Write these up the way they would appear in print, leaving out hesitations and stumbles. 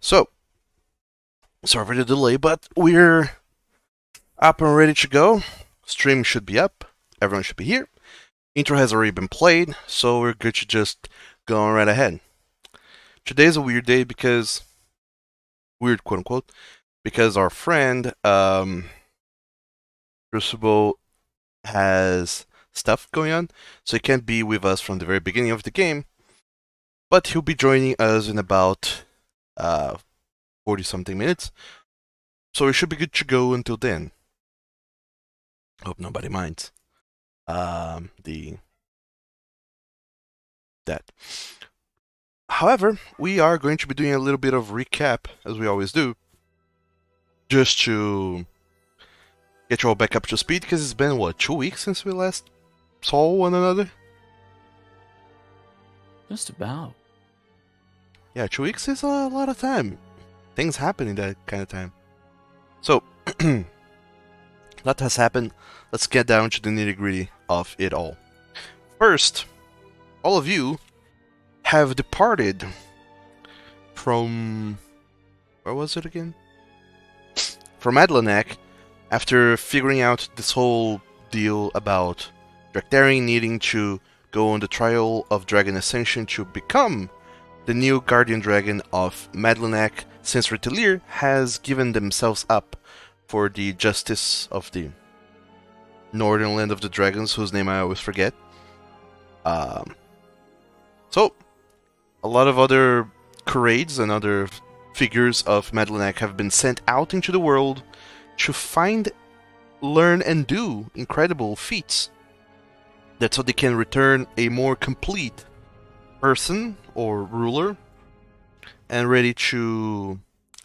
So, sorry for the delay, but we're up and ready to go. Stream should be up. Everyone should be here. Intro has already been played, so we're good to just go on right ahead. Today's a weird day because, weird quote unquote, because our friend, Crucible has stuff going on, so he can't be with us from the very beginning of the game, but he'll be joining us in about 40 something minutes, so we should be good to go until then. Hope nobody minds. That. However, we are going to be doing a little bit of recap, as we always do, just to get you all back up to speed, because it's been, what, 2 weeks since we last saw one another? Just about. Yeah, 2 weeks is a lot of time. Things happen in that kind of time. So, that has happened. Let's get down to the nitty-gritty of it all. First, all of you have departed from... where was it again? From Adlanak, after figuring out this whole deal about Drakdaring needing to go on the trial of Dragon Ascension to become the new Guardian Dragon of Madlanak, since Retelier has given themselves up for the justice of the northern land of the dragons, whose name I always forget. So, a lot of other charades and other figures of Madlanak have been sent out into the world to find, learn, and do incredible feats. That's so they can return a more complete person or ruler and ready to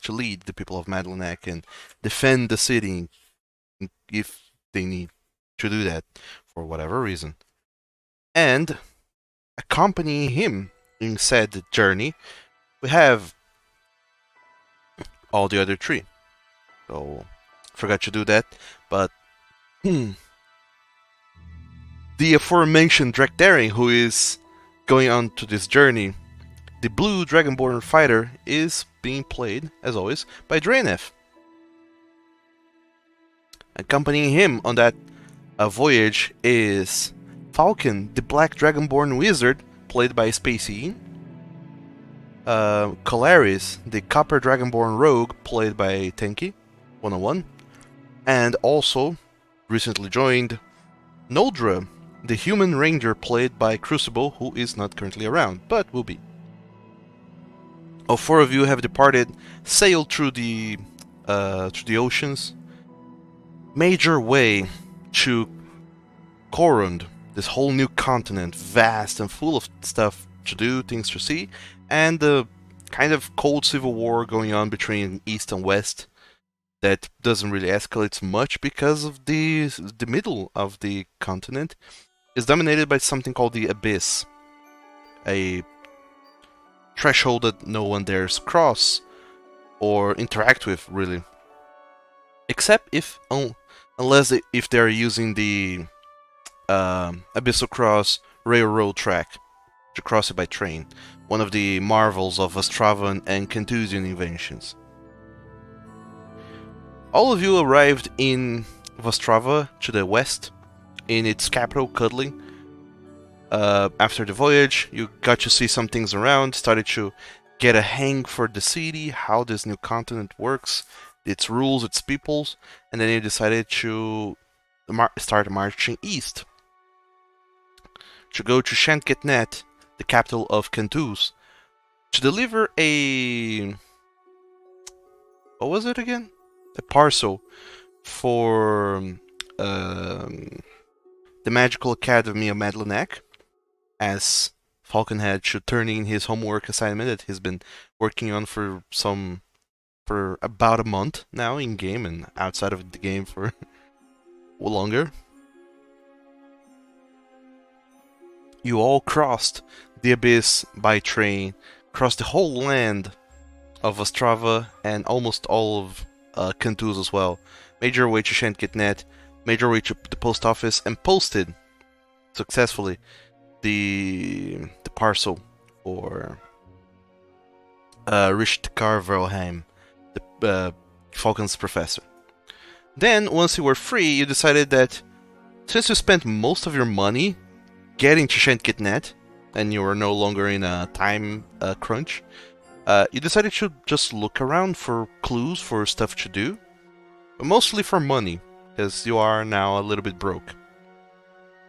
lead the people of Madlanak and defend the city if they need to do that for whatever reason. And accompanying him in said journey, we have all the other three. So, forgot to do that, but the aforementioned Drakdaring, who is going on to this journey, the blue Dragonborn fighter, is being played, as always, by Draenef. Accompanying him on that voyage is Falcon, the black Dragonborn wizard, played by Spacey. Colaris, the copper Dragonborn rogue, played by Tenki, 101. And also, recently joined, Noldra, the human ranger, played by Crucible, who is not currently around, but will be. All four of you have departed, sailed through the oceans, made your way to Korund, this whole new continent, vast and full of stuff to do, things to see, and the kind of cold civil war going on between East and West that doesn't really escalate much because of the middle of the continent is dominated by something called the Abyss, a threshold that no one dares cross or interact with, really, except if if they're using the Abyssal Cross railroad track to cross it by train, one of the marvels of Ostravan and Cantusian inventions. All of you arrived in Vostrava to the west, in its capital, Cuddling. After the voyage, you got to see some things around, started to get a hang for the city, how this new continent works, its rules, its peoples, and then you decided to start marching east. To go to Shanketnet, the capital of Cantus, to deliver a... what was it again? A parcel for the Magical Academy of Madlanak, as Falcon had to turn in his homework assignment that he's been working on for about a month now in game and outside of the game for longer. You all crossed the Abyss by train, crossed the whole land of Ostrava and almost all of Cantus as well. Made your way to Shanketnet, made your way to the post office, and posted successfully the parcel for Richtkarvelheim, the Falcon's professor. Then, once you were free, you decided that since you spent most of your money getting to Shantkitnet, and you were no longer in a time crunch, you decided to just look around for clues for stuff to do, but mostly for money, because you are now a little bit broke.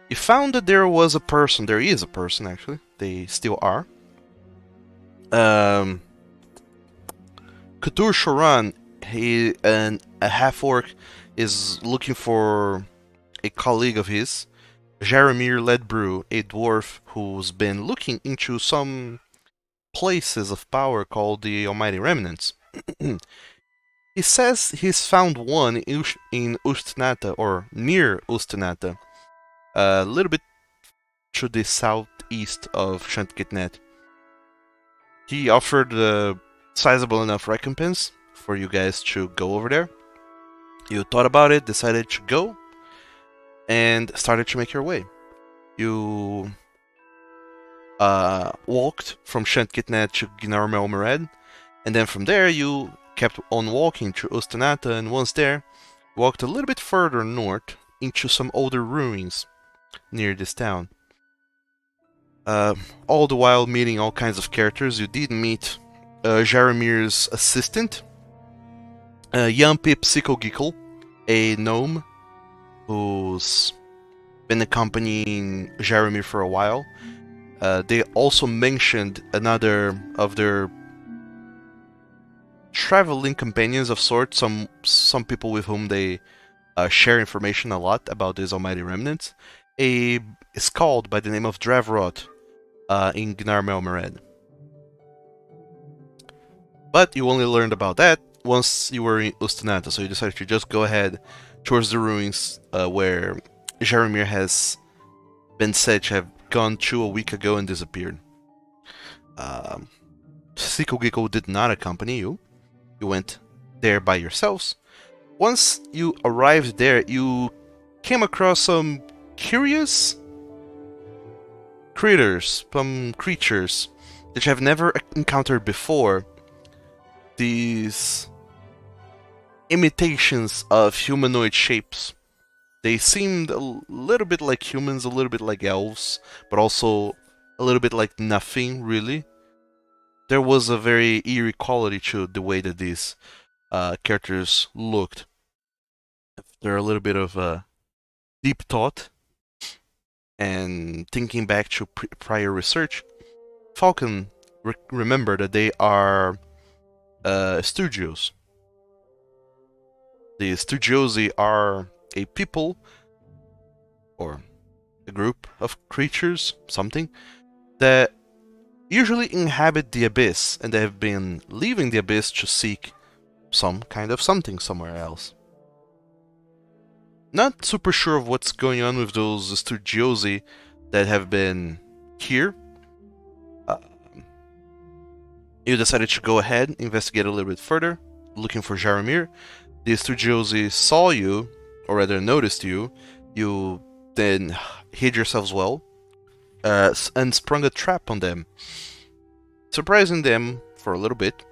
You found that there is a person actually, they still are. Katur Shoran, a half-orc, is looking for a colleague of his, Jaromir Ledbrew, a dwarf who's been looking into some places of power called the Almighty Remnants. He says he's found one in Ustnata, or near Ustnata, a little bit to the southeast of Shantkitnet. He offered a sizable enough recompense for you guys to go over there. You thought about it, decided to go, and started to make your way. You walked from Shantkitnet to Gnar Melmered, and then from there you kept on walking to Ostanata, and once there, walked a little bit further north into some older ruins near this town. All the while meeting all kinds of characters. You did meet Jaromir's assistant, Yampi Psychogikl, a gnome who's been accompanying Jaromir for a while. They also mentioned another of their traveling companions of sorts, some people with whom they share information a lot about these Almighty Remnants. A Skald by the name of Dravrot in Gnar Melmered. But you only learned about that once you were in Ustanata, so you decided to just go ahead towards the ruins where Jaromir has been said to have gone to a week ago and disappeared. Psychogikl did not accompany you. You went there by yourselves. Once you arrived there, you came across some curious critters, some creatures that you have never encountered before. These imitations of humanoid shapes. They seemed a little bit like humans, a little bit like elves, but also a little bit like nothing, really. There was a very eerie quality to the way that these characters looked. After a little bit of deep thought and thinking back to prior research, Falcon remembered that they are Studios. The Studiosi are a people, or a group of creatures, something, that usually inhabit the Abyss, and they have been leaving the Abyss to seek some kind of something somewhere else. Not super sure of what's going on with those Studiosi that have been here. You decided to go ahead, investigate a little bit further, looking for Jaromir. The Studiosi saw you, or rather noticed you. You then hid yourselves well, and sprung a trap on them, surprising them for a little bit,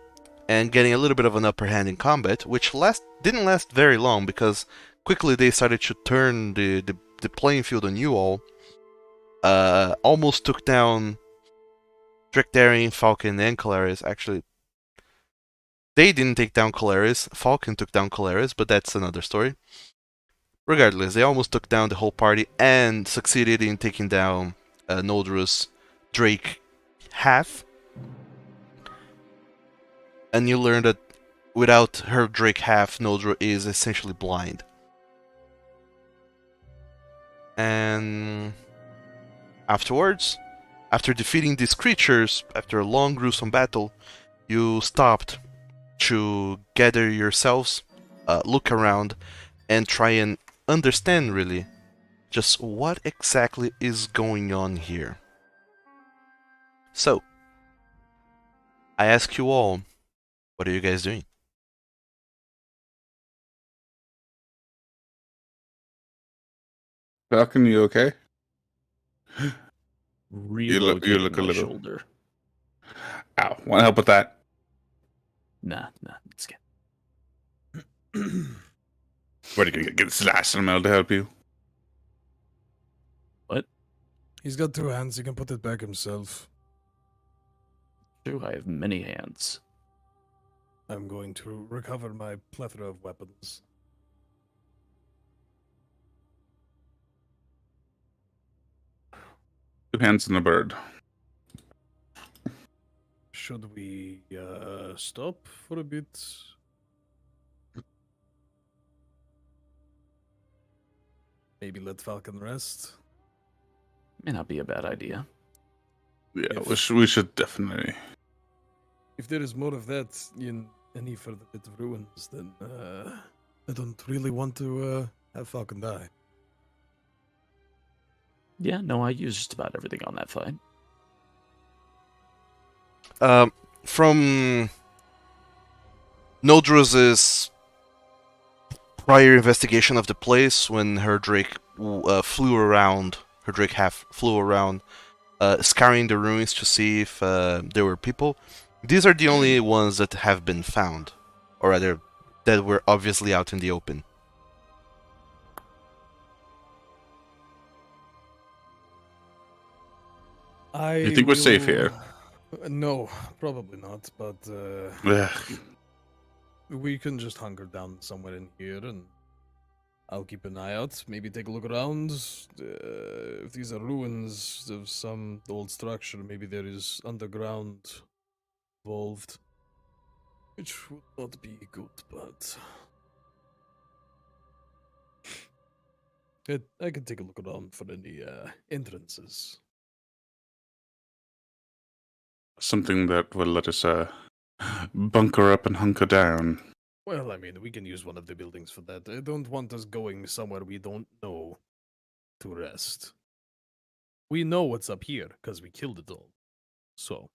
and getting a little bit of an upper hand in combat, which didn't last very long, because quickly they started to turn the playing field on you all. Almost took down Drekdarian, Falcon, and Calaris. Actually, they didn't take down Calaris. Falcon took down Calaris, but that's another story. Regardless, they almost took down the whole party and succeeded in taking down Noldra's Drake half. And you learn that without her Drake half, Noldra is essentially blind. And afterwards, after defeating these creatures, after a long gruesome battle, you stopped to gather yourselves, look around, and try and understand, really, just what exactly is going on here. So, I ask you all, what are you guys doing? Falcon, you okay? Relocating look a my little. shoulder. Ow, want to help with that? Nah, it's good. Where are you gonna get this last animal to help you? What? He's got 2 hands. He can put it back himself. True, I have many hands. I'm going to recover my plethora of weapons. Two hands and a bird. Should we stop for a bit? Maybe let Falcon rest? May not be a bad idea. Yeah, we should definitely. If there is more of that in any further bit of ruins, then I don't really want to have Falcon die. Yeah, no, I used just about everything on that fight. From Noldra's prior investigation of the place, when her Drake flew around, her Drake half flew around, scouring the ruins to see if there were people. These are the only ones that have been found, or rather, that were obviously out in the open. You think we're safe here? No, probably not. But Ugh. we can just hunker down somewhere in here, and I'll keep an eye out. Maybe take a look around. If these are ruins of some old structure, maybe there is underground involved, which would not be good. But I can take a look around for any entrances. Something that will let us bunker up and hunker down. Well, I mean, we can use one of the buildings for that. I don't want us going somewhere we don't know to rest. We know what's up here because we killed it all. So,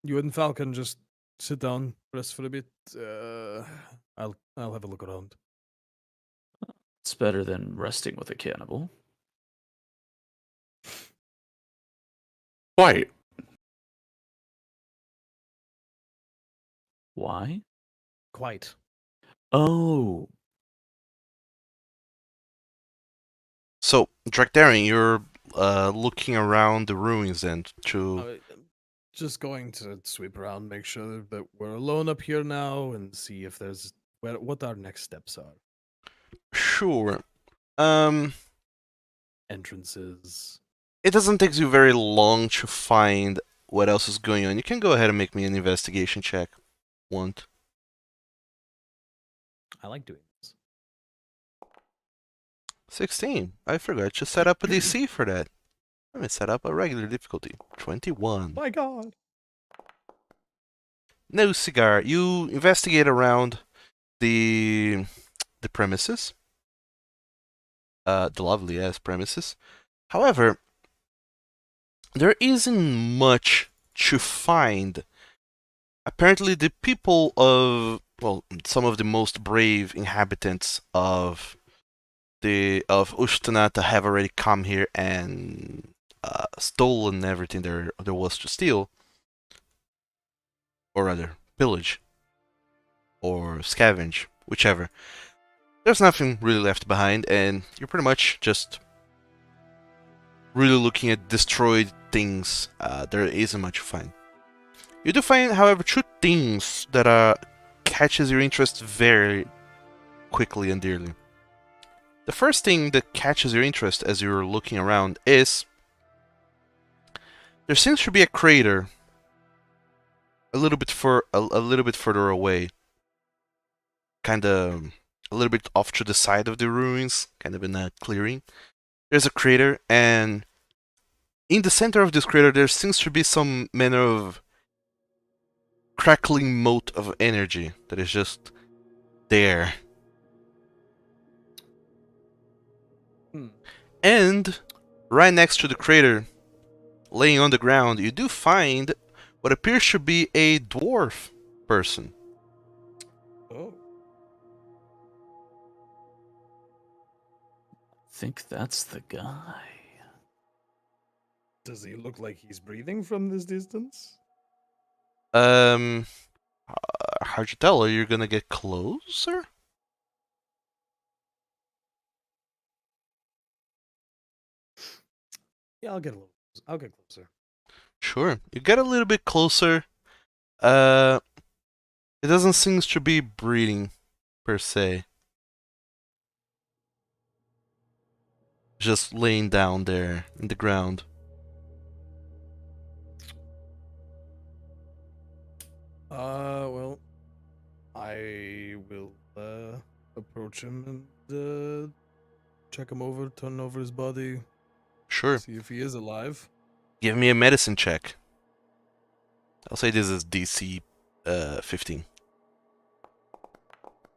you and Falcon just sit down, rest for a bit. I'll have a look around. It's better than resting with a cannibal. Quite. Why? Quite. Oh, So, Drakdaring, you're looking around the ruins and to... I'm just going to sweep around, make sure that we're alone up here now, and see if there's what our next steps are. Sure. Entrances. It doesn't take you very long to find what else is going on. You can go ahead and make me an investigation check. Want? I like doing this. 16. I forgot to set up a DC for that. Let me set up a regular difficulty. 21. My God. No cigar. You investigate around the premises. The lovely ass premises. However, there isn't much to find. Apparently, the people of, well, some of the most brave inhabitants of Ushtanata have already come here and stolen everything there was to steal, or rather, pillage, or scavenge, whichever. There's nothing really left behind, and you're pretty much just really looking at destroyed things. There isn't much to find. You do find, however, two things that catches your interest very quickly and dearly. The first thing that catches your interest as you're looking around is there seems to be a crater a little bit further away, kind of a little bit off to the side of the ruins, kind of in a clearing. There's a crater, and in the center of this crater there seems to be some manner of crackling mote of energy that is just there. And right next to the crater, laying on the ground, you do find what appears to be a dwarf person. Oh. I think that's the guy. Does he look like he's breathing from this distance? How'd you tell? Are you gonna get closer? Yeah, I'll get closer. Sure. You get a little bit closer. It doesn't seem to be breathing, per se. Just laying down there in the ground. Well, I will approach him and check him over, turn over his body, Sure. see if he is alive. Give me a medicine check. I'll say this is DC 15.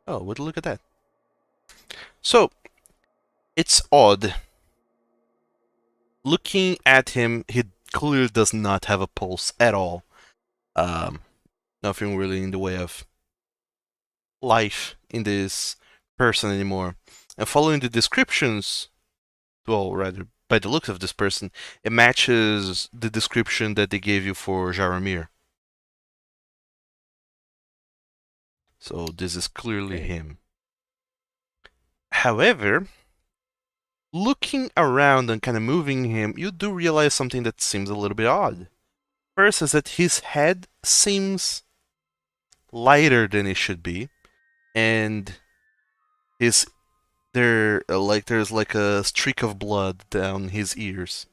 Oh, would look at that. So, it's odd. Looking at him, he clearly does not have a pulse at all. Nothing really in the way of life in this person anymore. And following the descriptions, well, rather, by the looks of this person, it matches the description that they gave you for Jaromir. So this is clearly Okay. him. However, looking around and kind of moving him, you do realize something that seems a little bit odd. First is that his head seems lighter than it should be, and there's like a streak of blood down his ears.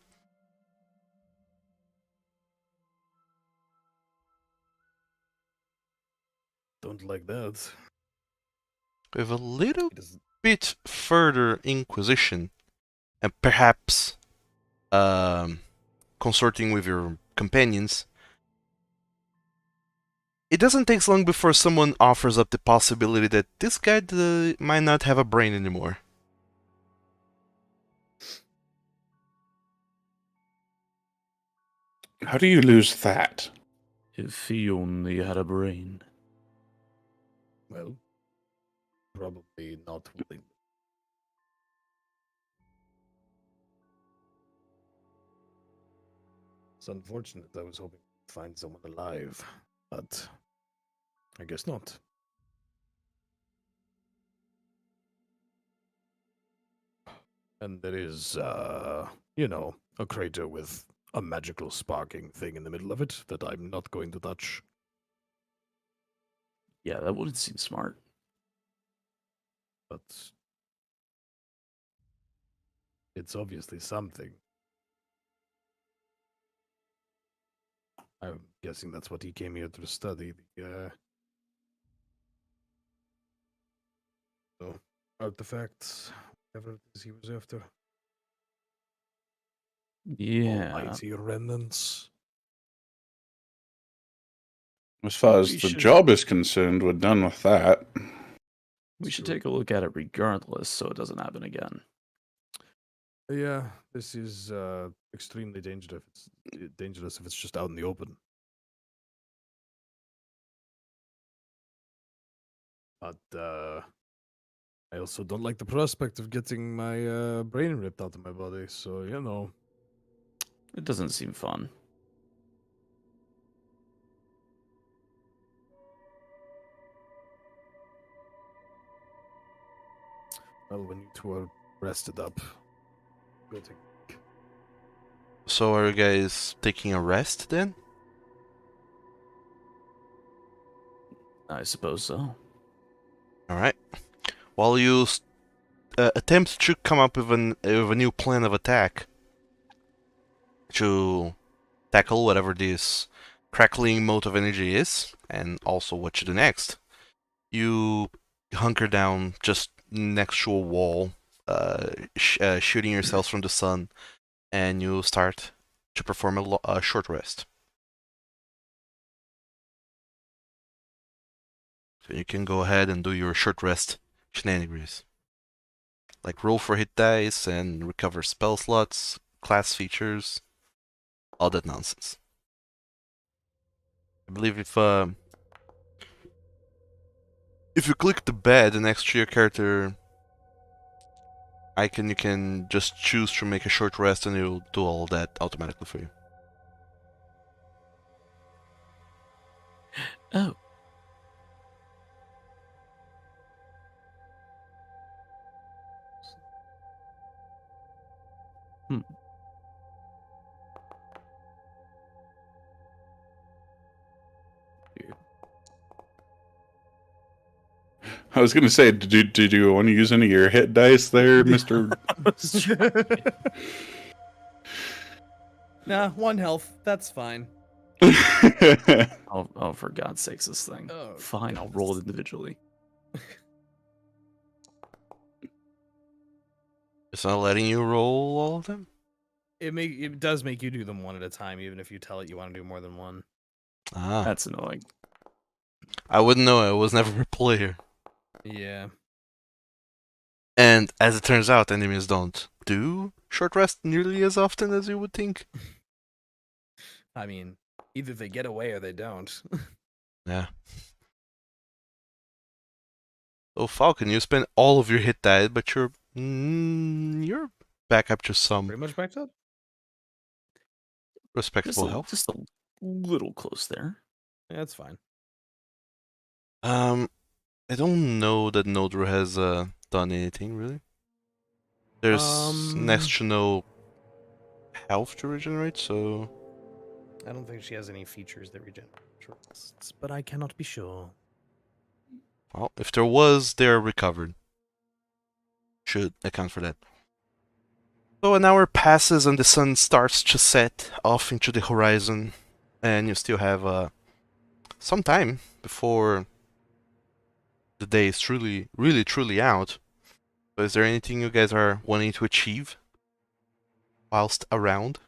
Don't like that. With a little He doesn't. bit further inquisition, and perhaps consorting with your companions, it doesn't take long before someone offers up the possibility that this guy might not have a brain anymore. How do you lose that? If he only had a brain. Well, probably not willing. It's unfortunate. I was hoping to find someone alive, but I guess not. And there is, a crater with a magical sparking thing in the middle of it that I'm not going to touch. Yeah, that wouldn't seem smart. But it's obviously something. I'm guessing that's what he came here to study. The artifacts, whatever it is he was after. Yeah. Almighty remnants. As far as We the should- job is concerned, we're done with that. We should True. take a look at it regardless so it doesn't happen again. Yeah, this is extremely dangerous if it's just out in the open. But I also don't like the prospect of getting my brain ripped out of my body. So It doesn't seem fun. well, when you two are rested up, go take. So are you guys taking a rest then? I suppose so. Alright. While you attempt to come up with a new plan of attack to tackle whatever this crackling mote of energy is, and also what to do next, you hunker down just next to a wall, shooting yourselves from the sun, and you start to perform a short rest. So you can go ahead and do your short rest shenanigans. Like roll for hit dice and recover spell slots, class features, all that nonsense. I believe if you click the bed next to your character icon, you can just choose to make a short rest and it'll do all that automatically for you. Oh. Hmm. Weird. I was gonna say, did you want to use any of your hit dice there, Mister? Nah, 1 health. That's fine. Oh, for God's sakes, this thing. Oh, Fine, I'll roll it individually. It's not letting you roll all of them? It does make you do them one at a time, even if you tell it you want to do more than one. Ah. That's annoying. I wouldn't know. I was never a player. Yeah. And as it turns out, enemies don't do short rest nearly as often as you would think. I mean, either they get away or they don't. Yeah. Oh, Falcon, you spent all of your hit die, but you're back up to some Pretty much backed up. respectable health. Just a little close there. Yeah, that's fine. I don't know that Nodru has done anything really. There's next to no health to regenerate, so I don't think she has any features that regenerate short rests, but I cannot be sure. well, if there was, they're recovered. Should account for that. So an hour passes and the sun starts to set off into the horizon, and you still have some time before the day is really truly out. So is there anything you guys are wanting to achieve whilst around?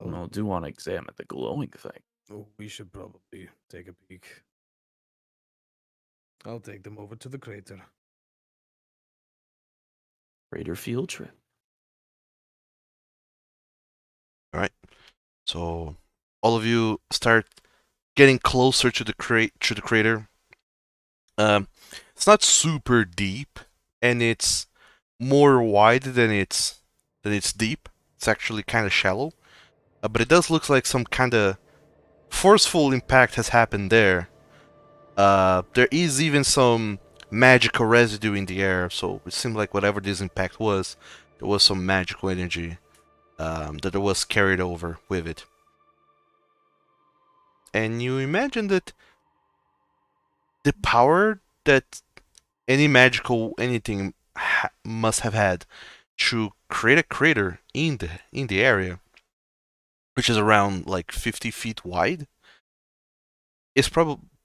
I do want to examine the glowing thing. Oh, we should probably take a peek. I'll take them over to the crater. Raider field trip. Alright. So all of you start getting closer to the crater. It's not super deep, and it's more wide than it's deep. It's actually kind of shallow, but it does look like some kind of forceful impact has happened there. There is even some magical residue in the air, so it seemed like whatever this impact was, there was some magical energy that it was carried over with it. And you imagine that the power that any magical anything must have had to create a crater in the area, which is around like 50 feet wide,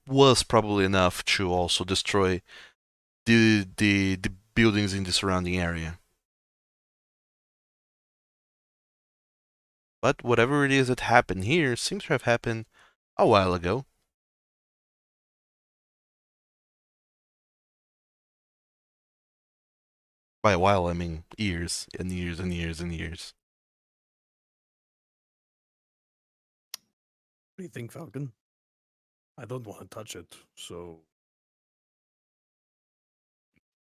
was probably enough to also destroy the buildings in the surrounding area. But whatever it is that happened here seems to have happened a while ago. By a while, I mean years and years and years and years. What do you think, Falcon? I don't want to touch it, so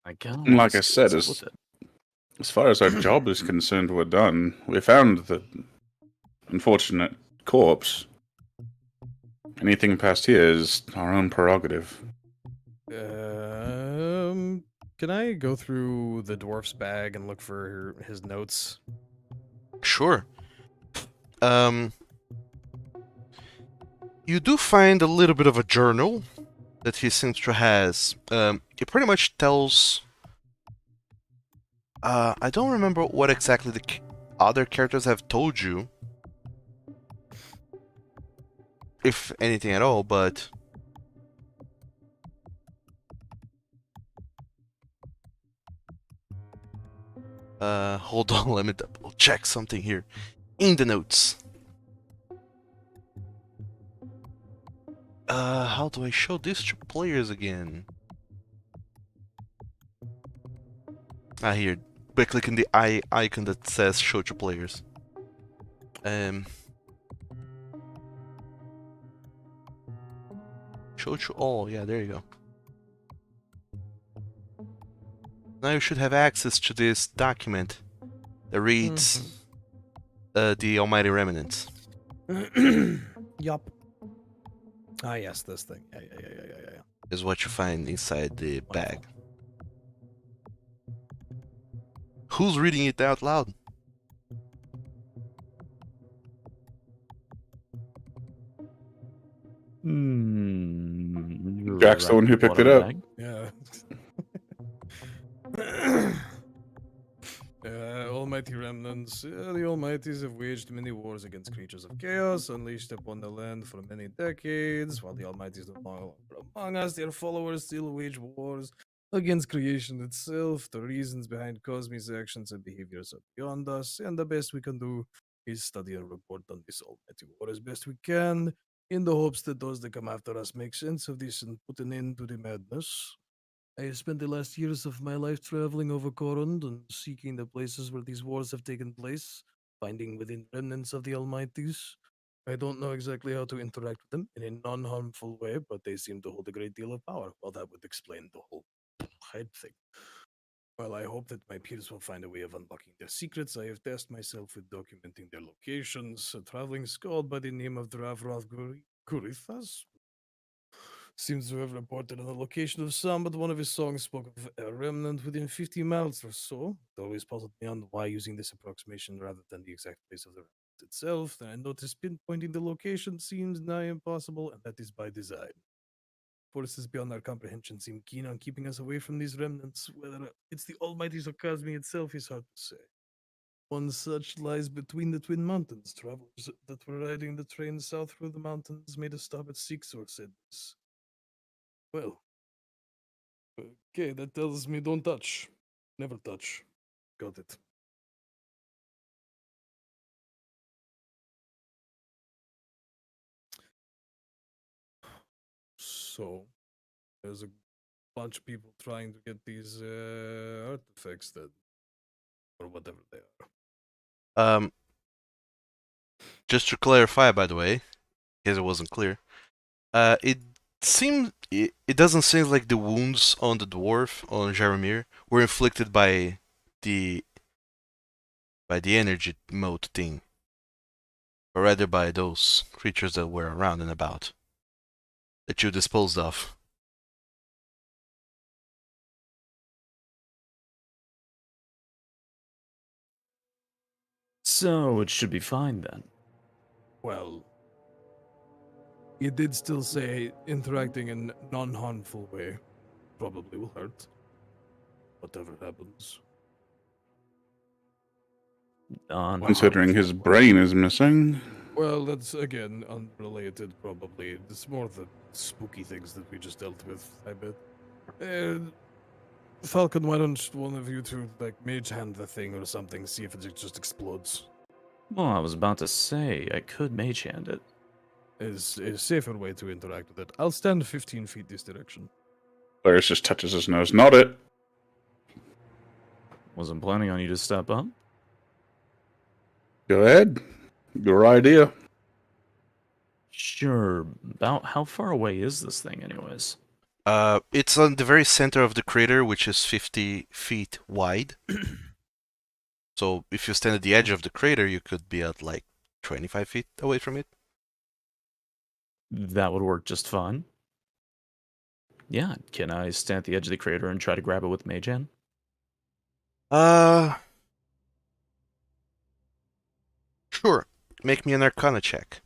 I kind Like I said, as far as our job is concerned, we're done. We found the unfortunate corpse. Anything past here is our own prerogative. Can I go through the dwarf's bag and look for his notes? Sure. You do find a little bit of a journal that he seems to has. It pretty much tells. I don't remember what exactly the other characters have told you, if anything at all, but hold on, let me double check something here in the notes. How do I show this to players again? Here, by clicking the icon that says show to players. Show to all, yeah, there you go. Now you should have access to this document that reads the Almighty Remnants. Yup. Ah, yes, this thing. Yeah. Is what you find inside the bag. Who's reading it out loud? Jack's the one who picked it up. Yeah. Almighty remnants. The Almighties have waged many wars against creatures of chaos, unleashed upon the land for many decades. While the Almighties no longer among us, their followers still wage wars against creation itself. The reasons behind Cosmi's actions and behaviors are beyond us, and the best we can do is study and report on this Almighty war as best we can, in the hopes that those that come after us make sense of this and put an end to the madness. I have spent the last years of my life traveling over Korund and seeking the places where these wars have taken place, finding within remnants of the Almighties. I don't know exactly how to interact with them in a non-harmful way, but they seem to hold a great deal of power. Well, that would explain the whole hype thing. Well, I hope that my peers will find a way of unlocking their secrets. I have tasked myself with documenting their locations. A traveling skald by the name of Dravroth Gurithas seems to have reported on the location of some, but one of his songs spoke of a remnant within 50 miles or so. It always puzzled me on why using this approximation rather than the exact place of the remnant itself. Then I noticed pinpointing the location seems nigh impossible, and that is by design. Forces beyond our comprehension seem keen on keeping us away from these remnants. Whether it's the Almighty's or Cosmi itself is hard to say. One such lies between the Twin Mountains. Travelers that were riding the train south through the mountains made a stop at Sixor, said this. Well, okay, that tells me don't touch. Never touch. Got it. So, there's a bunch of people trying to get these artifacts then, or whatever they are. Just to clarify, by the way, because it wasn't clear, it doesn't seem like the wounds on the dwarf on Jaromir were inflicted by the energy mote thing, but rather by those creatures that were around and about that you disposed of. So it should be fine then. Well, it did still say interacting in non-harmful way probably will hurt. Whatever happens. Considering his brain is missing. Well, that's again unrelated, probably. It's more the spooky things that we just dealt with, I bet. Falcon, why don't one of you two, like, mage hand the thing or something, see if it just explodes? Well, I was about to say, I could mage hand it. Is a safer way to interact with it. I'll stand 15 feet this direction. Clarice just touches his nose. Not it. Wasn't planning on you to step up. Go ahead. Your idea. Sure. About how far away is this thing, anyways? It's on the very center of the crater, which is 50 feet wide. So if you stand at the edge of the crater, you could be at like 25 feet away from it. That would work just fine. Yeah, can I stand at the edge of the crater and try to grab it with mage hand? Sure. Make me an Arcana check.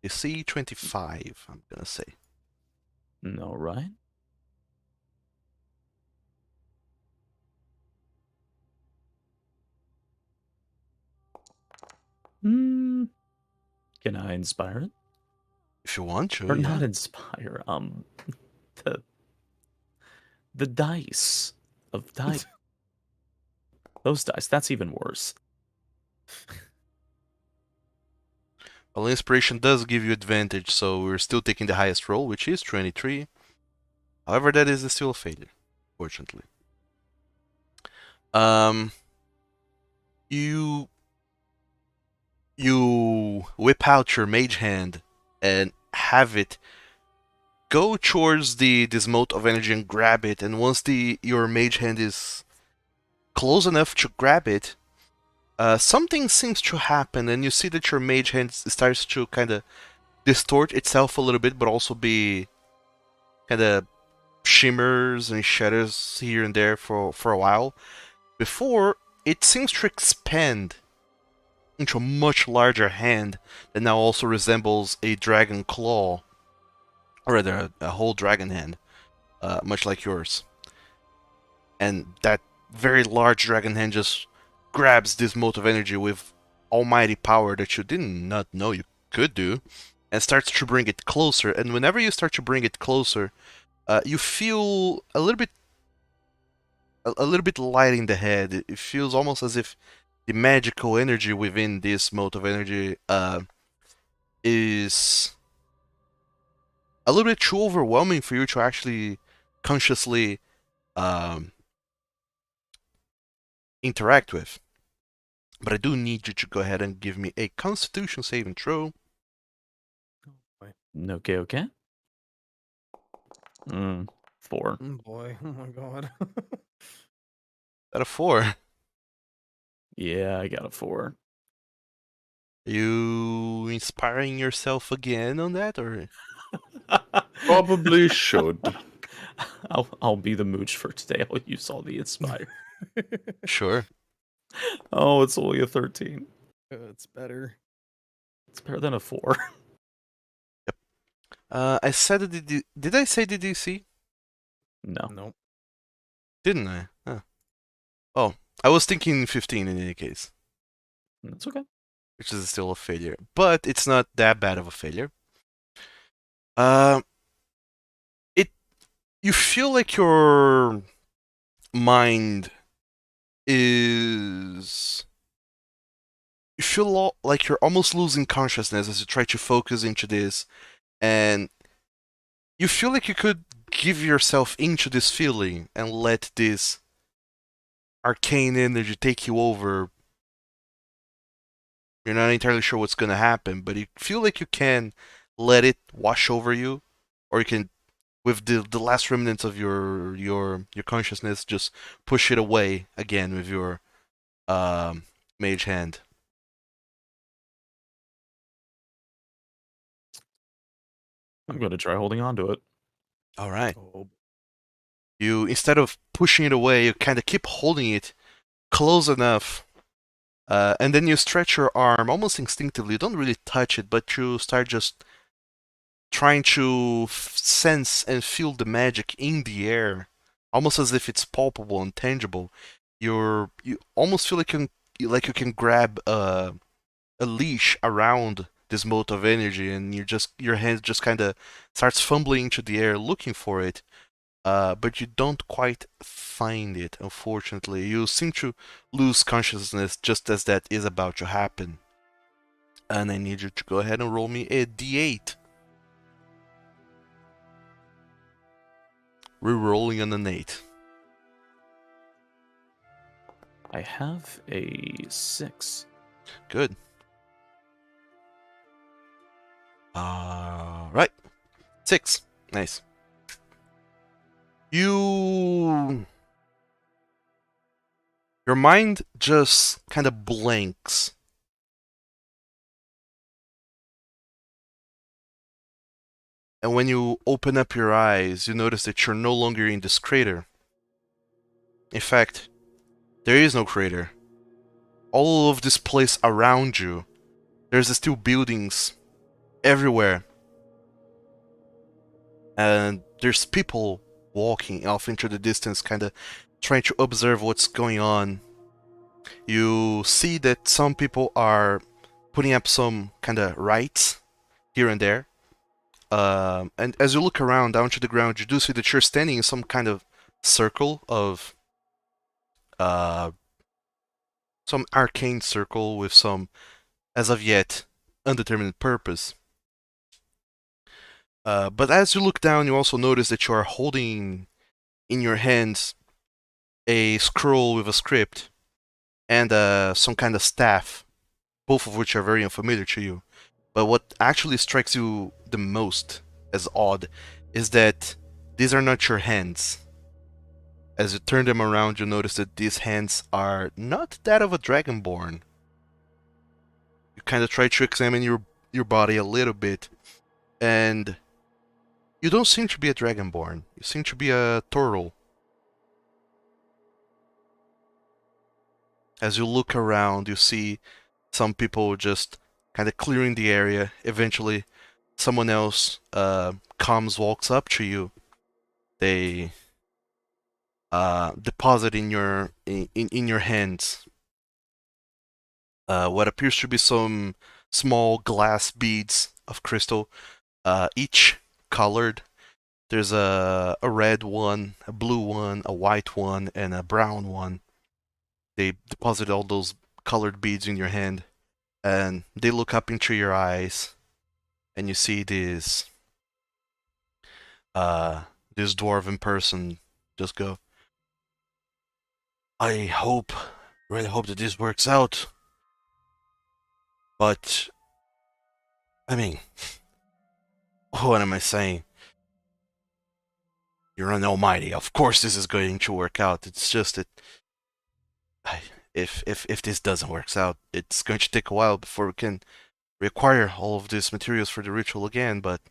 DC 25, I'm gonna say. All right. Can I inspire it? If you want to, Or yeah. not inspire, the dice of dice. Those dice, that's even worse. Well, inspiration does give you advantage, so we're still taking the highest roll, which is 23. However, that is still a failure, fortunately. You whip out your mage hand and have it go towards this mote of energy and grab it, and once your mage hand is close enough to grab it, something seems to happen, and you see that your mage hand starts to kind of distort itself a little bit, but also be kind of shimmers and shadows here and there for a while, before it seems to expand into a much larger hand that now also resembles a dragon claw, or rather a whole dragon hand, much like yours. And that very large dragon hand just grabs this mote of energy with almighty power that you did not know you could do, and starts to bring it closer. And whenever you start to bring it closer, you feel a little bit light in the head. It feels almost as if the magical energy within this mote of energy is a little bit too overwhelming for you to actually consciously interact with. But I do need you to go ahead and give me a Constitution saving throw. Okay, okay. 4. Boy, oh my god. At a 4. Yeah, I got a 4. You inspiring yourself again on that, or Probably should. I'll be the mooch for today. I'll use all the inspire. sure? Oh, it's only a 13. It's better. It's better than a 4. I said did I say the DC? No. Nope. Didn't I? Huh. Oh, I was thinking 15 in any case, That's okay. which is still a failure, but it's not that bad of a failure. You feel like your mind is. You feel like you're almost losing consciousness as you try to focus into this, and you feel like you could give yourself into this feeling and let this arcane energy take you over. You're not entirely sure what's going to happen, but you feel like you can let it wash over you, or you can, with the last remnants of your consciousness, just push it away again with your mage hand. I'm going to try holding on to it. All right. Oh, You, instead of pushing it away, you kind of keep holding it close enough, and then you stretch your arm almost instinctively. You don't really touch it, but you start just trying to sense and feel the magic in the air, almost as if it's palpable and tangible. You almost feel like you can grab a leash around this mote of energy, and your hand just kind of starts fumbling into the air looking for it. But you don't quite find it, unfortunately. You seem to lose consciousness just as that is about to happen. And I need you to go ahead and roll me a d8. Rerolling on an 8. I have a 6. Good. Right. 6. Nice. Your mind just kind of blanks. And when you open up your eyes, you notice that you're no longer in this crater. In fact, there is no crater. All of this place around you, there's still buildings everywhere. And there's people walking off into the distance, kind of trying to observe what's going on. You see that some people are putting up some kind of rites here and there. And as you look around down to the ground, you do see that you're standing in some kind of circle of some arcane circle with some, as of yet, undetermined purpose. But as you look down, you also notice that you are holding in your hands a scroll with a script and some kind of staff, both of which are very unfamiliar to you. But what actually strikes you the most as odd is that these are not your hands. As you turn them around, you notice that these hands are not that of a dragonborn. You kind of try to examine your body a little bit, and you don't seem to be a dragonborn. You seem to be a turtle. As you look around, you see some people just kind of clearing the area. Eventually, someone else walks up to you. They deposit in your hands what appears to be some small glass beads of crystal, each colored. There's a red one, a blue one, a white one, and a brown one. They deposit all those colored beads in your hand, and they look up into your eyes, and you see this dwarven person just go, I really hope that this works out. But, I mean, what am I saying? You're an almighty. Of course this is going to work out. It's just that if this doesn't work out, it's going to take a while before we can require all of these materials for the ritual again, but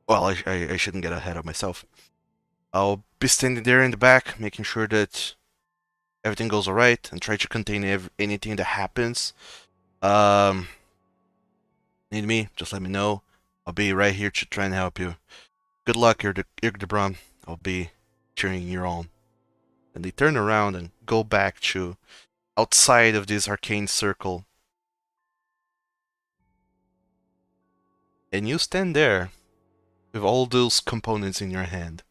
well, I shouldn't get ahead of myself. I'll be standing there in the back, making sure that everything goes alright, and try to contain anything that happens. Need me? Just let me know. I'll be right here to try and help you. Good luck, Irgdebron. I'll be cheering you on. And they turn around and go back to outside of this arcane circle. And you stand there with all those components in your hand.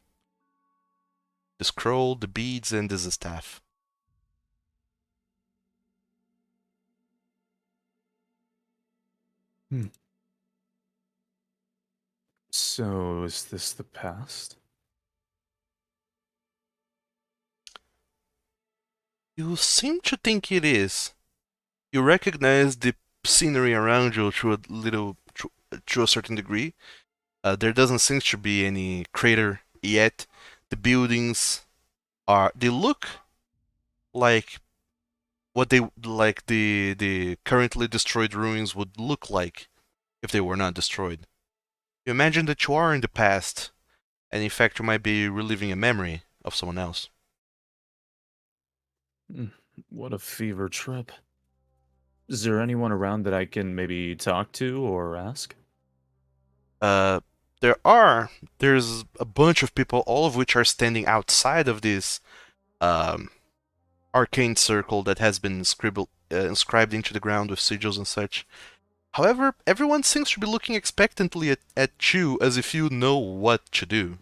The scroll, the beads, and the staff. So, is this the past? You seem to think it is. You recognize the scenery around you to a certain degree. There doesn't seem to be any crater yet. The buildings they look like what the currently destroyed ruins would look like if they were not destroyed. You imagine that you are in the past, and in fact you might be reliving a memory of someone else. What a fever trip. Is there anyone around that I can maybe talk to or ask? There's a bunch of people, all of which are standing outside of this arcane circle that has been inscribed into the ground with sigils and such. However, everyone seems to be looking expectantly at you as if you know what to do.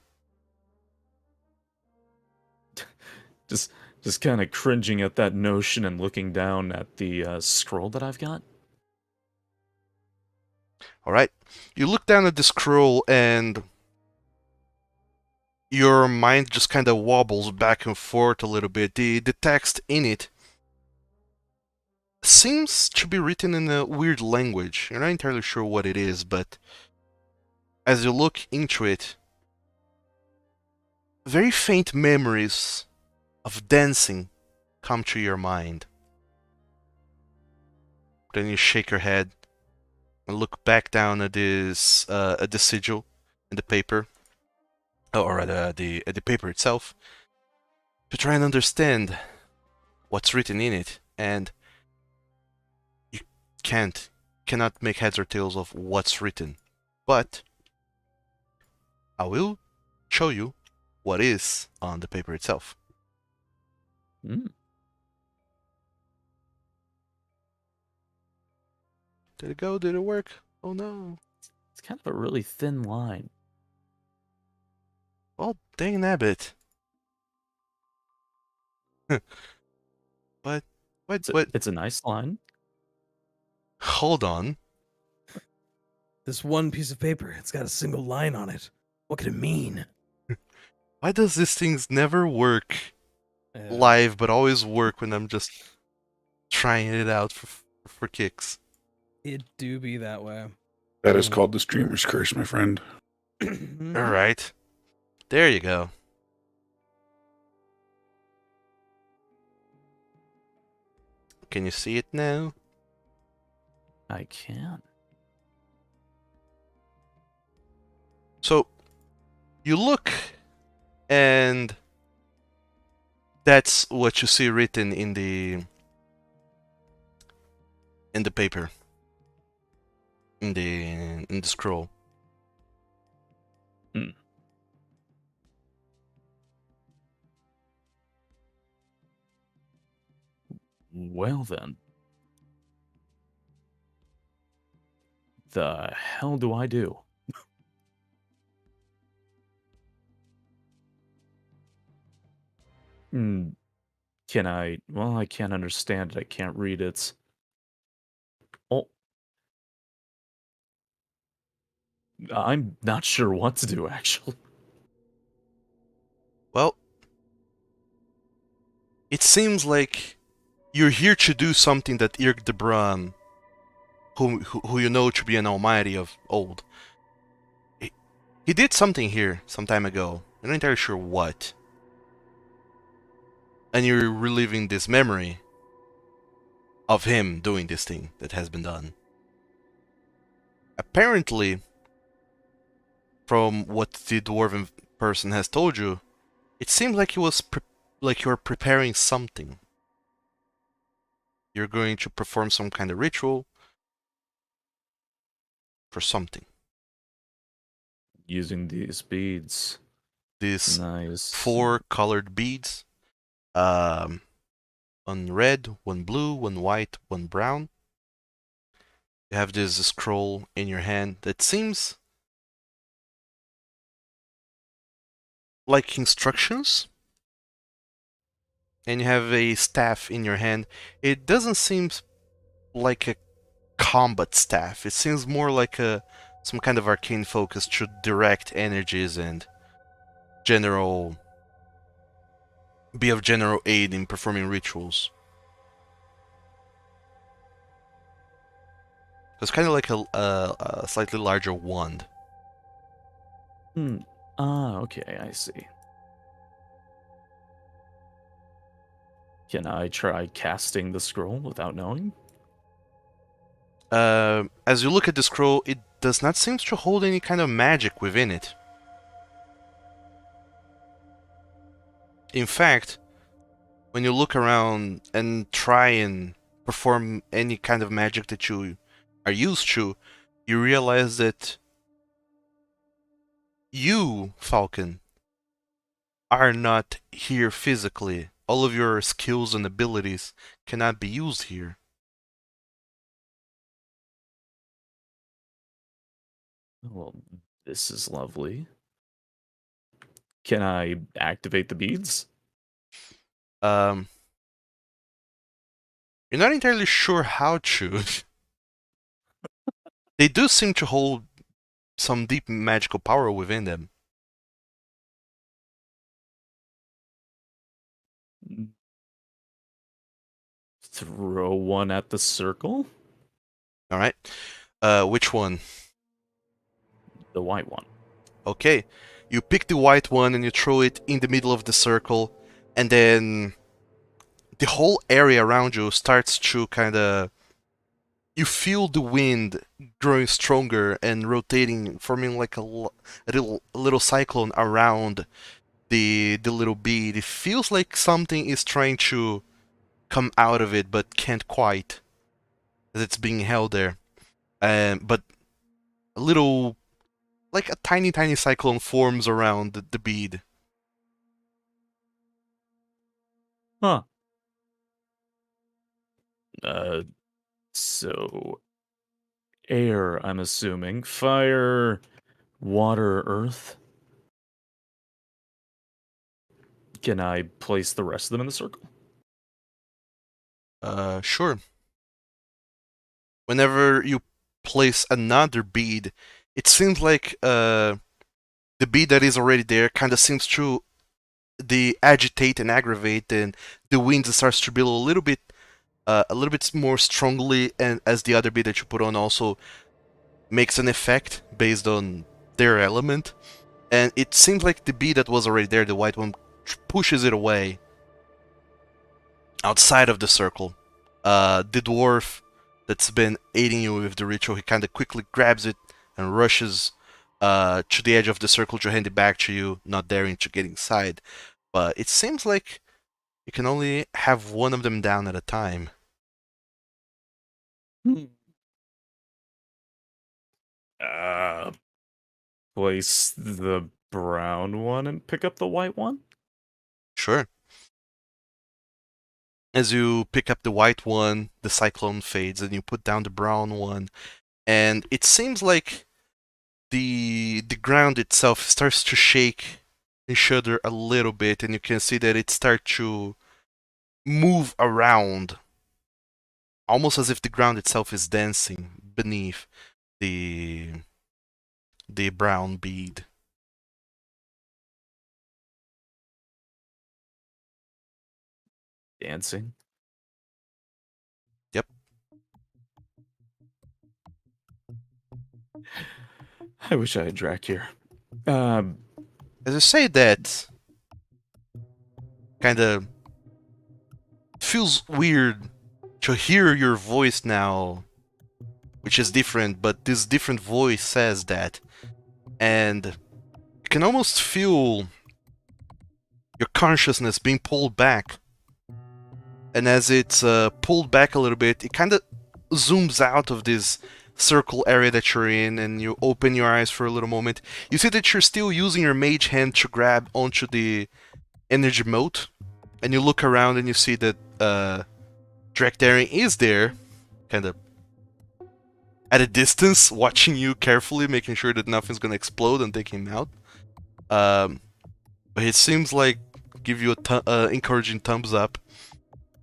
Just kind of cringing at that notion and looking down at the scroll that I've got. Alright, you look down at the scroll and your mind just kind of wobbles back and forth a little bit. The text in it seems to be written in a weird language. You're not entirely sure what it is, but as you look into it, very faint memories of dancing come to your mind. Then you shake your head and look back down at the sigil and the paper, or at the paper itself, to try and understand what's written in it, and you cannot make heads or tails of what's written. But I will show you what is on the paper itself. Did it go? Did it work? Oh no. It's kind of a really thin line. Well, dang nabbit. What? It's a nice line. Hold on. This one piece of paper, it's got a single line on it. What could it mean? Why does these things never work live, but always work when I'm just trying it out for kicks? It do be that way. That is called the streamer's curse, my friend. Alright. There you go. Can you see it now? I can. So, you look, and that's what you see written in the paper, in the scroll. Well then. The hell do I do? Hmm. Can I? Well, I can't understand it. I can't read it. Oh, I'm not sure what to do, actually. Well, it seems like you're here to do something that Irk de Bran, who you know to be an almighty of old, he did something here some time ago. You're not entirely sure what. And you're reliving this memory of him doing this thing that has been done. Apparently, from what the dwarven person has told you, it seems like like you're preparing something. You're going to perform some kind of ritual for something. Using these beads. These Nice. 4 colored beads. One red, one blue, one white, one brown. You have this scroll in your hand that seems like instructions. And you have a staff in your hand. It doesn't seem like a combat staff. It seems more like some kind of arcane focus to direct energies and be of general aid in performing rituals. It's kind of like a slightly larger wand. Okay, I see. Can I try casting the scroll without knowing? As you look at the scroll, it does not seem to hold any kind of magic within it. In fact, when you look around and try and perform any kind of magic that you are used to, you realize that you, Falcon, are not here physically. All of your skills and abilities cannot be used here. Well, this is lovely. Can I activate the beads? You're not entirely sure how to. They do seem to hold some deep magical power within them. Throw one at the circle? Alright. Which one? The white one. Okay. You pick the white one and you throw it in the middle of the circle, and then the whole area around you starts to kinda... You feel the wind growing stronger and rotating, forming like a little cyclone around the little bead. It feels like something is trying to come out of it, but can't quite, as it's being held there. But a little, like a tiny cyclone forms around the bead. Huh. So air, I'm assuming. Fire, water, earth. Can I place the rest of them in the circle? Sure. Whenever you place another bead, it seems like the bead that is already there kind of seems to agitate and aggravate, and the wind starts to blow a little bit more strongly, and as the other bead that you put on also makes an effect based on their element. And it seems like the bead that was already there, the white one, pushes it away outside of the circle. The dwarf that's been aiding you with the ritual, he kind of quickly grabs it and rushes to the edge of the circle to hand it back to you, not daring to get inside. But it seems like you can only have one of them down at a time. Place the brown one and pick up the white one? Sure. As you pick up the white one, the cyclone fades, and you put down the brown one, and it seems like the ground itself starts to shake and shudder a little bit, and you can see that it starts to move around, almost as if the ground itself is dancing beneath the brown bead. Dancing? Yep. I wish I had Drac here. As I say that, kind of feels weird to hear your voice now, which is different, but this different voice says that, and you can almost feel your consciousness being pulled back. And as it's pulled back a little bit, it kind of zooms out of this circle area that you're in, and you open your eyes for a little moment. You see that you're still using your mage hand to grab onto the energy moat, and you look around and you see that Drakdaring is there, kind of at a distance, watching you carefully, making sure that nothing's gonna explode and take him out. But it seems like give you a encouraging thumbs up.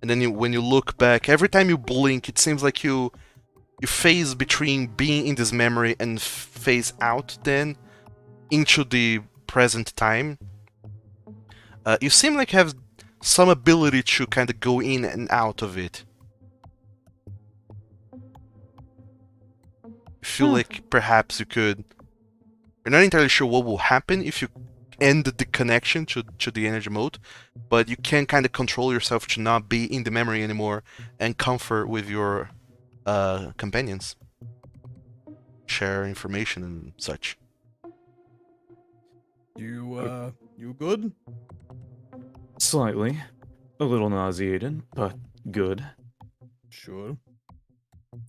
And then when you look back, every time you blink, it seems like you phase between being in this memory and phase out then into the present time. You seem like you have some ability to kind of go in and out of it. You feel like perhaps you could... You're not entirely sure what will happen if you end the connection to the energy mode, but you can kind of control yourself to not be in the memory anymore and comfort with your companions. Share information and such. You good? Slightly. A little nauseated, but good. Sure.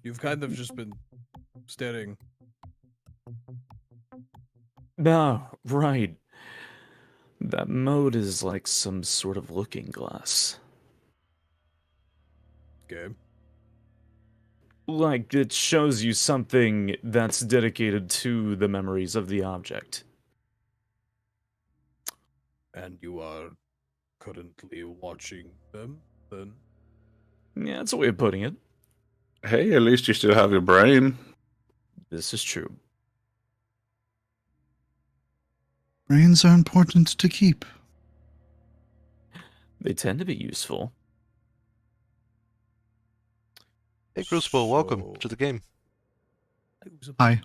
You've kind of just been staring. Ah, right. That mode is like some sort of looking glass. Okay. Like, it shows you something that's dedicated to the memories of the object. And you are currently watching them, then? Yeah, that's a way of putting it. Hey, at least you still have your brain. This is true. Brains are important to keep. They tend to be useful. Hey, Crucible, welcome So- to the game. Hi.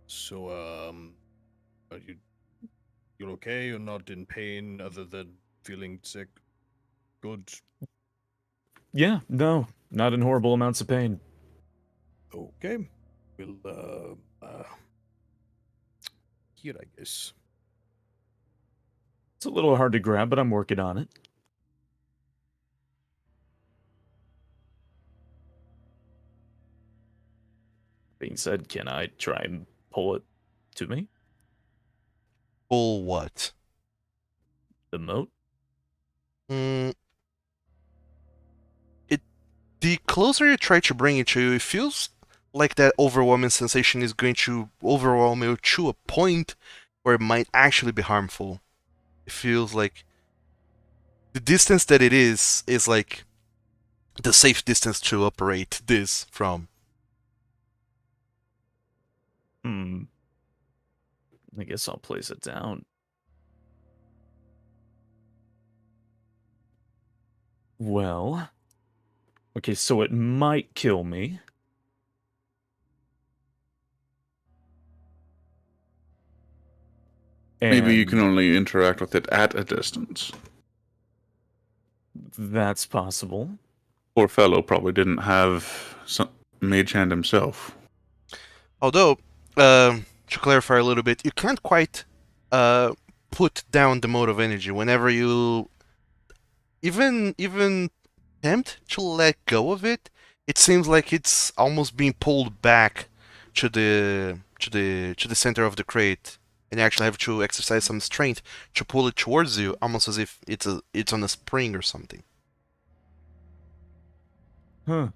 So, are you're okay? You're not in pain other than feeling sick? Good. Yeah, no, not in horrible amounts of pain. Okay. We'll, here, I guess. It's a little hard to grab, but I'm working on it. Being said, can I try and pull it to me? Pull what? The moat? The closer you try to bring it to you, it feels like that overwhelming sensation is going to overwhelm you to a point where it might actually be harmful. It feels like the distance that it is like the safe distance to operate this from. I guess I'll place it down. Well... Okay, so it might kill me. Maybe you And- can only interact with it at a distance. That's possible. Poor fellow probably didn't have some mage hand himself. Although, to clarify a little bit, you can't quite put down the mode of energy whenever you even attempt to let go of it. It seems like it's almost being pulled back to the center of the crate, and you actually have to exercise some strength to pull it towards you, almost as if it's on a spring or something. Huh.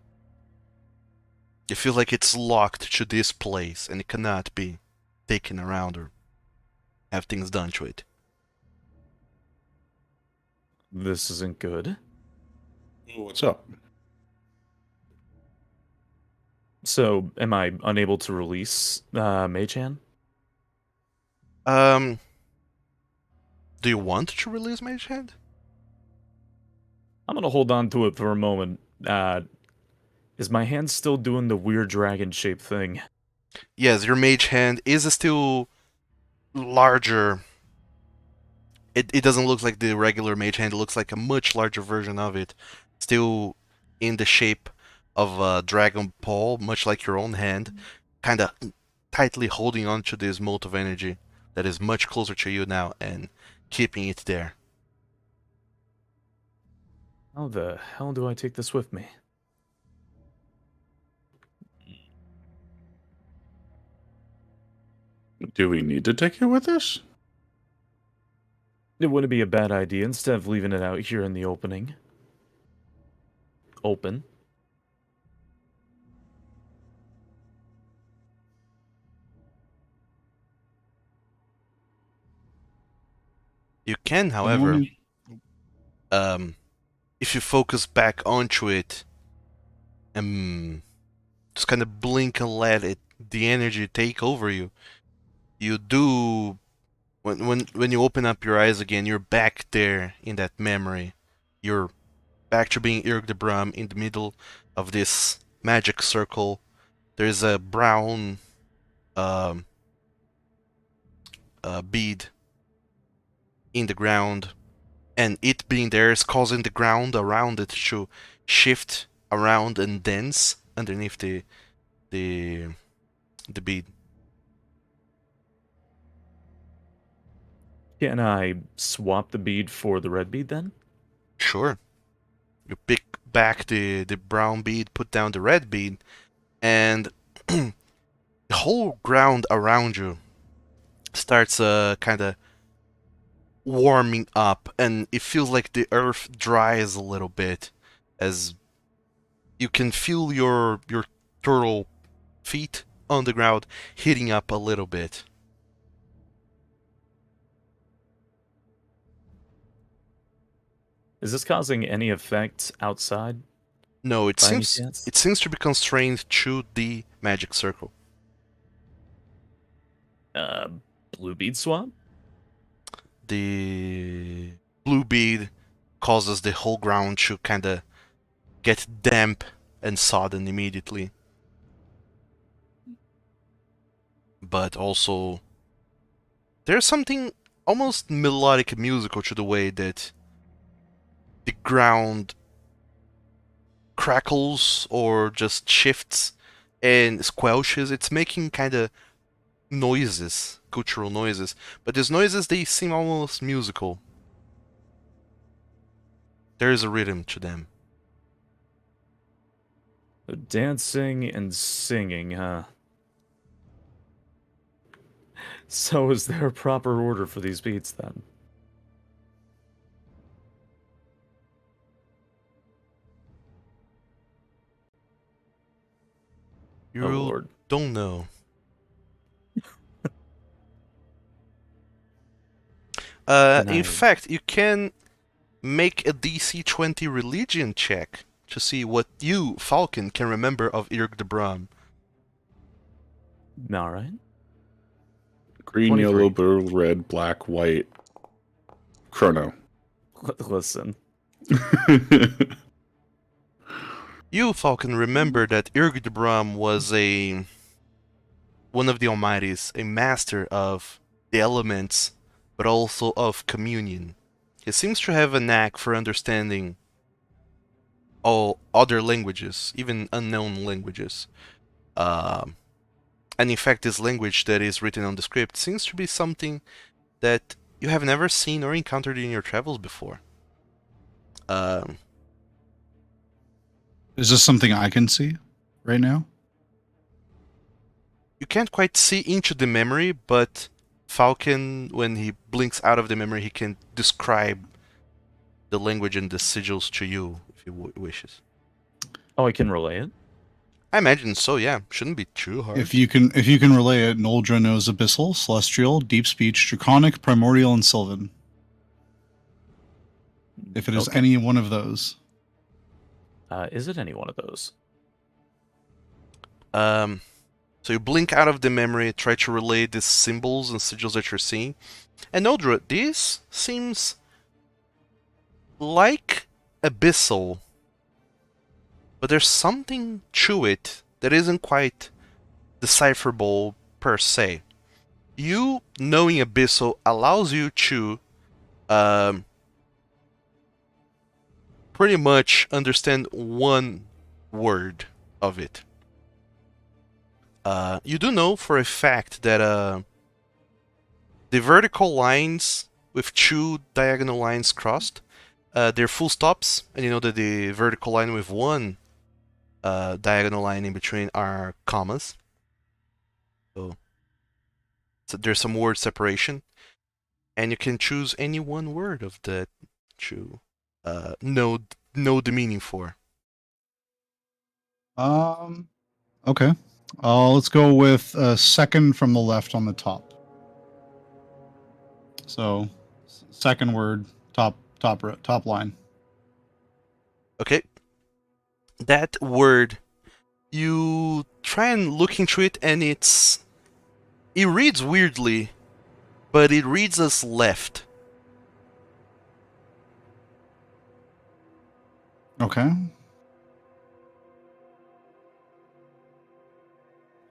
You feel like it's locked to this place, and it cannot be taken around or have things done to it. This isn't good. What's up? So, am I unable to release Mage Hand? Do you want to release Mage Hand? I'm gonna hold on to it for a moment. Is my hand still doing the weird dragon-shaped thing? Yes, your Mage Hand is still larger. It doesn't look like the regular Mage Hand. It looks like a much larger version of it, still in the shape of a dragon paw, much like your own hand, kind of tightly holding on to this mote of energy that is much closer to you now and keeping it there. How the hell do I take this with me? Do we need to take it with us? It wouldn't be a bad idea instead of leaving it out here in the opening. Open. You can, however, if you focus back onto it, just kind of blink and let the energy take over you. You do, when you open up your eyes again, you're back there in that memory. You're back to being Irg the Brum in the middle of this magic circle. There's a brown bead in the ground, and it being there is causing the ground around it to shift around and dance underneath the bead. Can I swap the bead for the red bead then? Sure. You pick back the brown bead, put down the red bead, and the whole ground around you starts kind of warming up, and it feels like the earth dries a little bit as you can feel your turtle feet on the ground heating up a little bit. Is this causing any effect outside? No, it By any seems chance? it seems to be constrained to the magic circle. Blue bead swap? The blue bead causes the whole ground to kind of get damp and sodden immediately. But also, there's something almost melodic musical to the way that the ground crackles or just shifts and squelches. It's making kind of noises, cultural noises, but these noises, they seem almost musical. There is a rhythm to them. Dancing and singing, huh? So is there a proper order for these beats then? You Oh Lord. don't know. In fact, you can make a DC 20 religion check to see what you, Falcon, can remember of Irg the Brum. Alright. Green, 23. yellow, blue, red, black, white. Chrono. Listen. You, Falcon, remember that Irg the Brum was one of the Almighties, a master of the elements, but also of communion. He seems to have a knack for understanding all other languages, even unknown languages. And in fact, this language that is written on the script seems to be something that you have never seen or encountered in your travels before. Um, Is this something I can see right now? you can't quite see into the memory, but Falcon, when he blinks out of the memory, he can describe the language and the sigils to you if he wishes. Oh, I can relay it? I imagine so, yeah. Shouldn't be too hard. If you can relay it, Noldra knows Abyssal, Celestial, Deep Speech, Draconic, Primordial, and Sylvan. If it is Okay. any one of those. Is it any one of those? So you blink out of the memory, try to relay the symbols and sigils that you're seeing. And Noldra, this seems like Abyssal, but there's something to it that isn't quite decipherable per se. You knowing Abyssal allows you to pretty much understand one word of it. You do know for a fact that the vertical lines with two diagonal lines crossed, they're full stops, and you know that the vertical line with one diagonal line in between are commas. So there's some word separation, and you can choose any one word of that to know the meaning for. Okay. Let's go with second from the left on the top. So, second word, top line. Okay. That word, you try and look into it, and it reads weirdly, but it reads as left. Okay.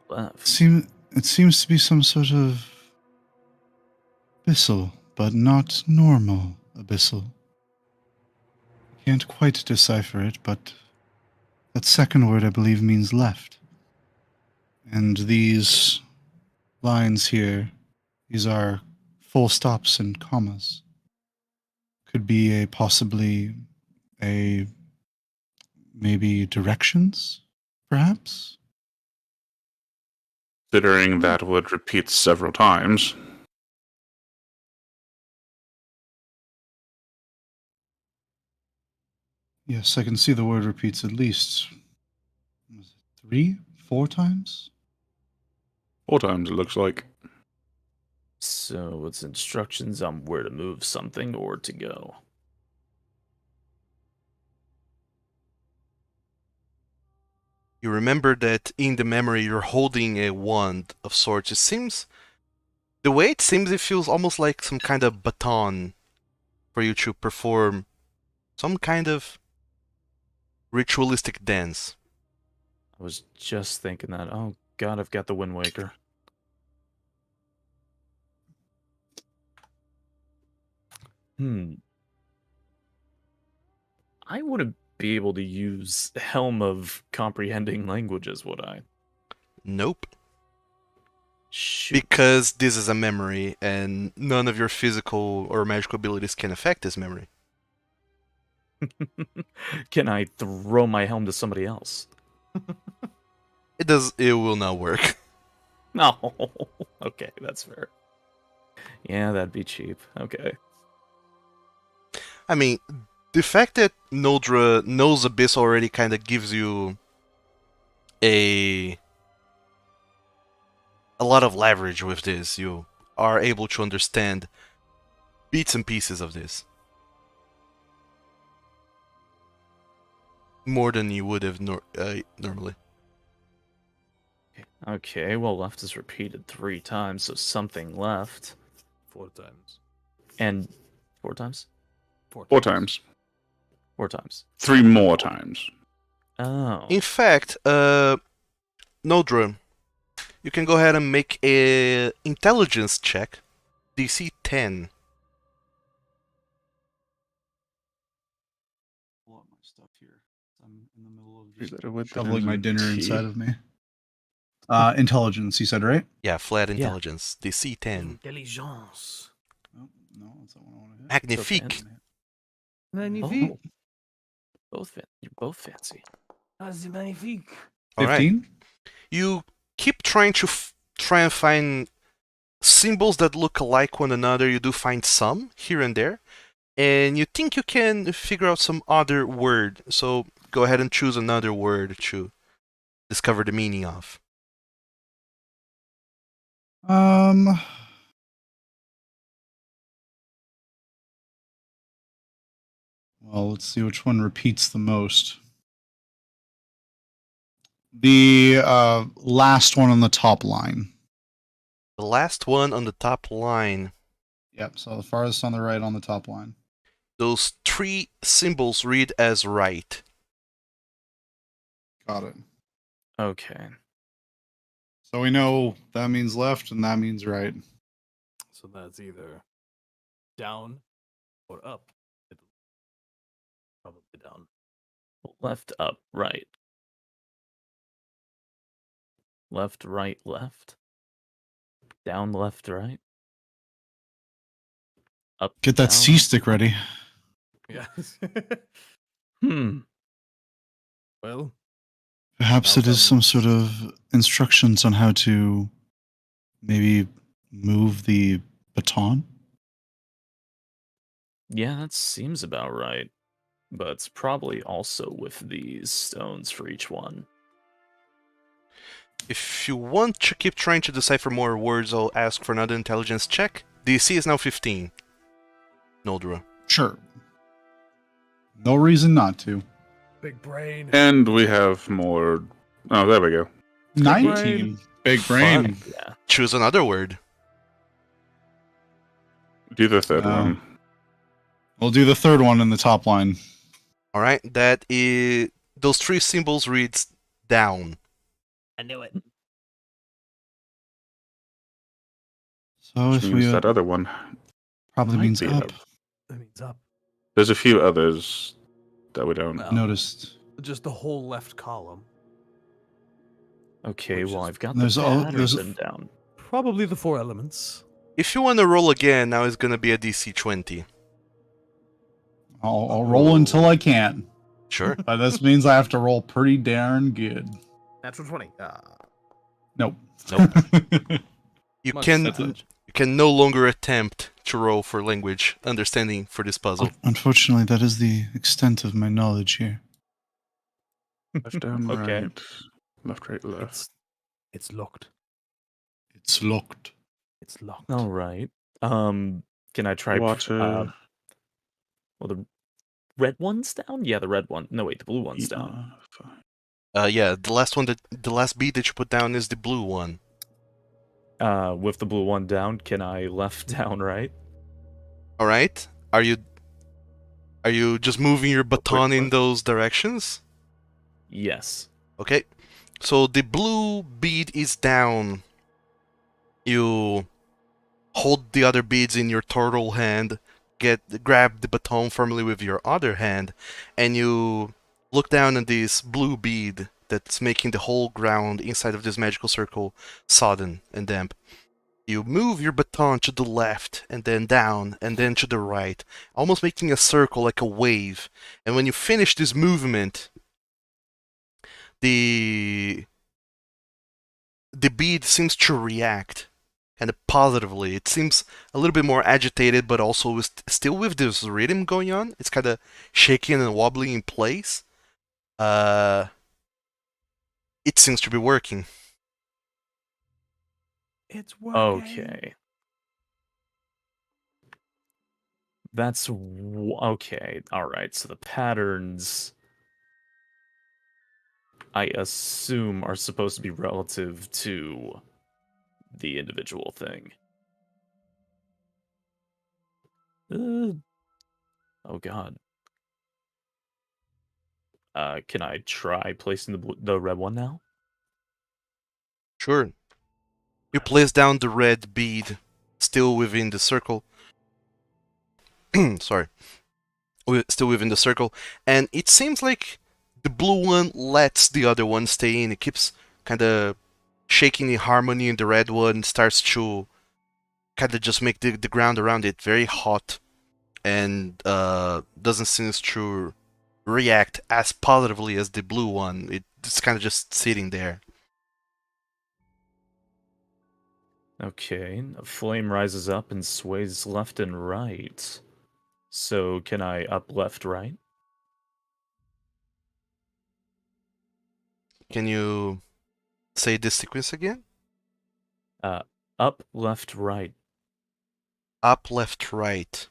Left. It seems to be some sort of abyssal, but not normal abyssal. Can't quite decipher it, but that second word I believe means left. And these lines here, these are full stops and commas. Could be possibly maybe directions, perhaps? Considering that word repeats several times. Yes, I can see the word repeats at least 3, 4 times. 4 times, it looks like. So it's instructions on where to move something or to go. You remember that in the memory you're holding a wand of sorts. The way it seems, it feels almost like some kind of baton for you to perform some kind of ritualistic dance. I was just thinking that. Oh god, I've got the Wind Waker. I wouldn't be able to use Helm of Comprehending Languages, would I? Nope. Shoot. Because this is a memory, and none of your physical or magical abilities can affect this memory. Can I throw my helm to somebody else? It will not work. No. Okay, that's fair. Yeah, that'd be cheap. Okay. I mean, the fact that Noldra knows Abyss already kind of gives you a lot of leverage with this. You are able to understand bits and pieces of this more than you would have normally. Okay, well, left is repeated 3 times, so something left. 4 times. And 4 times? 4 times. 4 times. 3 more times. Oh. In fact, Noldra, you can go ahead and make a intelligence check, DC 10. Pull up my stuff here. I'm in the middle of Is just that a word that shoveling ends my in dinner T? inside of me. Intelligence, you said, right? Yeah, flat Yeah. intelligence. DC 10. Intelligence. Oh, no, that's not what I want to hit. Magnifique. fancy. Magnifique. You're both fancy. C'est magnifique. All right. 15? You keep trying to try and find symbols that look alike one another. You do find some here and there, and you think you can figure out some other word. So go ahead and choose another word to discover the meaning of. Well, let's see which one repeats the most. The last one on the top line. The last one on the top line. Yep, so the farthest on the right on the top line. Those three symbols read as right. Got it. Okay. So we know that means left and that means right. So that's either down or up. Probably down. Left, up, right. Left, right, left. Down, left, right. Up. Get that down. C stick ready. Yes. Well, Perhaps it is some sort of instructions on how to maybe move the baton. Yeah, that seems about right. But it's probably also with these stones for each one. If you want to keep trying to decipher more words, I'll ask for another intelligence check. DC is now 15. Noldra. Sure. No reason not to. big brain. And we have more. Oh, there we go. 19. Big brain. Fun. Yeah. Choose another word. Do the third No. one. We'll do the third one in the top line. All right, that is those three symbols reads down. I knew it. So Which if means we that other one. probably might means be up. up. That means up. There's a few others that we don't. Well, Noticed. Just the whole left column. Okay, Which well, is- I've got There's the all- pattern there's a- written down. Probably the 4 elements. If you want to roll again, now it's gonna be a DC 20. I'll roll until I can. Sure. But this means I have to roll pretty darn good. Natural 20. Nope. Nope. You Much can savage. you can no longer attempt to roll for language understanding for this puzzle. Unfortunately, that is the extent of my knowledge here. Left, down, Okay. right. Left, right, left. It's locked. It's locked. It's locked. All right. Can I try? Water. Well, the red one's down. Yeah, the red one. No, wait, the blue one's down. fine. Yeah, the last bead that you put down is the blue one. With the blue one down, can I left, down, right? All right. Are you just moving your baton in those directions? Yes. Okay. So the blue bead is down. You hold the other beads in your turtle hand, grab the baton firmly with your other hand, and you look down at this blue bead that's making the whole ground inside of this magical circle sodden and damp. You move your baton to the left, and then down, and then to the right, almost making a circle like a wave. And when you finish this movement, the bead seems to react kind of positively. It seems a little bit more agitated, but also still with this rhythm going on. It's kind of shaking and wobbling in place. It seems to be working. It's working. Okay. That's okay. All right. So the patterns, I assume, are supposed to be relative to the individual thing. Oh God. Can I try placing the red one now? Sure. You place down the red bead, still within the circle. Sorry. Still within the circle, and it seems like the blue one lets the other one stay in. It keeps kind of shaking the harmony, and the red one starts to kind of just make the ground around it very hot, and doesn't seem to react as positively as the blue one. It's kind of just sitting there. Okay, a flame rises up and sways left and right. So can I up, left, right? Can you say this sequence again? Up, left, right. Up, left, right.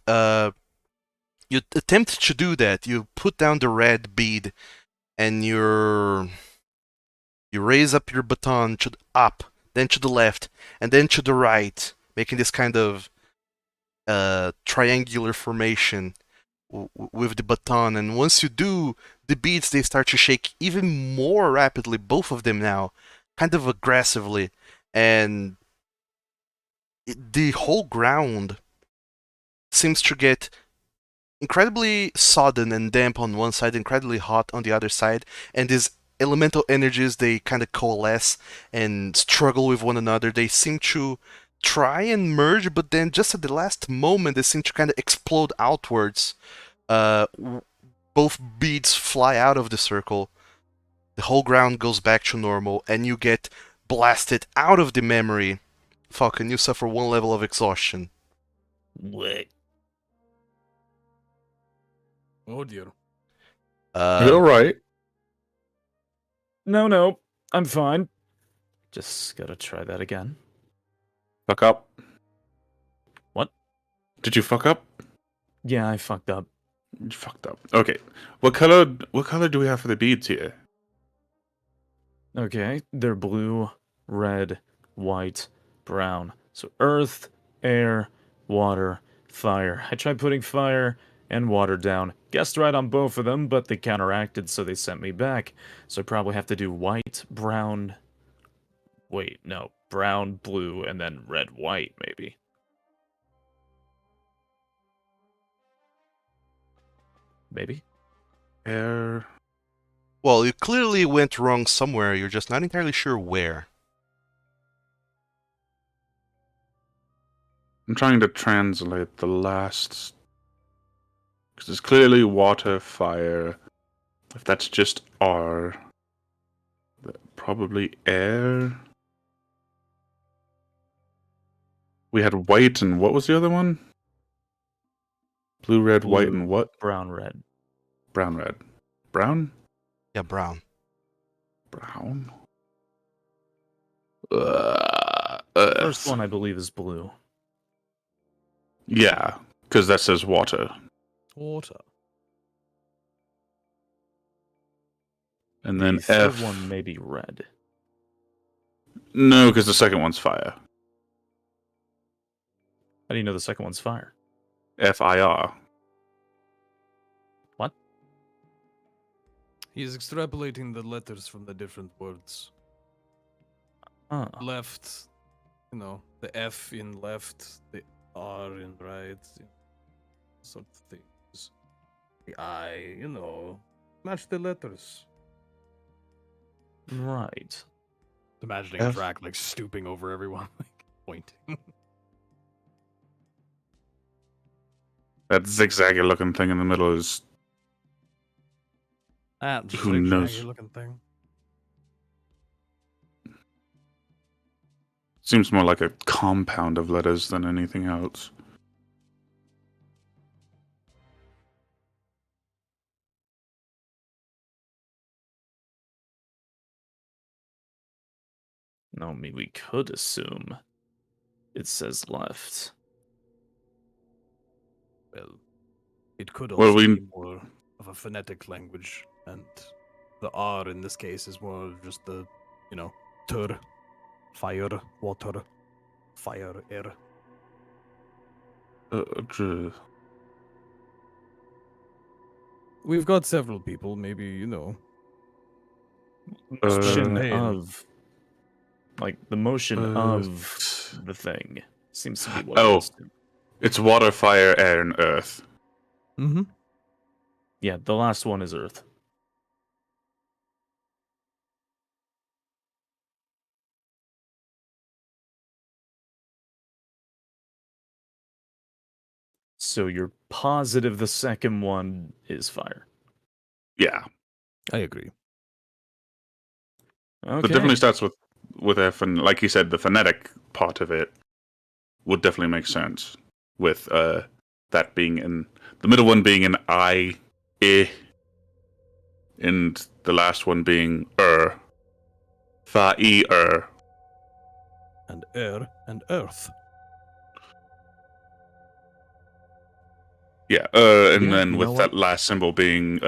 You attempt to do that. You put down the red bead, and you raise up your baton to up, then to the left, and then to the right, making this kind of triangular formation with the baton. And once you do, the beads, they start to shake even more rapidly, both of them now, kind of aggressively, and the whole ground seems to get incredibly sodden and damp on one side, incredibly hot on the other side, and these elemental energies, they kind of coalesce and struggle with one another. They seem to try and merge, but then just at the last moment, they seem to kind of explode outwards. Both beads fly out of the circle. The whole ground goes back to normal, and you get blasted out of the memory. Falcon, you suffer 1 level of exhaustion. What? Oh dear. You all right? No, I'm fine. Just gotta try that again. Fuck up. What? Did you fuck up? Yeah, I fucked up. You fucked up. Okay. What color do we have for the beads here? Okay, they're blue, red, white, brown. So earth, air, water, fire. I tried putting fire and water down. Guessed right on both of them, but they counteracted, so they sent me back. So I probably have to do white, brown... Wait, no. Brown, blue, and then red, white, maybe. Maybe? Air. Well, you clearly went wrong somewhere, you're just not entirely sure where. I'm trying to translate the last... Because it's clearly water, fire. If that's just R... Probably air. We had white and what was the other one? Blue, red, white, Blue, and what? Brown, red. Brown, red. Brown? Yeah, brown. Brown? First one, I believe, is blue. Yeah, because that says water. Water. And The then third F. one may be red. No, because the second one's fire. How do you know the second one's fire? F-I-R. What? He is extrapolating the letters from the different words. Oh. Left, the F in left, the R in right, sort of things. The I, match the letters. Right. Imagining F. Drac like stooping over everyone, like pointing. That zigzaggy looking thing in the middle is... Just Who like knows? shaggy looking thing. Seems more like a compound of letters than anything else. No, I mean, we could assume it says left. Well, it could Well, also we- be more of a phonetic language, and the R in this case is more of just the, tur, fire, water, fire, air. Dr- We've got several people, maybe, Motion pain. of... Like, the motion of the thing seems to be what Oh. it is. It's water, fire, air, and earth. Mm-hmm. Yeah, the last one is Earth. So you're positive the second one is fire. Yeah. I agree. Okay. But definitely starts with F, and like you said, the phonetic part of it would definitely make sense. With that being in the middle one being an I, and the last one being fa e And air and earth. Yeah, and Yeah, then you know with what? that last symbol being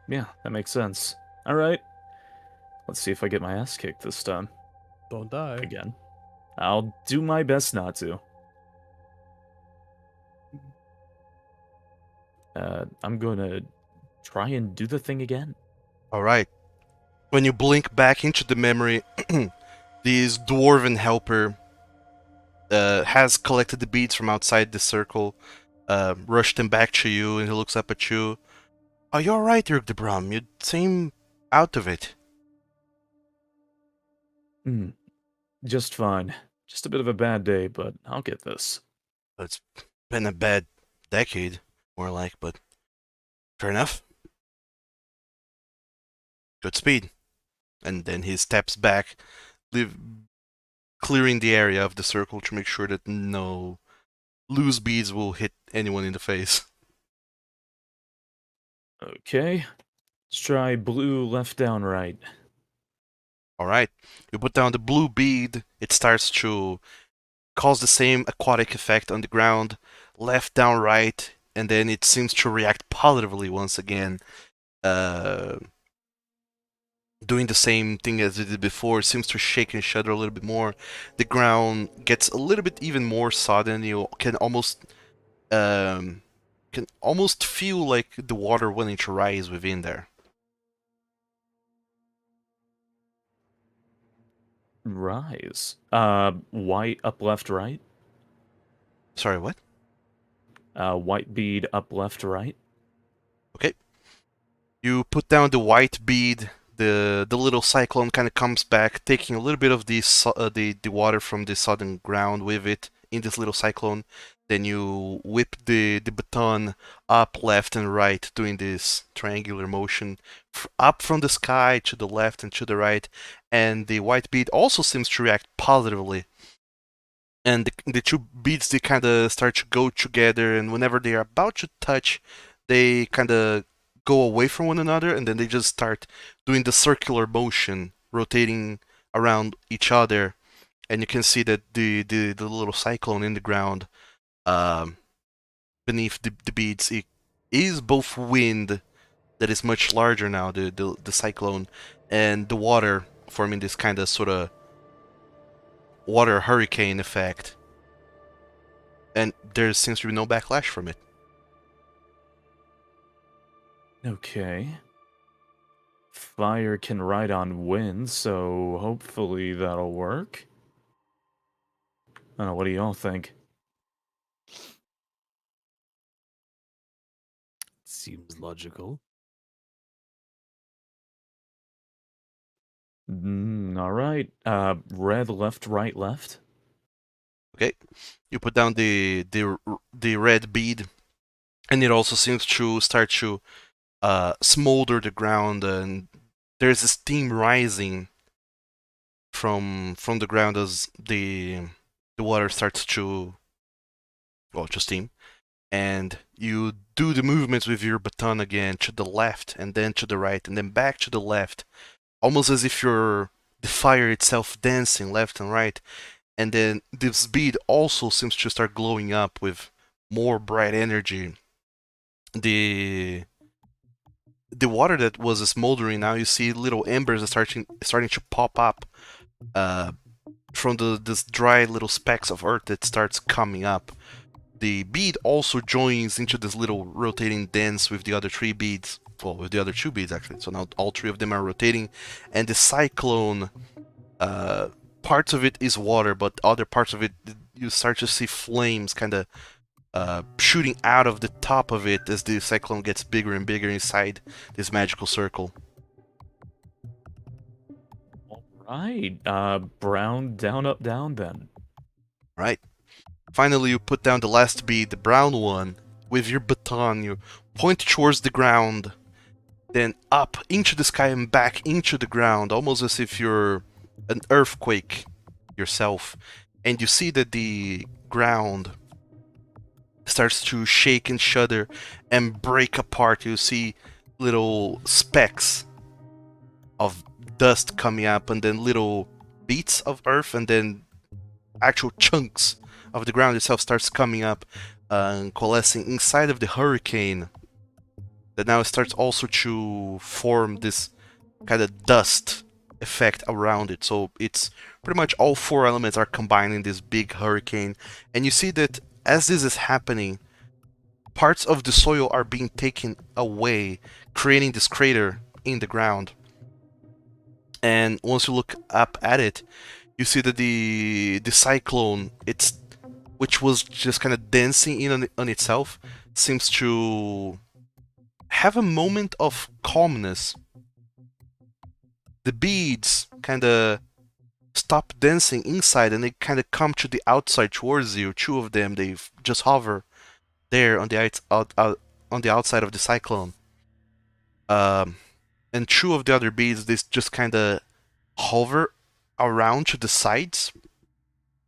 Yeah, that makes sense. All right. Let's see if I get my ass kicked this time. Don't die. Again. I'll do my best not to. I'm gonna try and do the thing again. Alright. When you blink back into the memory, this dwarven helper has collected the beads from outside the circle, rushed them back to you, and he looks up at you. Are you alright, Dirk de Brum? You seem out of it. Hmm. Just fine. Just a bit of a bad day, but I'll get this. It's been a bad decade, more like, but fair enough. Good speed. And then he steps back, clearing the area of the circle to make sure that no loose beads will hit anyone in the face. Okay. Let's try blue left down right. Alright, you put down the blue bead, it starts to cause the same aquatic effect on the ground, left down right, and then it seems to react positively once again, doing the same thing as it did before. It seems to shake and shudder a little bit more. The ground gets a little bit even more sodden. You um, can almost feel like the water wanting to rise within there. Rise. White up left right. Sorry, what? White bead up left right. Okay. You put down the white bead. The little cyclone kind of comes back, taking a little bit of the water from the southern ground with it in this little cyclone. Then you whip the baton up, left, and right, doing this triangular motion up from the sky to the left and to the right. And the white bead also seems to react positively. And the two beads, they kind of start to go together, and whenever they are about to touch, they kind of go away from one another, and then they just start doing the circular motion, rotating around each other. And you can see that the little cyclone in the ground, um, beneath the beads, it is both wind that is much larger now, the cyclone, and the water forming this kind of sort of water hurricane effect. And there seems to be no backlash from it. Okay. Fire can ride on wind, so hopefully that'll work. I don't know, what do y'all think? Seems logical. Alright. Red left, right, left. Okay, you put down the red bead, and it also seems to start to smolder the ground, and there's a steam rising from the ground as the water starts to steam. And you do the movements with your baton again, to the left and then to the right and then back to the left, almost as if you're the fire itself dancing left and right. And then this bead also seems to start glowing up with more bright energy. The water that was smoldering, now you see little embers are starting to pop up from this dry little specks of earth that starts coming up. The bead also joins into this little rotating dance with the other three beads. Well, with the other two beads actually. So now all three of them are rotating, and the cyclone, parts of it is water, but other parts of it, you start to see flames kind of shooting out of the top of it as the cyclone gets bigger and bigger inside this magical circle. Alright. Brown down, up, down then. Right? Finally, you put down the last bead, the brown one, with your baton. You point towards the ground, then up into the sky and back into the ground, almost as if you're an earthquake yourself. And you see that the ground starts to shake and shudder and break apart. You see little specks of dust coming up, and then little beats of earth, and then actual chunks of the ground itself starts coming up and coalescing inside of the hurricane that now starts also to form this kind of dust effect around it. So it's pretty much all four elements are combined in this big hurricane, and you see that as this is happening, parts of the soil are being taken away, creating this crater in the ground. And once you look up at it, you see that the cyclone, which was just kind of dancing in on itself, seems to have a moment of calmness. The beads kind of stop dancing inside and they kind of come to the outside towards you. Two of them, they just hover there on the on the outside of the cyclone. And two of the other beads, they just kind of hover around to the sides.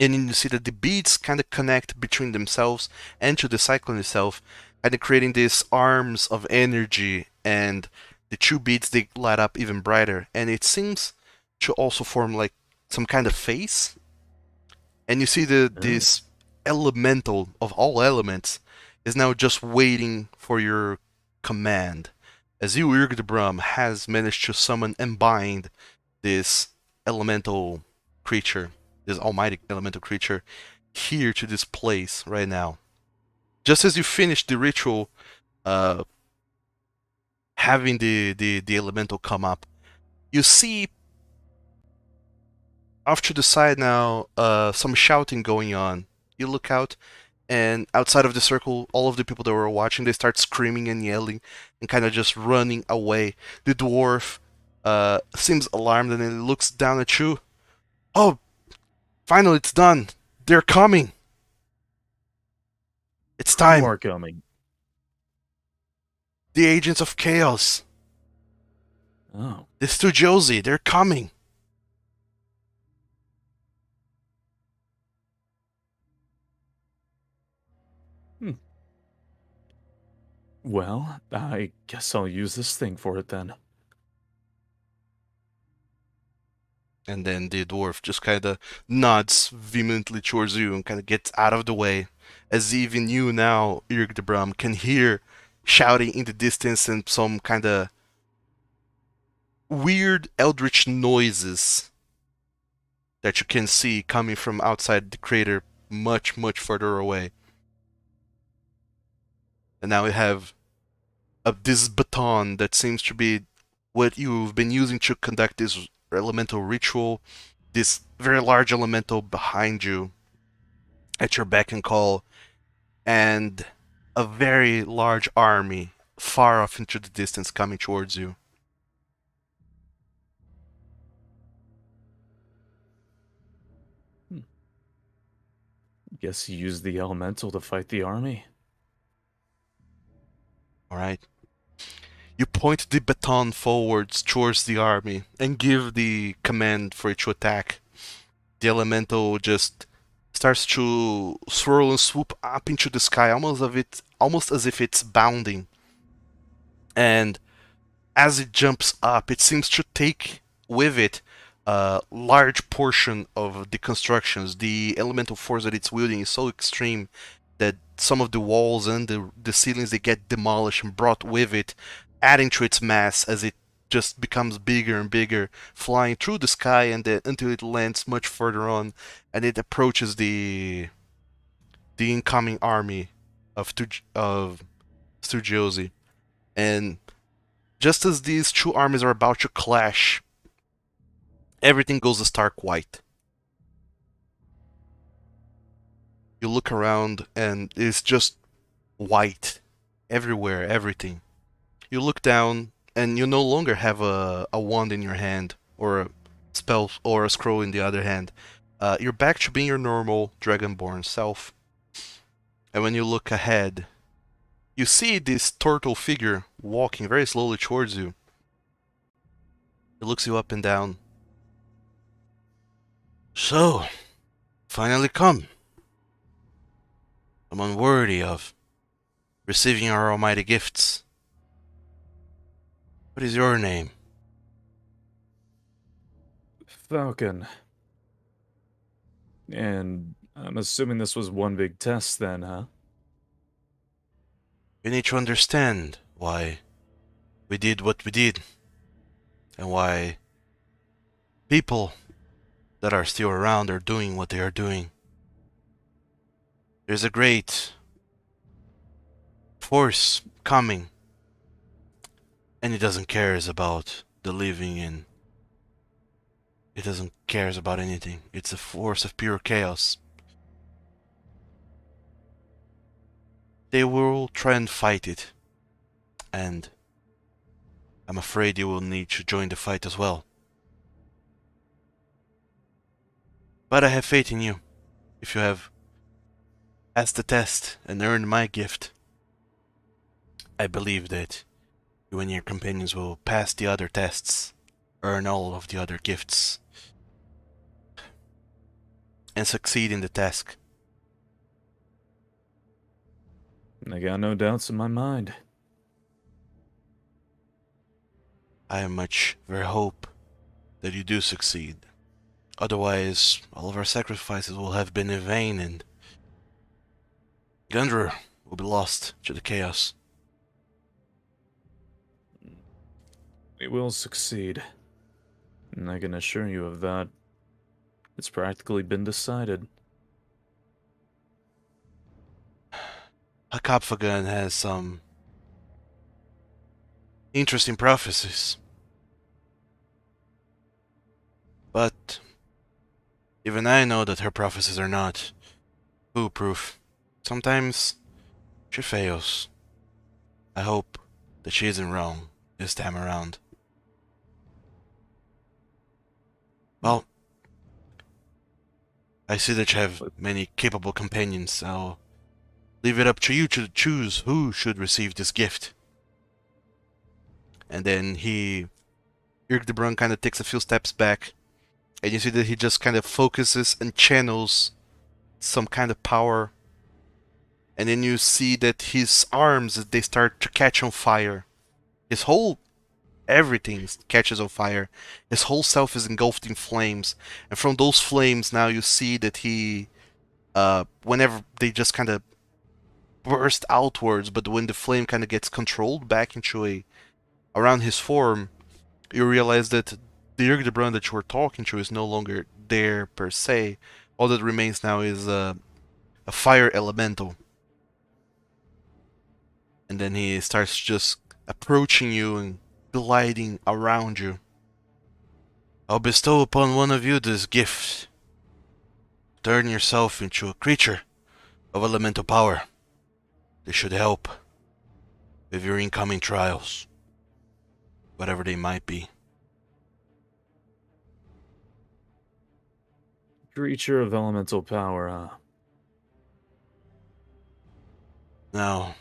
And then you see that the beads kind of connect between themselves and to the cyclone itself, and creating these arms of energy, and the two beads, they light up even brighter, and it seems to also form like some kind of face. And you see that this elemental of all elements is now just waiting for your command, as you, Irgdebrum, has managed to summon and bind this elemental creature, this almighty elemental creature, here to this place right now. Just as you finish the ritual, having the elemental come up, you see off to the side now some shouting going on. You look out, and outside of the circle, all of the people that were watching, they start screaming and yelling and kind of just running away. The dwarf seems alarmed, and then looks down at you. Oh, finally it's done. They're coming. It's time. More coming. The agents of chaos. Oh. The Studiosi, they're coming. Well, I guess I'll use this thing for it then. And then the dwarf just kind of nods vehemently towards you and kind of gets out of the way, as even you now, Irgdebrum, can hear shouting in the distance and some kind of weird eldritch noises that you can see coming from outside the crater much, much further away. And now we have this baton that seems to be what you've been using to conduct this elemental ritual. This very large elemental behind you at your beck and call, and a very large army far off into the distance coming towards you. Guess you use the elemental to fight the army. Alright. You point the baton forwards towards the army and give the command for it to attack. The elemental just starts to swirl and swoop up into the sky, almost as if it's bounding. And as it jumps up, it seems to take with it a large portion of the constructions. The elemental force that it's wielding is so extreme that some of the walls and the ceilings, they get demolished and brought with it, adding to its mass as it just becomes bigger and bigger, flying through the sky and then until it lands much further on, and it approaches the incoming army of Studiosi. And just as these two armies are about to clash, everything goes a stark white. You look around and it's just white everywhere, everything. You look down and you no longer have a wand in your hand or a spell or a scroll in the other hand. you're back to being your normal Dragonborn self. And when you look ahead, you see this turtle figure walking very slowly towards you. It looks you up and down. So, finally come. Someone worthy of receiving our almighty gifts. What is your name? Falcon. And I'm assuming this was one big test then, huh? You need to understand why we did what we did. And why people that are still around are doing what they are doing. There's a great force coming, and it doesn't cares about the living, and it doesn't cares about anything. It's a force of pure chaos. They will try and fight it, and I'm afraid you will need to join the fight as well. But I have faith in you. If you have passed the test and earned my gift, I believe that you and your companions will pass the other tests, earn all of the other gifts, and succeed in the task. I got no doubts in my mind. I much very hope that you do succeed. Otherwise, all of our sacrifices will have been in vain, and Gundra will be lost to the chaos. We will succeed. And I can assure you of that. It's practically been decided. Hakapfagan has some interesting prophecies. But even I know that her prophecies are not foolproof. Sometimes she fails. I hope that she isn't wrong this time around. Well, I see that you have many capable companions. I'll leave it up to you to choose who should receive this gift. And then Irgdebrun kind of takes a few steps back, and you see that he just kind of focuses and channels some kind of power. And then you see that his arms, they start to catch on fire. His whole everything catches on fire. His whole self is engulfed in flames. And from those flames now you see that he, whenever they just kind of burst outwards, but when the flame kind of gets controlled back into around his form, you realize that the Irgdebrun that you were talking to is no longer there per se. All that remains now is a fire elemental. And then he starts just approaching you and gliding around you. I'll bestow upon one of you this gift. Turn yourself into a creature of elemental power. This should help with your incoming trials, whatever they might be. Creature of elemental power, huh? Now,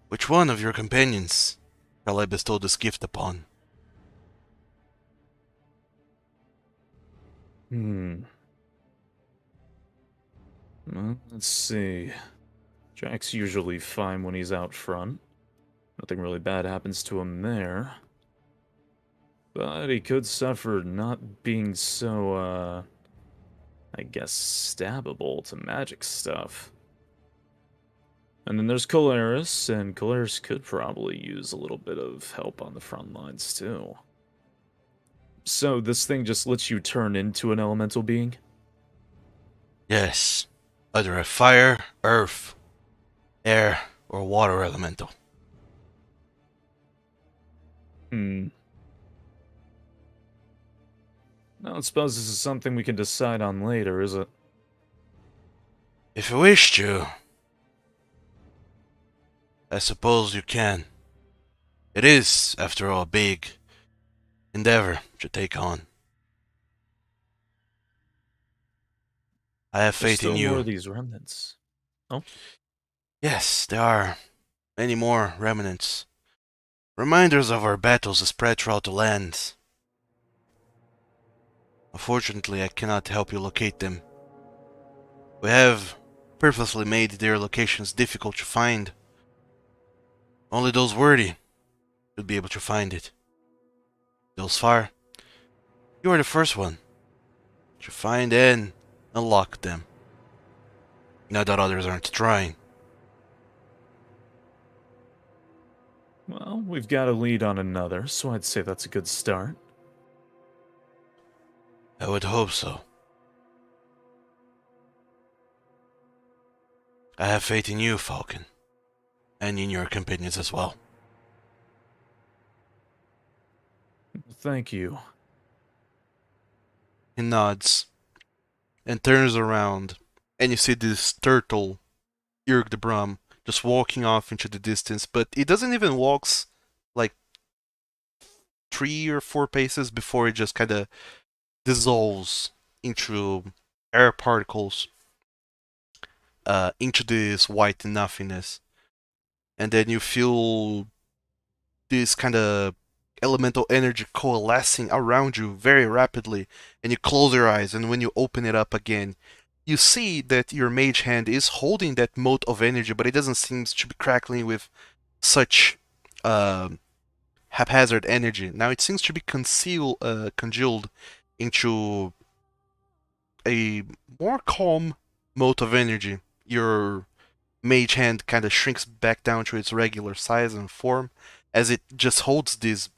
which one of your companions shall I bestow this gift upon? Well, let's see. Jack's usually fine when he's out front. Nothing really bad happens to him there. But he could suffer not being so, I guess, stabbable to magic stuff. And then there's Colaris, and Colaris could probably use a little bit of help on the front lines, too. So this thing just lets you turn into an elemental being? Yes, either a fire, earth, air, or water elemental. I don't suppose this is something we can decide on later, is it? If you wish to, I suppose you can. It is, after all, a big, endeavor to take on. I have There's faith still in more you. of these remnants. Yes, there are many more remnants. Reminders of our battles spread throughout the lands. Unfortunately, I cannot help you locate them. We have purposely made their locations difficult to find. Only those worthy should be able to find it. Thus far, you are the first one to find and unlock them. Now that others aren't trying. Well, we've got a lead on another, so I'd say that's a good start. I would hope so. I have faith in you, Falcon. And in your companions as well. Thank you. He nods and turns around, and you see this turtle, Urg the Brum, just walking off into the distance, but he doesn't even walks like 3 or 4 paces before it just kind of dissolves into air particles, into this white nothingness. And then you feel this kind of elemental energy coalescing around you very rapidly, and you close your eyes, and when you open it up again, you see that your mage hand is holding that mote of energy, but it doesn't seem to be crackling with such haphazard energy. Now it seems to be congealed into a more calm mote of energy. Your mage hand kind of shrinks back down to its regular size and form as it just holds this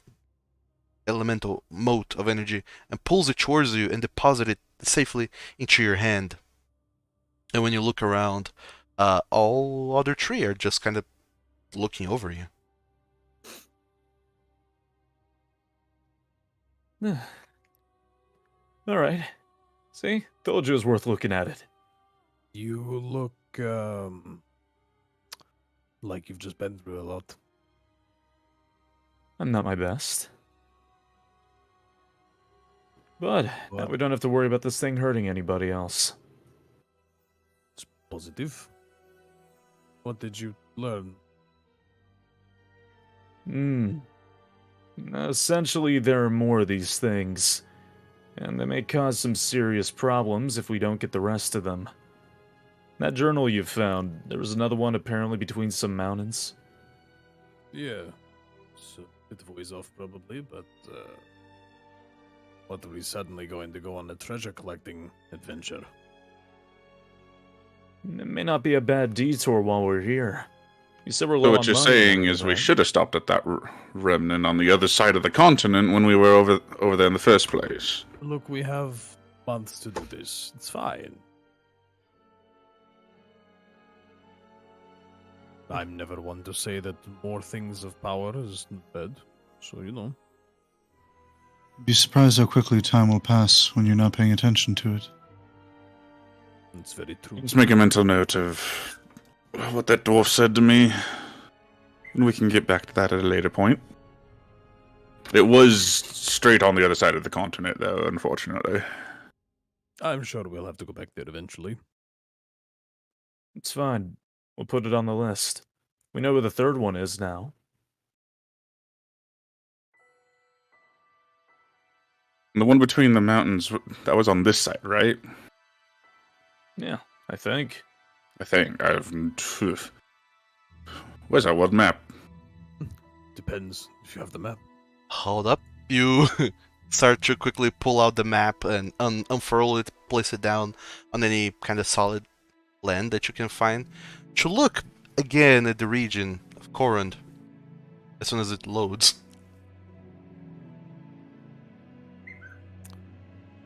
elemental mote of energy and pulls it towards you and deposits it safely into your hand. And when you look around, all other three are just kind of looking over you. Alright. See? Told you it was worth looking at it. You look like you've just been through a lot. I'm not my best. But now What? we don't have to worry about this thing hurting anybody else. It's positive. What did you learn? Essentially, there are more of these things. And they may cause some serious problems if we don't get the rest of them. That journal you found, there was another one apparently between some mountains. Yeah. It's a bit of ways off probably, but what are we suddenly going to go on a treasure collecting adventure? It may not be a bad detour while we're here. You said we're low So on what you're money, saying is we right? should have stopped at that remnant on the other side of the continent when we were over there in the first place. Look, we have months to do this. It's fine. I'm never one to say that more things of power is bad, so you know. Be surprised how quickly time will pass when you're not paying attention to it. It's very true. Let's make a mental note of what that dwarf said to me, and we can get back to that at a later point. It was straight on the other side of the continent, though, unfortunately. I'm sure we'll have to go back there eventually. It's fine. We'll put it on the list. We know where the third one is now. And the one between the mountains, that was on this side, right? Yeah, I think. I think. Where's our world map? Depends if you have the map. Hold up. You start to quickly pull out the map and unfurl it, place it down on any kind of solid land that you can find. To look again at the region of Corund as soon as it loads.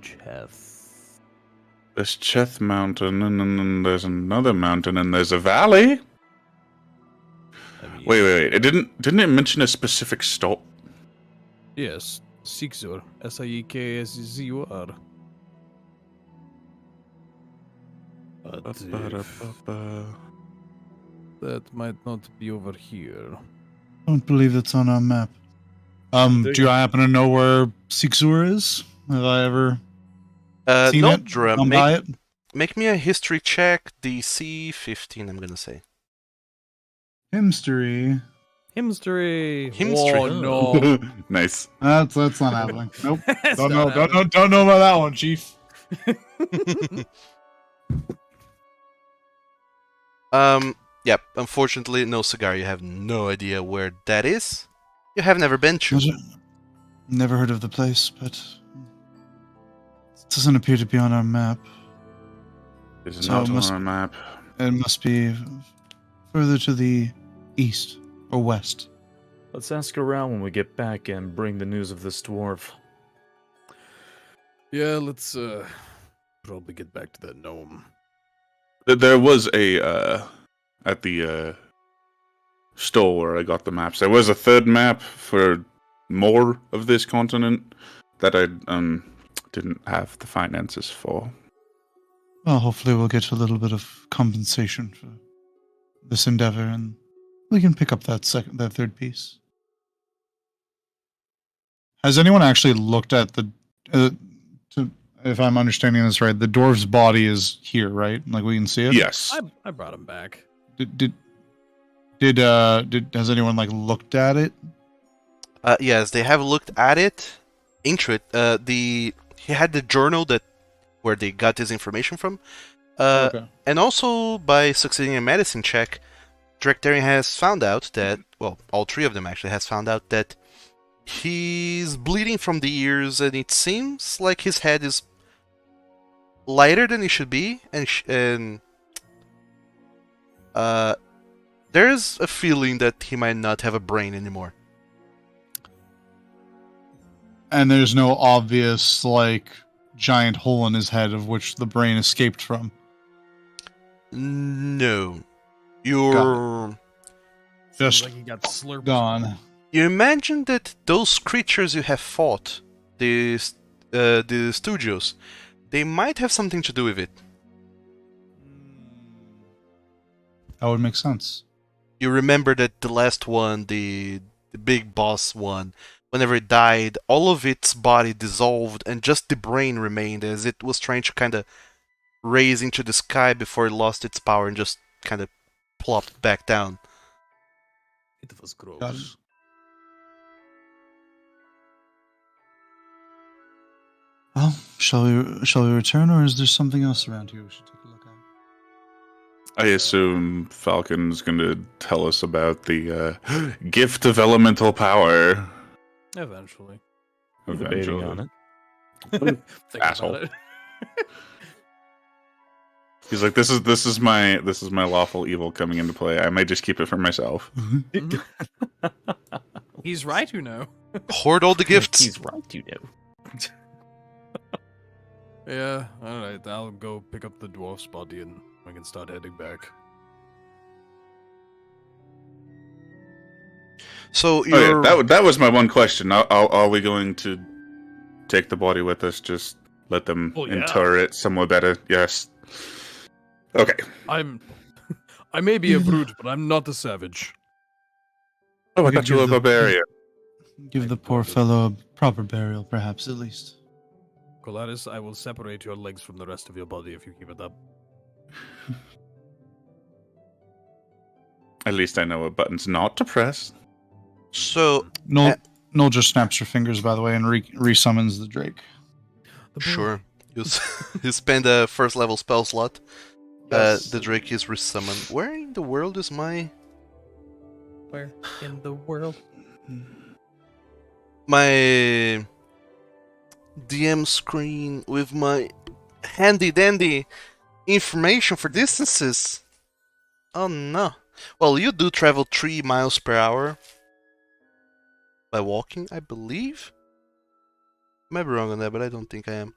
Chef. There's Cheth Mountain, and then there's another mountain, and there's a valley. Wait. It didn't it mention a specific stop? Yes, Siexur. Siekszur. But that might not be over here. Don't believe that's on our map. Do you happen to know where Siexur is? Have I ever seen it? Noldra, Gone by it? make me a history check, DC 15, I'm gonna say. Himstery. Himstery. Himstery. Oh no. Nice. That's not happening. Nope. It's Don't not know. Don't know about that one, Chief. Yep, unfortunately, no cigar. You have no idea where that is. You have never been to. Never heard of the place, but it doesn't appear to be on our map. It's So not it on must- our map. It must be further to the east or west. Let's ask around when we get back and bring the news of this dwarf. Yeah, let's probably get back to that gnome. There was a at the store where I got the maps. There was a third map for more of this continent that I didn't have the finances for. Well, hopefully we'll get a little bit of compensation for this endeavor, and we can pick up that third piece. Has anyone actually looked at the? If I'm understanding this right, the dwarf's body is here, right? Like we can see it. Yes. I brought him back. Did has anyone like looked at it? Yes, they have looked at it. Into it. He had the journal where they got this information from. Okay. And also, by succeeding in a medicine check, Directarian has found out that, well, all three of them actually has found out that he's bleeding from the ears, and it seems like his head is lighter than it should be, and there's a feeling that he might not have a brain anymore. And there's no obvious like giant hole in his head of which the brain escaped from. No. You're... Just Seems like he got slurped. gone. You imagine that those creatures you have fought, the studios, they might have something to do with it. That would make sense. You remember that the last one, the big boss one, whenever it died, all of its body dissolved and just the brain remained as it was trying to kind of raise into the sky before it lost its power and just kind of plopped back down. It was Got it. gross. Well, shall we return, or is there something else around here we should take a look at? I assume Falcon's going to tell us about the gift of elemental power. Eventually. Debating on it. Think Asshole. about it. He's like, this is my lawful evil coming into play. I might just keep it for myself. Mhm. He's right, you know. Hoard all the gifts! He's right, you know. Yeah, alright, I'll go pick up the dwarf's body and we can start heading back. So Oh, you're... yeah, that was my one question. Are we going to take the body with us? Just let them Oh, yeah. inter it somewhere better? Yes. Okay. I may be a brute, but I'm not a savage. Oh, I We could thought you were a give the- barbarian. Give the poor fellow a proper burial, perhaps, at least. Colaris, I will separate your legs from the rest of your body if you keep it up. At least I know what buttons not to press. So, Noel just snaps her fingers, by the way, and resummons the Drake. sure. You spend a first level spell slot. Yes. The Drake is resummoned. Where in the world is my... Where in the world? my DM screen with my handy dandy information for distances? Oh no. Well, you do travel 3 miles per hour by walking, I believe. Might be wrong on that, but I don't think I am.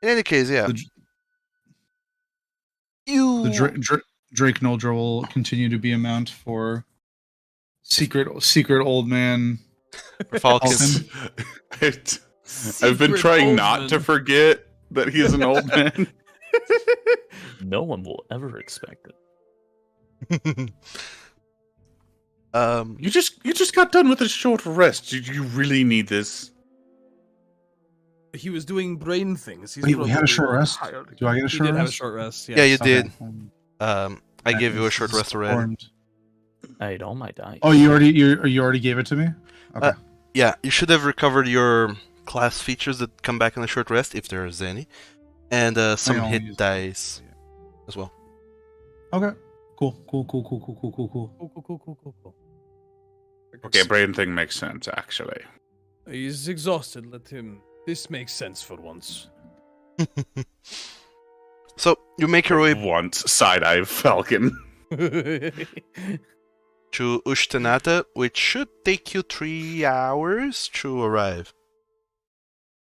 In any case, yeah. The Drake Noldra will continue to be a mount for secret old man. For Falcons. I've been Secret trying not old to man. forget that he's an old man. No one will ever expect it. You just got done with a short rest. Do you really need this? He was doing brain things. He's Wait, we had a probably short not rest. hired. Do I get a He short did have a rest? short rest. Yeah, you Yes. did. Okay. I gave you a This short is rest already. important. I ate all my dice. Oh, you already gave it to me? Okay. Yeah, you should have recovered your class features that come back in a short rest, if there's any, and some only hit used- dice as well. Okay. Cool. Cool. Okay, brain thing makes sense, actually. He's exhausted. Let him. This makes sense for once. So you make your way Once side-eye Falcon. to Ushtanata, which should take you 3 hours to arrive.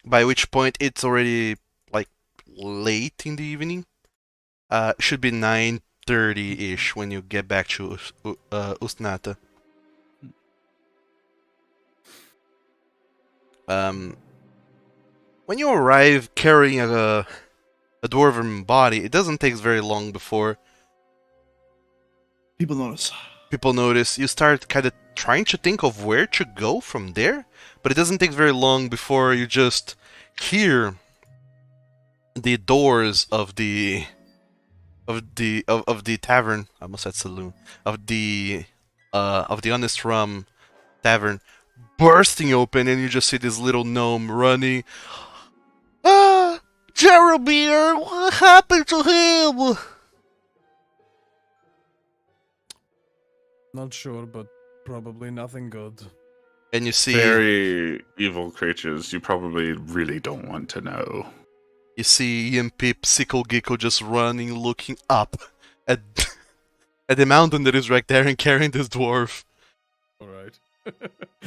By which point it's already like late in the evening. Should be 9:30-ish when you get back to Ushtanata. When you arrive carrying a dwarven body, it doesn't take very long before People notice. people notice. You start kind of trying to think of where to go from there, but it doesn't take very long before you just hear the doors of the tavern. I almost said saloon. Of the Honest Rum tavern bursting open, and you just see this little gnome running. Ah, Jeremy, what happened to him? Not sure, but probably nothing good. And you see Very evil creatures you probably really don't want to know. You see Ian Pip, Sickle Gickle just running, looking up at at the mountain that is right there and carrying this dwarf. Alright.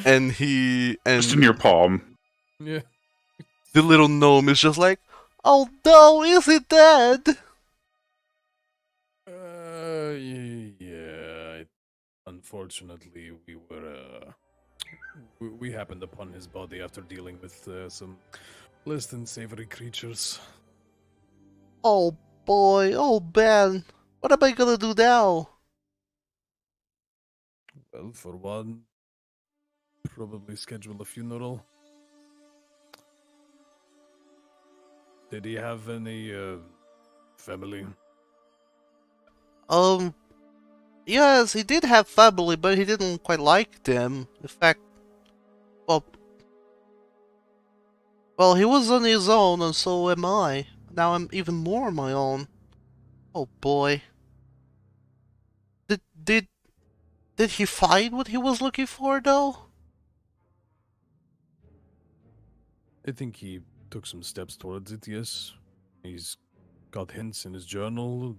And Just in your palm. Yeah. the little gnome is just like, "Oh no, is he dead?" Yeah. Unfortunately, we happened upon his body after dealing with some less than savory creatures. Oh boy, oh man, what am I gonna do now? Well, for one, probably schedule a funeral. Did he have any family? Yes, he did have family, but he didn't quite like them. In fact, well, he was on his own, and so am I. Now I'm even more on my own. Oh boy. Did he find what he was looking for, though? I think he took some steps towards it, yes. He's got hints in his journal.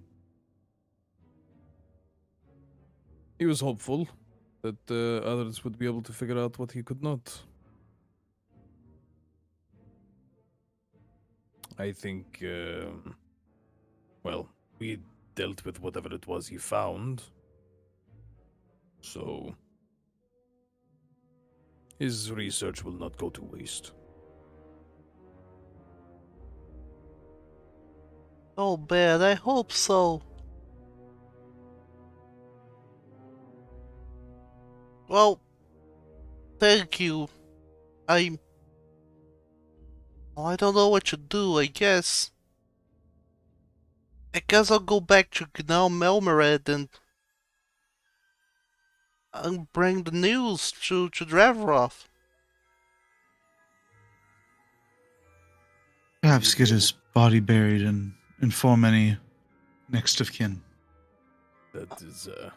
He was hopeful that others would be able to figure out what he could not. I think, well, we dealt with whatever it was he found. So, his research will not go to waste. Oh man, I hope so. Well, thank you. I don't know what to do, I guess. I guess I'll go back to Gnau Melmered and bring the news to Dravrov. Perhaps get his body buried and inform any next of kin. That is I-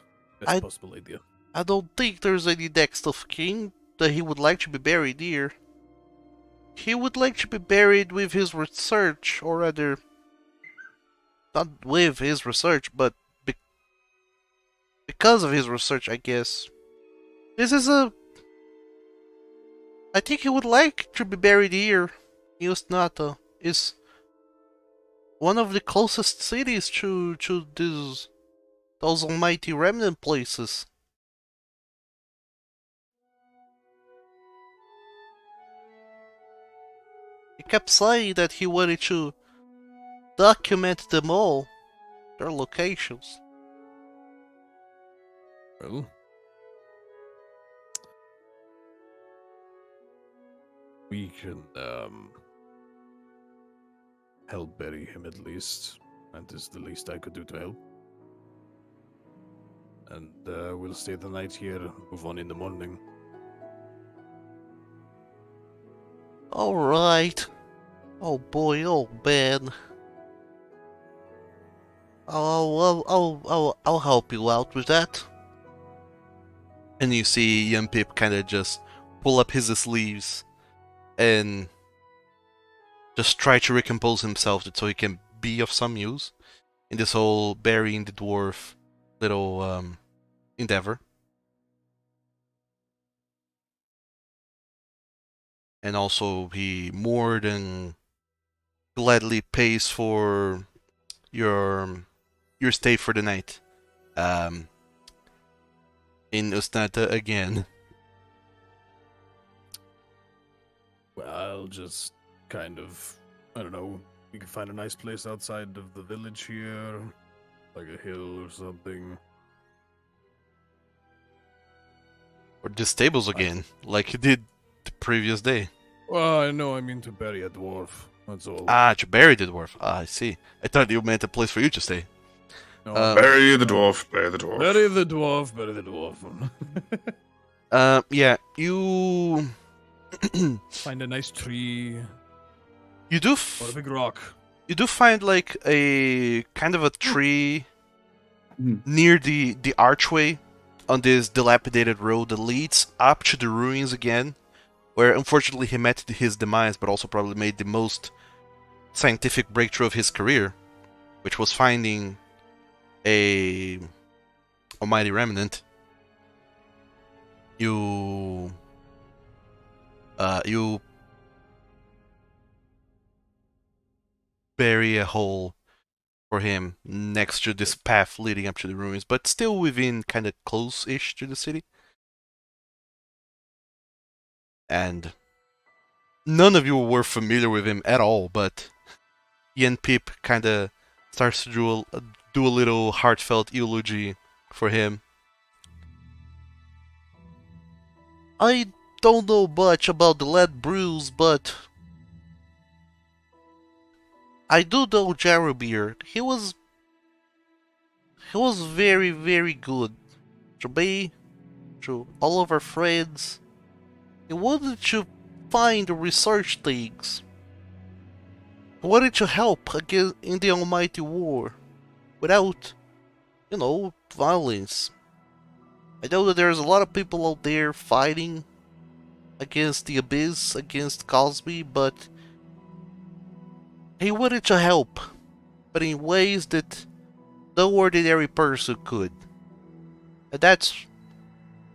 best possible idea. I don't think there's any next of kin that he would like to be buried here. He would like to be buried with his research, or rather, not with his research, but because of his research, I guess. I think he would like to be buried here. Yusnata is one of the closest cities to those almighty remnant places. He kept saying that he wanted to document them all, their locations. Well, we can help bury him at least. That is the least I could do to help. And we'll stay the night here, move on in the morning. Alright. Oh boy, oh man. I'll help you out with that. And you see young Pip kind of just pull up his sleeves and just try to recompose himself so he can be of some use in this whole burying the dwarf little endeavor. And also he more than gladly pays for your stay for the night in Usnata again. Well, I'll just kind of, I don't know, we can find a nice place outside of the village here, like a hill or something. Or the stables again, like you did the previous day. Well, I know I mean to bury a dwarf, that's all. Ah, to bury the dwarf. Ah, I see. I thought you meant a place for you to stay. No, Bury the dwarf, bury the dwarf. bury the dwarf, bury the dwarf. Yeah, you Find a nice tree you do or a big rock. you do find like a kind of a tree Mhm. near the archway on this dilapidated road that leads up to the ruins again, where unfortunately he met his demise, but also probably made the most scientific breakthrough of his career, which was finding a almighty remnant. You bury a hole for him next to this path leading up to the ruins, but still within kind of close-ish to the city. And none of you were familiar with him at all, but Yen Pip kind of starts to do a little heartfelt eulogy for him. I don't know much about the lad brews, but I do know Jaromir. He was very, very good to me, to all of our friends. He wanted to find and research things. He wanted to help against in the almighty war without, violence. I know that there's a lot of people out there fighting against the Abyss, against Cosby, but he wanted to help, but in ways that no ordinary person could. And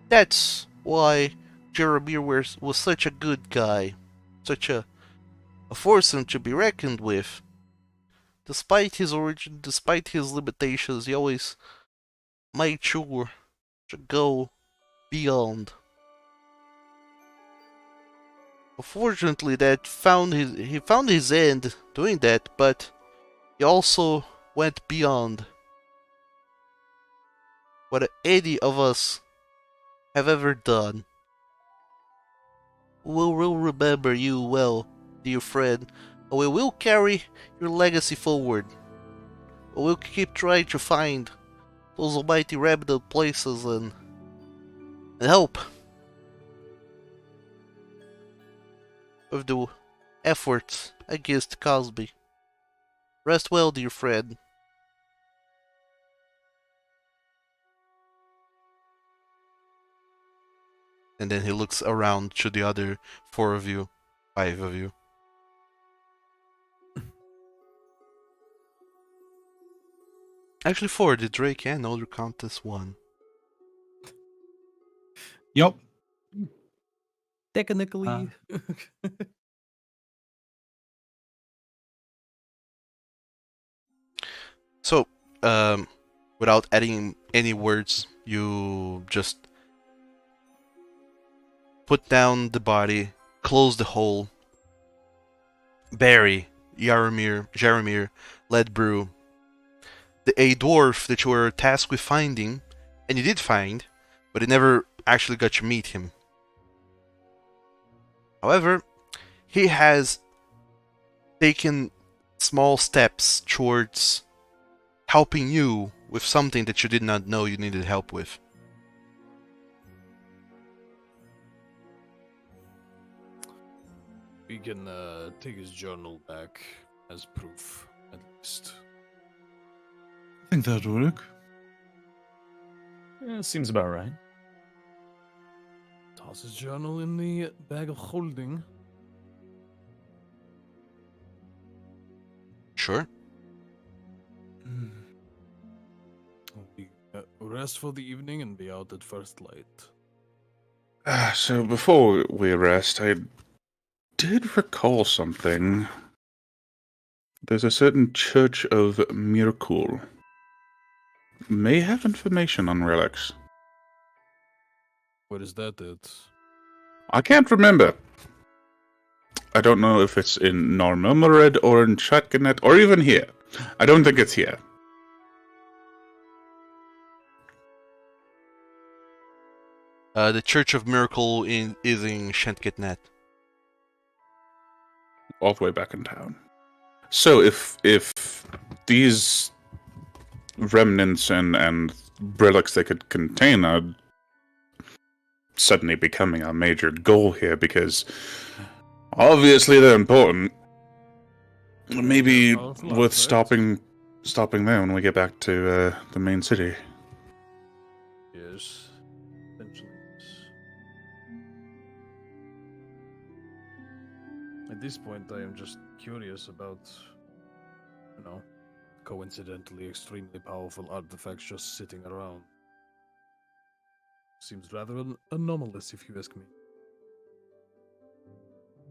that's why Jeremy was such a good guy, such a foursome to be reckoned with. Despite his origin, despite his limitations, he always made sure to go beyond. Unfortunately, he found his end doing that, but he also went beyond what any of us have ever done. We'll remember you well, dear friend, and we will carry your legacy forward. We'll keep trying to find those almighty remnant places and help with the efforts against Cosby. Rest well, dear friend. And then he looks around to the other five of you. Actually, four. The Drake and Older count as one. Yup. Technically. So, without adding any words, you just put down the body, close the hole, bury Jaromir, Ledbrew, a dwarf that you were tasked with finding, and you did find, but you never actually got to meet him. However, he has taken small steps towards helping you with something that you did not know you needed help with. We can take his journal back as proof, at least. I think that would work. Yeah, seems about right. Toss his journal in the bag of holding. Sure. We rest for the evening and be out at first light. So before we rest, I did recall something. There's a certain Church of Miracle. May have information on relics. Where is that at? I can't remember. I don't know if it's in Normumered or in Chatganet or even here. I don't think it's here. The Church of Miracle is in Shantgetnet. All the way back in town. So if these remnants and relics they could contain are suddenly becoming our major goal here, because obviously they're important, maybe They're powerful worth artifacts. stopping there when we get back to the main city. Yes. Potentially, yes. At this point, I am just curious about, coincidentally extremely powerful artifacts just sitting around. Seems rather anomalous, if you ask me.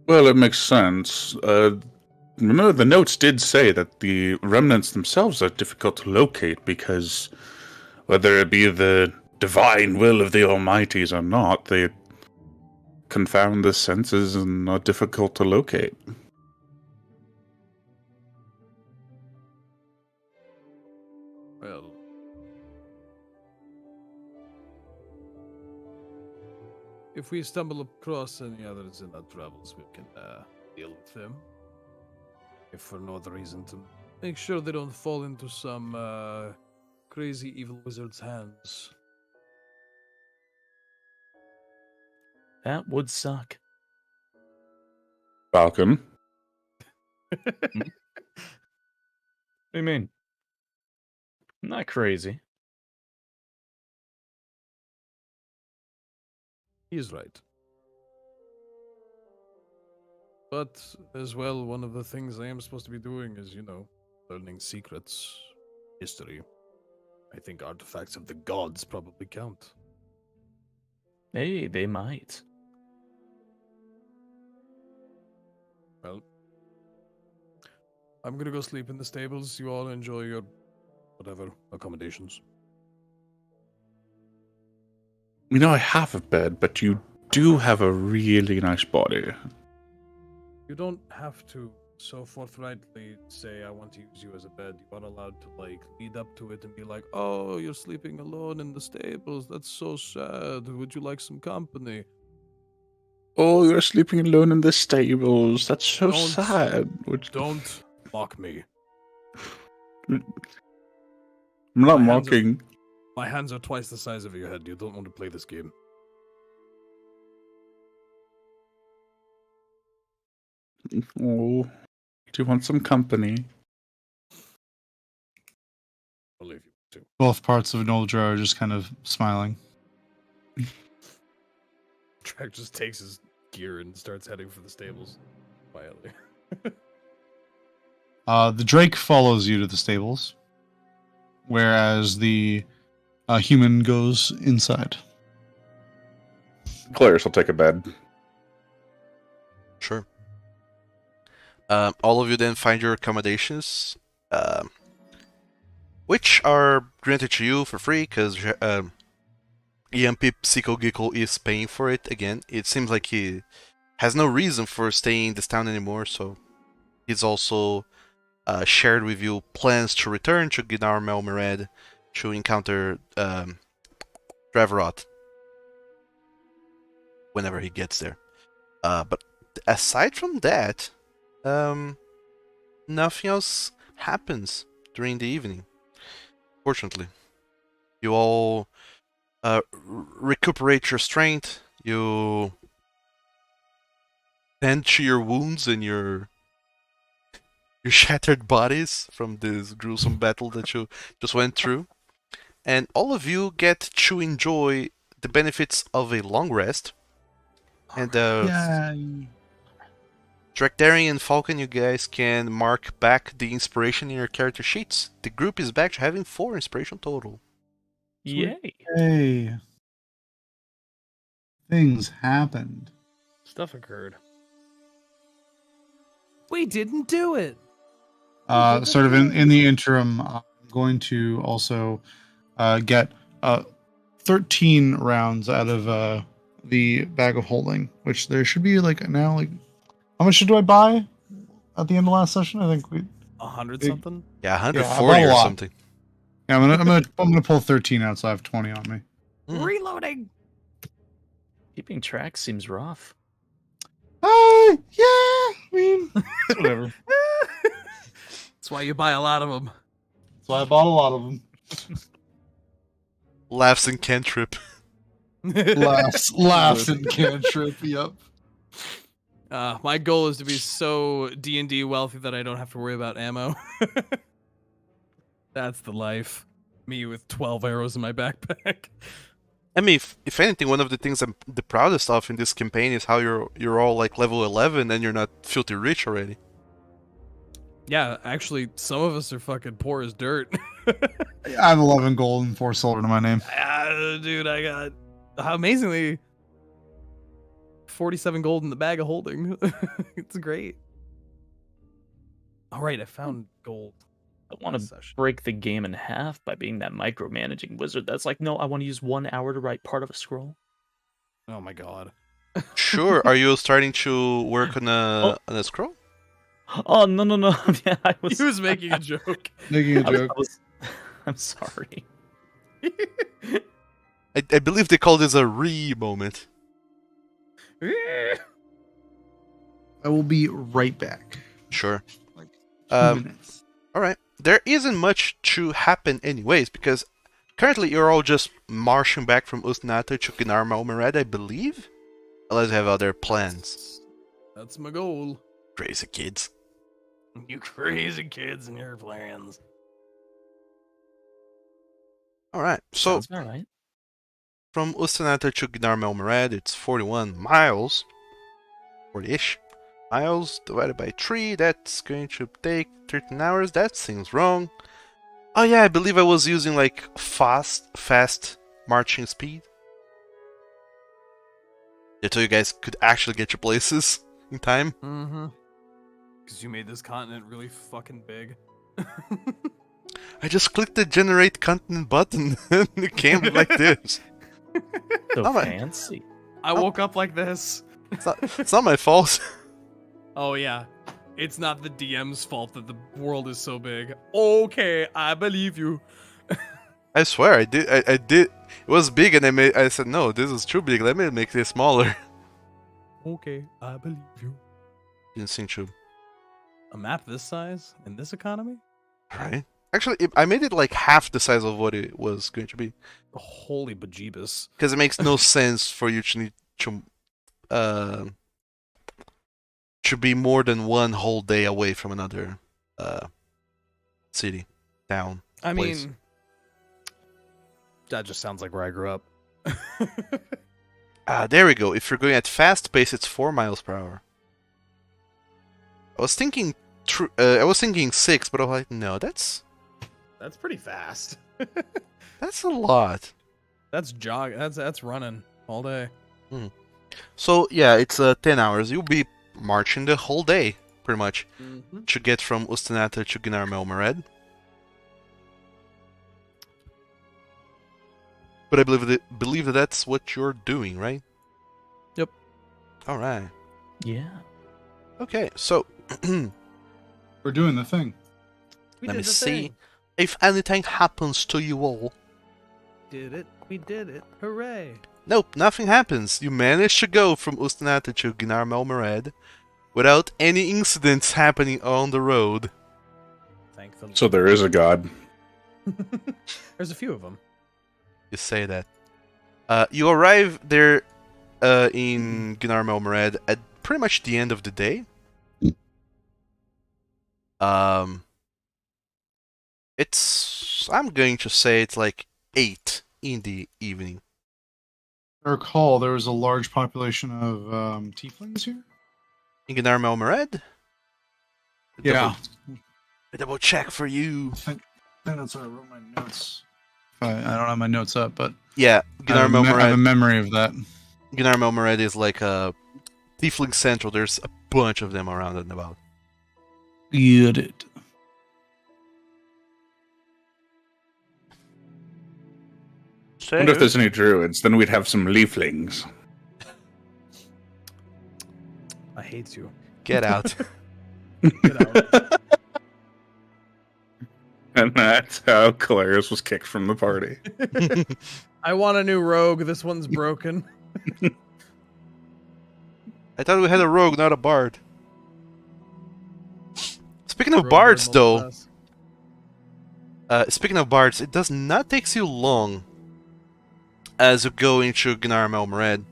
Well, it makes sense. Remember, the notes did say that the remnants themselves are difficult to locate because whether it be the divine will of the Almighties or not, they confound the senses and are difficult to locate. Well, if we stumble across any others in our travels, we can deal with them. If for no other reason, to make sure they don't fall into some crazy evil wizard's hands. That would suck. Falcon? What do you mean? I'm not crazy. He is right. But as well, one of the things I am supposed to be doing is, learning secrets, history. I think artifacts of the gods probably count. Hey, they might. Well, I'm gonna go sleep in the stables. You all enjoy your whatever accommodations. I have a bed, but you do have a really nice body. You don't have to so forthrightly say I want to use you as a bed. You are allowed to lead up to it and be like, "Oh, you're sleeping alone in the stables. That's so sad. Would you like some company?" Oh, you're sleeping alone in the stables. That's so Don't- sad. Don't mock me. I'm not My hands are- mocking. My hands are twice the size of your head. You don't want to play this game. Oh, do you want some company? I'll leave you too. Both parts of Noldra are just kind of smiling. Track just takes his gear and starts heading for the stables quietly. The Drake follows you to the stables, whereas the human goes inside. Clarice will take a bed. Sure. All of you then find your accommodations, which are granted to you for free because EMP Psycho Gickle is paying for it again. It seems like he has no reason for staying in this town anymore, so he's also shared with you plans to return to Gnar Melmered to encounter Dravarot whenever he gets there. But aside from that, nothing else happens during the evening. Fortunately, you all recuperate your strength. You tend to your wounds and your shattered bodies from this gruesome battle that you just went through, and all of you get to enjoy the benefits of a long rest. And Yay. Drakdarian and Falcon, you guys can mark back the inspiration in your character sheets. The group is back to having 4 inspiration total. Yay! Hey. Things happened. Stuff occurred. We didn't do it. Sort of in the interim, I'm going to also get 13 rounds out of the bag of holding, which there should be like now like how much do I buy at the end of last session? I think we 100 something. Yeah, I 140 bought a or lot. something. Yeah, I'm gonna pull 13 out, so I have 20 on me. Reloading. Keeping track seems rough. Yeah, I mean, whatever. That's why you buy a lot of them. So I bought a lot of them. Laughs and cantrip. Laughs and cantrip. Yep. My goal is to be so D&D wealthy that I don't have to worry about ammo. That's the life. Me with 12 arrows in my backpack. I mean, if anything, one of the things I'm the proudest of in this campaign is how you're all like level 11 and you're not filthy rich already. Yeah, actually, some of us are fucking poor as dirt. I have 11 gold and 4 silver to my name. Dude, I got amazingly 47 gold in the bag of holding. It's great. All right, I found gold. I want to break the game in half by being that micromanaging wizard that's like, no, I want to use 1 hour to write part of a scroll. Oh my god. Sure. Are you starting to work on a scroll? Oh, no. Yeah, He was making a joke. Making a joke. I'm sorry. I believe they call this a moment. I will be right back. Sure. Like 2 minutes. Alright. There isn't much to happen anyways, because currently you're all just marching back from Usnata to Gnar Malmered, I believe? Unless you have other plans. That's my goal. Crazy kids. You crazy kids and your plans. Alright, so Sounds all right. from Ustanata to Gnar Malmered, it's 41 miles. 40-ish. Miles divided by 3, that's going to take 13 hours. That seems wrong. Oh yeah, I believe I was using like fast marching speed. Yeah, so you guys could actually get your places in time. Mm-hmm. Because you made this continent really fucking big. I just clicked the generate continent button and it came like this. So Oh my- fancy. I woke up like this. It's not my fault. Oh yeah. It's not the DM's fault that the world is so big. Okay, I believe you. I swear, I did. It was big, and I said, no, this is too big. Let me make this smaller. Okay, I believe you. Didn't seem to. A map this size in this economy? Right? Actually, I made it like half the size of what it was going to be. Holy bejeebus. Because it makes no sense for you to need to be more than one whole day away from another city, town. I place. mean, that just sounds like where I grew up. There we go. If you're going at fast pace, it's 4 miles per hour. I was thinking 6, but I was like, no, that's pretty fast. a lot. That's that's running all day. So yeah, it's 10 hours. You'll be marching the whole day, pretty much, Mm-hmm. to get from Ustanata to Gnar Malmered. But I believe that that's what you're doing, right? Yep. All right. Yeah. Okay, so We're doing the thing. let me see if anything happens to you all. Did it. We did it. Hooray. Nope, nothing happens. You manage to go from Ustanata to Gnar Malmered without any incidents happening on the road. Thank the So there is a god. There's a few of them. You say that. You arrive there in Gnar Melmered at pretty much the end of the day. I'm going to say it's like 8 in the evening. I recall there was a large population of tieflings here. In Gnar Melmered? Yeah. Double check for you. I think that's where I wrote my notes. I don't have my notes up, but Yeah, I have, Gnar I have a Melmered. memory of that. Gnar Melmered is like a tiefling central. There's a bunch of them around and about. Get it. I wonder if there's any druids. Then we'd have some leaflings. I hate you. Get out. Get out. And that's how Claris was kicked from the party. I want a new rogue. This one's broken. I thought we had a rogue, not a bard. Speaking of Rogue bards, or though, multiclass. speaking of bards, it does not take you long as you go into Gnar Melmered.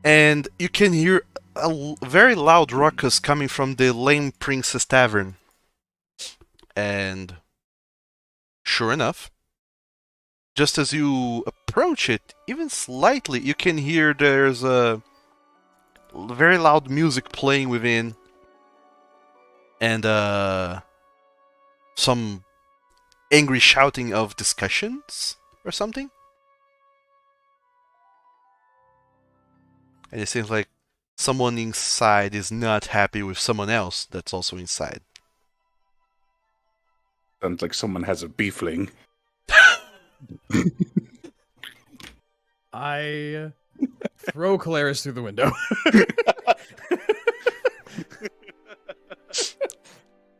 And you can hear a very loud ruckus coming from the Lame Princess Tavern. And sure enough, just as you approach it, even slightly, you can hear there's a very loud music playing within. And some angry shouting of discussions or something. And it seems like someone inside is not happy with someone else that's also inside. Sounds like someone has a beefling. I throw Claris through the window.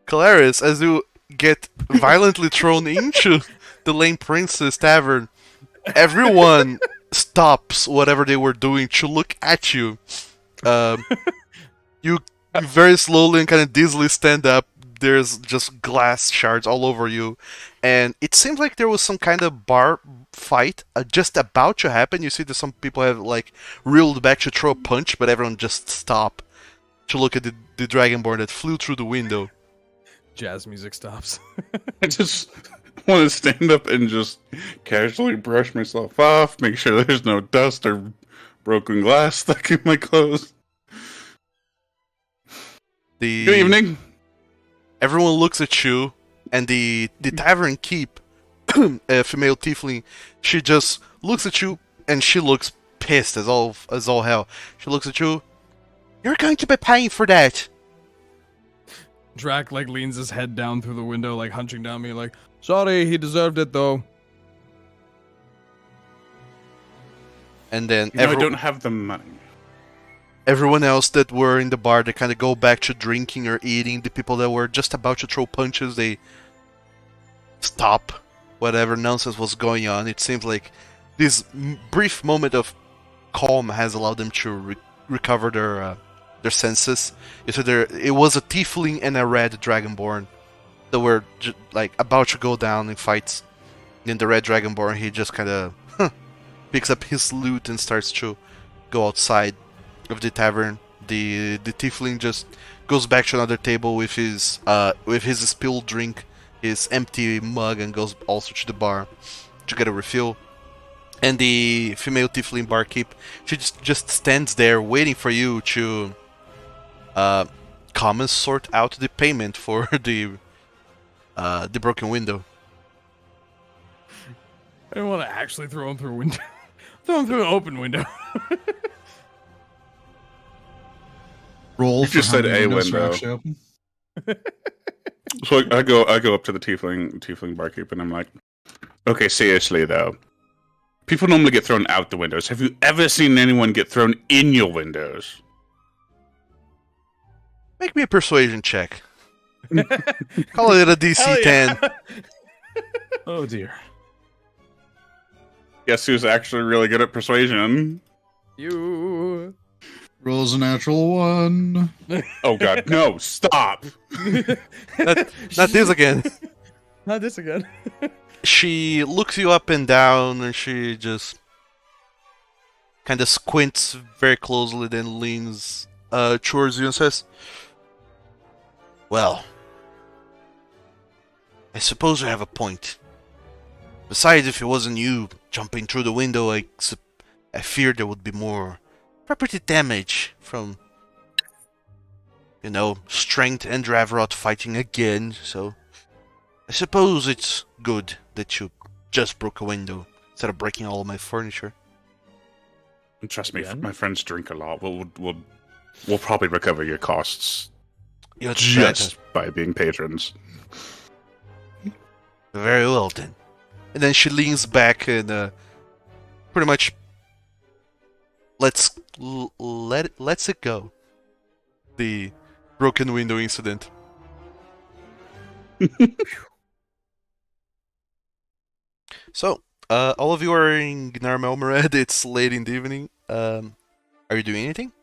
Claris, as you get violently thrown into the Lame Princess Tavern, everyone stops whatever they were doing to look at you. You very slowly and kind of dizzily stand up. There's just glass shards all over you. And it seems like there was some kind of bar fight just about to happen. You see that some people have like reeled back to throw a punch, but everyone just stopped to look at the Dragonborn that flew through the window. Jazz music stops. I just want to stand up and just casually brush myself off, make sure there's no dust or broken glass stuck in my clothes. Good evening. Everyone looks at you, and the tavern keep, a female tiefling, she just looks at you, and she looks pissed as all hell. She looks at you. You're going to be paying for that. Drac like leans his head down through the window, like hunching down me, like, sorry, he deserved it though. And then I don't have the money. everyone else that were in the bar, they kind of go back to drinking or eating. The people that were just about to throw punches, they stop whatever nonsense was going on. It seems like this brief moment of calm has allowed them to recover their senses. You said it was a tiefling and a red dragonborn that were like about to go down in fights. Then the red dragonborn, he just kind of picks up his loot and starts to go outside of the tavern. The tiefling just goes back to another table with his spilled drink, his empty mug, and goes also to the bar to get a refill. And the female tiefling barkeep, she just stands there waiting for you to come and sort out the payment for the broken window. I don't want to actually throw him through a window. Throw him through an open window. Roll You for just how said many a windows are window. actually open. So I go up to the tiefling barkeep and I'm like, okay, seriously though, people normally get thrown out the windows. Have you ever seen anyone get thrown in your windows? Make me a persuasion check. Call it a DC 10. Oh dear. Guess who's actually really good at persuasion? You. Rolls a natural 1. Oh god, no! Stop! Not this again. Not this again. She looks you up and down, and she just kind of squints very closely, then leans towards you and says, "Well, I suppose you have a point. Besides, if it wasn't you jumping through the window, I feared there would be more property damage from, strength and Dravrot fighting again, so I suppose it's good that you just broke a window instead of breaking all of my furniture." Trust me, Again? my friends drink a lot. We'll probably recover your costs You're just by being patrons. Very well then. And then she leans back and pretty much lets it go. The broken window incident. So, all of you are in Gnar Melmered. It's late in the evening. Are you doing anything?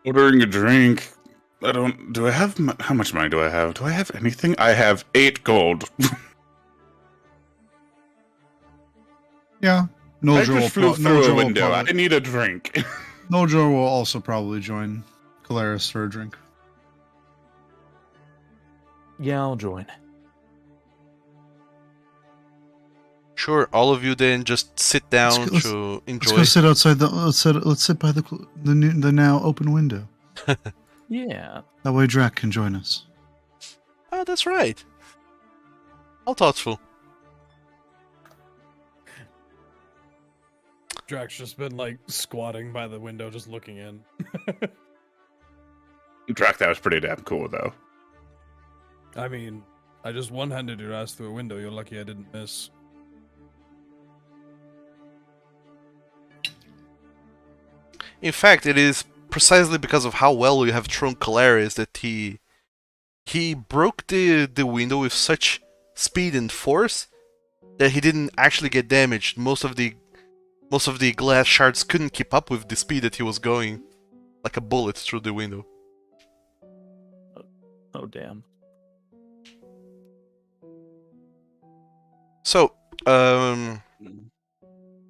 Ordering a drink. Do I have... How much money do I have? Do I have anything? I have 8 gold. Yeah. I Noldra just flew through a window. I Probably, need a drink. Noldra will also probably join Calaris for a drink. Yeah, I'll join. Sure. All of you then just sit down Let's- to Let's enjoy. go sit outside let's sit by the now open window. Yeah. That way Drac can join us. Oh, that's right. How thoughtful. Drax just been like squatting by the window, just looking in. Drac, that was pretty damn cool, though. I mean, I just one-handed your ass through a window. You're lucky I didn't miss. In fact, it is precisely because of how well you have thrown Calaris that he broke the window with such speed and force that he didn't actually get damaged. Most of the glass shards couldn't keep up with the speed that he was going, like a bullet through the window. Oh, damn. So,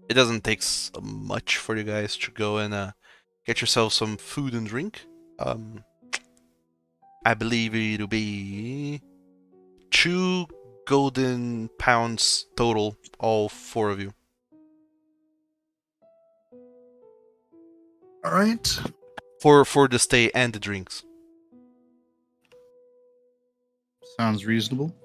it doesn't take much for you guys to go and get yourself some food and drink. I believe it'll be 2 golden pounds total, all 4 of you. All right. For the stay and the drinks. Sounds reasonable.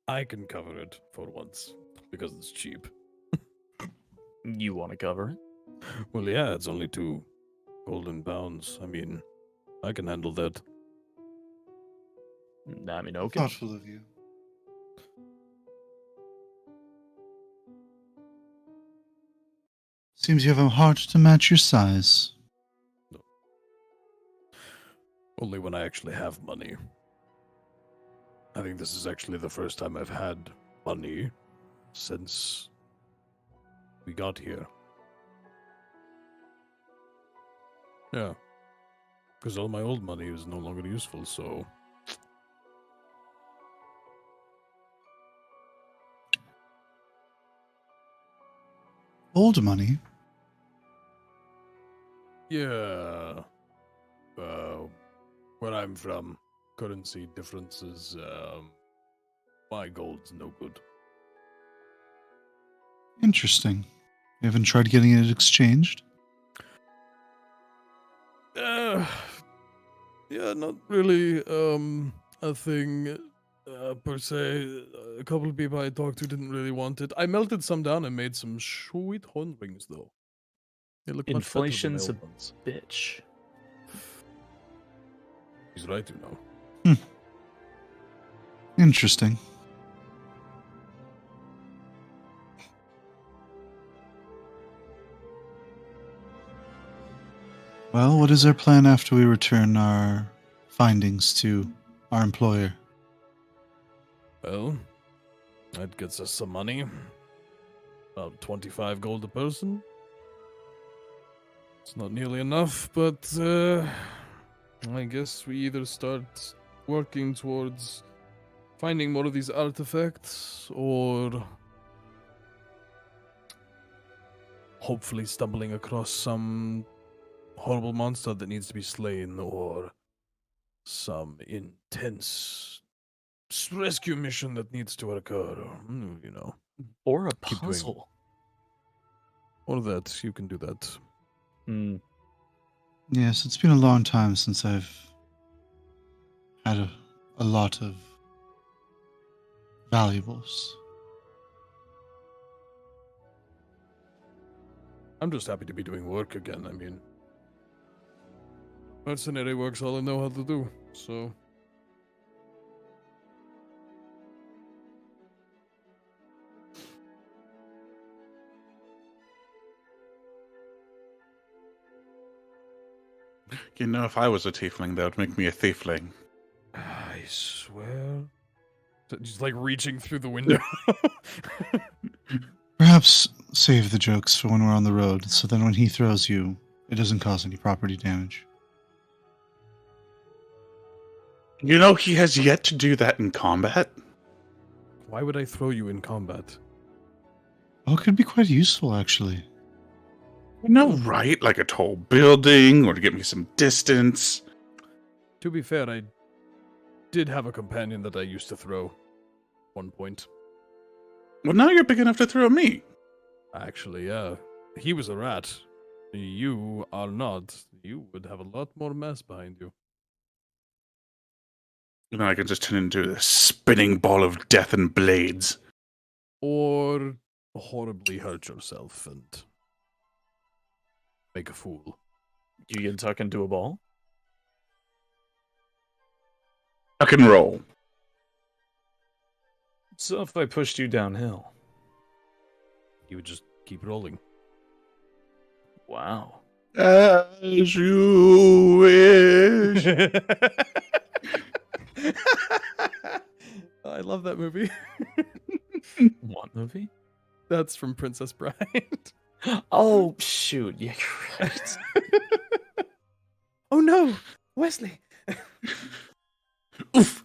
I can cover it for once because it's cheap. You want to cover it? Well, yeah, it's only 2 golden pounds. I mean, I can handle that. I mean, okay. Thoughtful of you. Seems you have a heart to match your size. Only when I actually have money. I think this is actually the first time I've had money since we got here. Yeah. Because all my old money is no longer useful, so... Old money? Yeah. Where I'm from, currency differences, my gold's no good. Interesting. You haven't tried getting it exchanged? Yeah, not really, a thing, per se. A couple of people I talked to didn't really want it. I melted some down and made some sweet horn rings, though. They look much better than Inflation's the a old ones. bitch. He's right, you know. Interesting. Well, what is our plan after we return our findings to our employer? Well, that gets us some money. About 25 gold a person. It's not nearly enough, but I guess we either start working towards finding more of these artifacts, or hopefully stumbling across some horrible monster that needs to be slain, or some intense rescue mission that needs to occur, or, you know. Or a Keep doing- puzzle. Or that, you can do that. Hmm. Yes, it's been a long time since I've had a lot of valuables. I'm just happy to be doing work again. I mean, mercenary work's all I know how to do, so. You know, if I was a tiefling, that would make me a thiefling. I swear. Just like reaching through the window. Perhaps save the jokes for when we're on the road, so then when he throws you, it doesn't cause any property damage. You know, he has yet to do that in combat. Why would I throw you in combat? Oh, it could be quite useful, actually. No, right? Like a tall building, or to get me some distance. To be fair, I did have a companion that I used to throw. One point. Well, now you're big enough to throw me. Actually, yeah. He was a rat. You are not. You would have a lot more mass behind you. And then I can just turn into a spinning ball of death and blades. Or horribly hurt yourself and make a fool. You can tuck into a ball? Tuck and roll. So if I pushed you downhill? You would just keep rolling. Wow. As you wish. I love that movie. What movie? That's from Princess Bride. Oh, shoot. Yeah, you're right. Oh no, Wesley. Oof.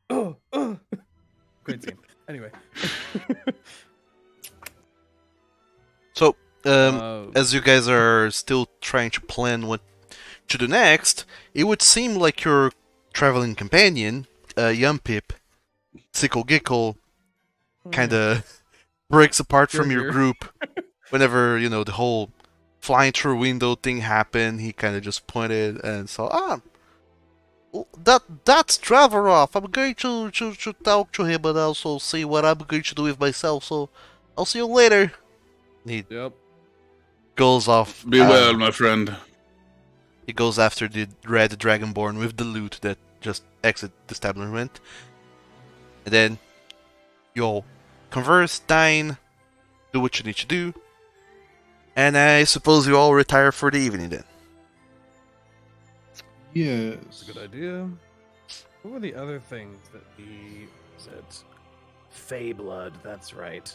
Oh. Great scene. Anyway. So, Uh, as you guys are still trying to plan what to do next, it would seem like your traveling companion, Yumpip, Sickle Gickle, kind of breaks apart from You're your here. group whenever, the whole flying through window thing happened. He kind of just pointed and saw, that's Traveroff. I'm going to talk to him and also see what I'm going to do with myself, so I'll see you later. He Yep. goes off. Be well, my friend. He goes after the red dragonborn with the loot that just exit the establishment. And then you'll converse, dine, do what you need to do. And I suppose you all retire for the evening then. Yes. That's a good idea. What were the other things that he said? Fey blood, that's right.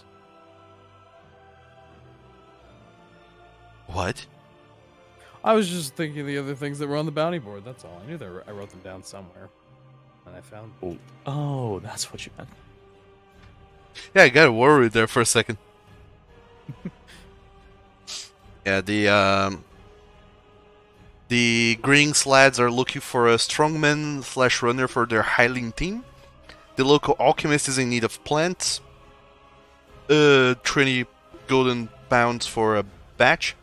What? I was just thinking of the other things that were on the bounty board, that's all. I knew I wrote them down somewhere. And I found them. Oh, that's what you meant. Yeah, I got worried there for a second. Yeah, the Grings lads are looking for a strongman / runner for their Highling team. The local alchemist is in need of plants. 20 golden pounds for a batch.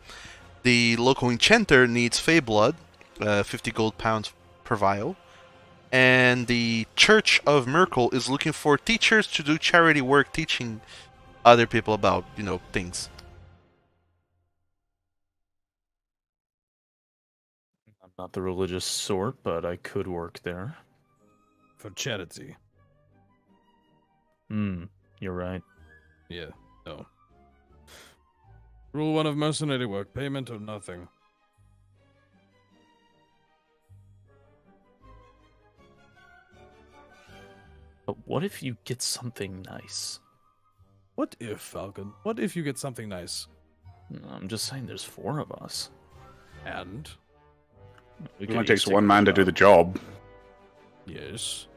The local enchanter needs Fey blood, 50 gold pounds per vial. And the Church of Merkel is looking for teachers to do charity work teaching other people about, things. I'm not the religious sort, but I could work there. For charity. You're right. Yeah, no. Rule 1 of mercenary work, payment or nothing. But what if you get something nice? What if, Falcon? What if you get something nice? I'm just saying there's 4 of us. And We It could only each takes take one the man to do job. the job. yes.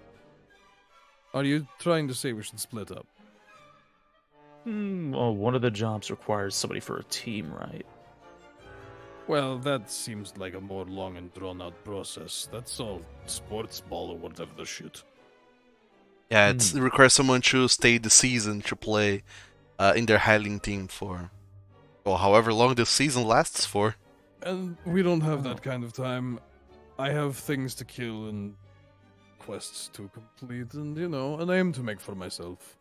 Are you trying to say we should split up? Well, one of the jobs requires somebody for a team, right? Well, that seems like a more long and drawn out process. That's all sports ball or whatever the shit. Yeah, it requires someone to stay the season to play in their Highling team for, well, however long the season lasts for. And we don't have that kind of time. I have things to kill and quests to complete, and a name to make for myself.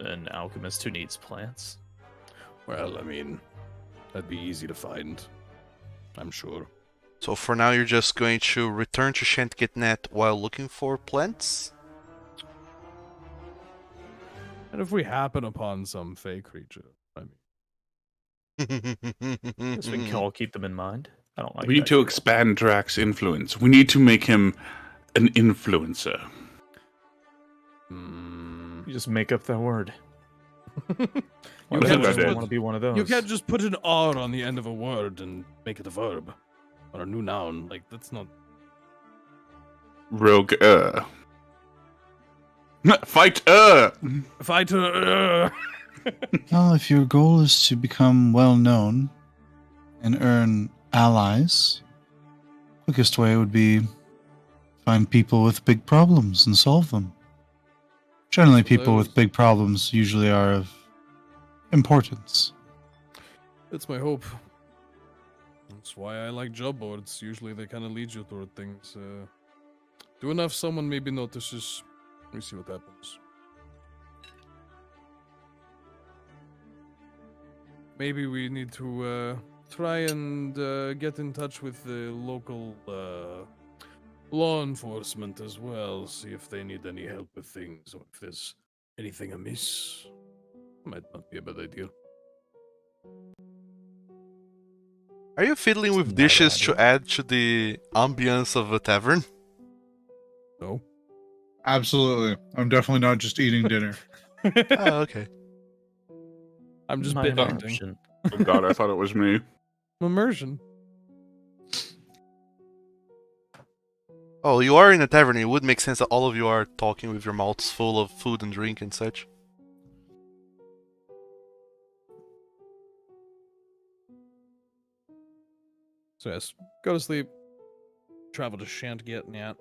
An alchemist who needs plants. Well, I mean, that'd be easy to find. I'm sure. So for now, you're just going to return to Shantgetnet while looking for plants? And if we happen upon some fake creature, I mean, Guess we can all keep them in mind. I don't like We need that to girl. expand Drax's influence. We need to make him an influencer. You just make up that word. You Why can't would just I put- want to be one of those? you can't just put an R on the end of a word and make it a verb or a new noun. Like that's not. Rogue. Fight. Fighter. Well, if your goal is to become well known and earn allies, quickest way would be find people with big problems and solve them. Generally, people with big problems usually are of importance. That's my hope. That's why I like job boards. Usually they kind of lead you toward things. Do enough, someone maybe notices. We see what happens. Maybe we need to try and get in touch with the local law enforcement as well. See if they need any help with things or if there's anything amiss. Might not be a bad idea. Are you fiddling with dishes to add to the ambience of a tavern? No. Absolutely. I'm definitely not just eating dinner. Oh, okay. I'm just My bit hunting. immersion. Oh god, I thought it was me. Immersion. Oh, you are in a tavern. It would make sense that all of you are talking with your mouths full of food and drink and such. So yes, go to sleep. Travel to Shantgetnet.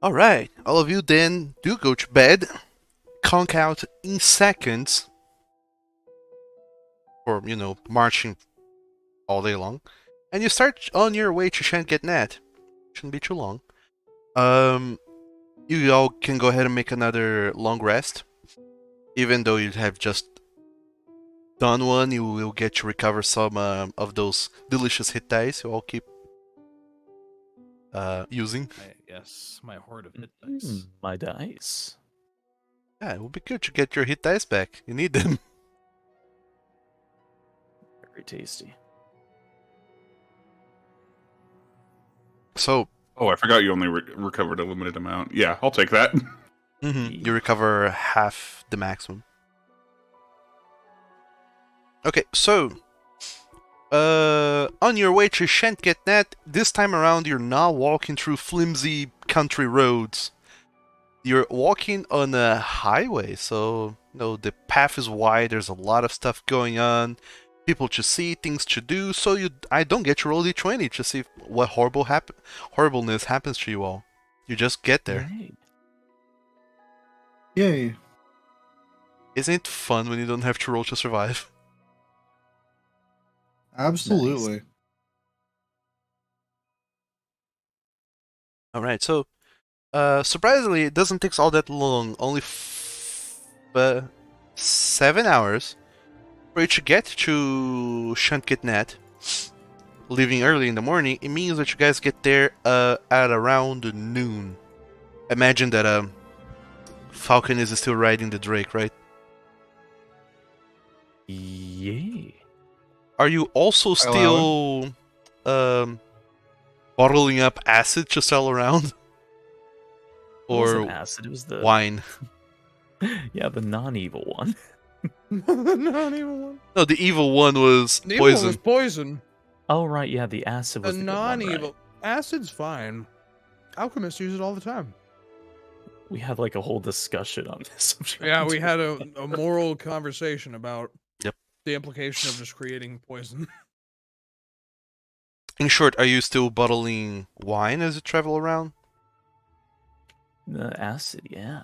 Alright, all of you then do go to bed. Conk out in seconds. Or, marching all day long. And you start on your way to Shantgetnet. Shouldn't be too long. You all can go ahead and make another long rest. Even though you have just done one, you will get to recover some of those delicious hit dice you all keep using. Yes, my hoard of hit dice. My dice. Yeah, it would be good to get your hit dice back. You need them. Very tasty. So, Oh, I forgot you only recovered a limited amount. Yeah, I'll take that. you recover half the maximum. Okay, so on your way to Shantgetnet, this time around you're not walking through flimsy country roads. You're walking on a highway, so the path is wide, there's a lot of stuff going on, people to see, things to do, so I don't get to roll D20 to see what horribleness happens to you all. You just get there. Yay. Yay. Isn't it fun when you don't have to roll to survive? Absolutely. Alright, so surprisingly, it doesn't take all that long. Only 7 hours for you to get to Shantgetnet. Leaving early in the morning, it means that you guys get there at around noon. Imagine that Falcon is still riding the Drake, right? Yay. Are you also still bottling up acid to sell around, It wasn't or acid. It was the wine. yeah, the non-evil one. Not even one. No, the evil one was The evil one poison. was poison. Oh right, yeah, the acid The was the good one, non-evil right? acid's fine. Alchemists use it all the time. We had like a whole discussion on this. I'm trying Yeah, to we had a moral conversation about Yep. the implication of just creating poison. In short, are you still bottling wine as you travel around? The acid, yeah.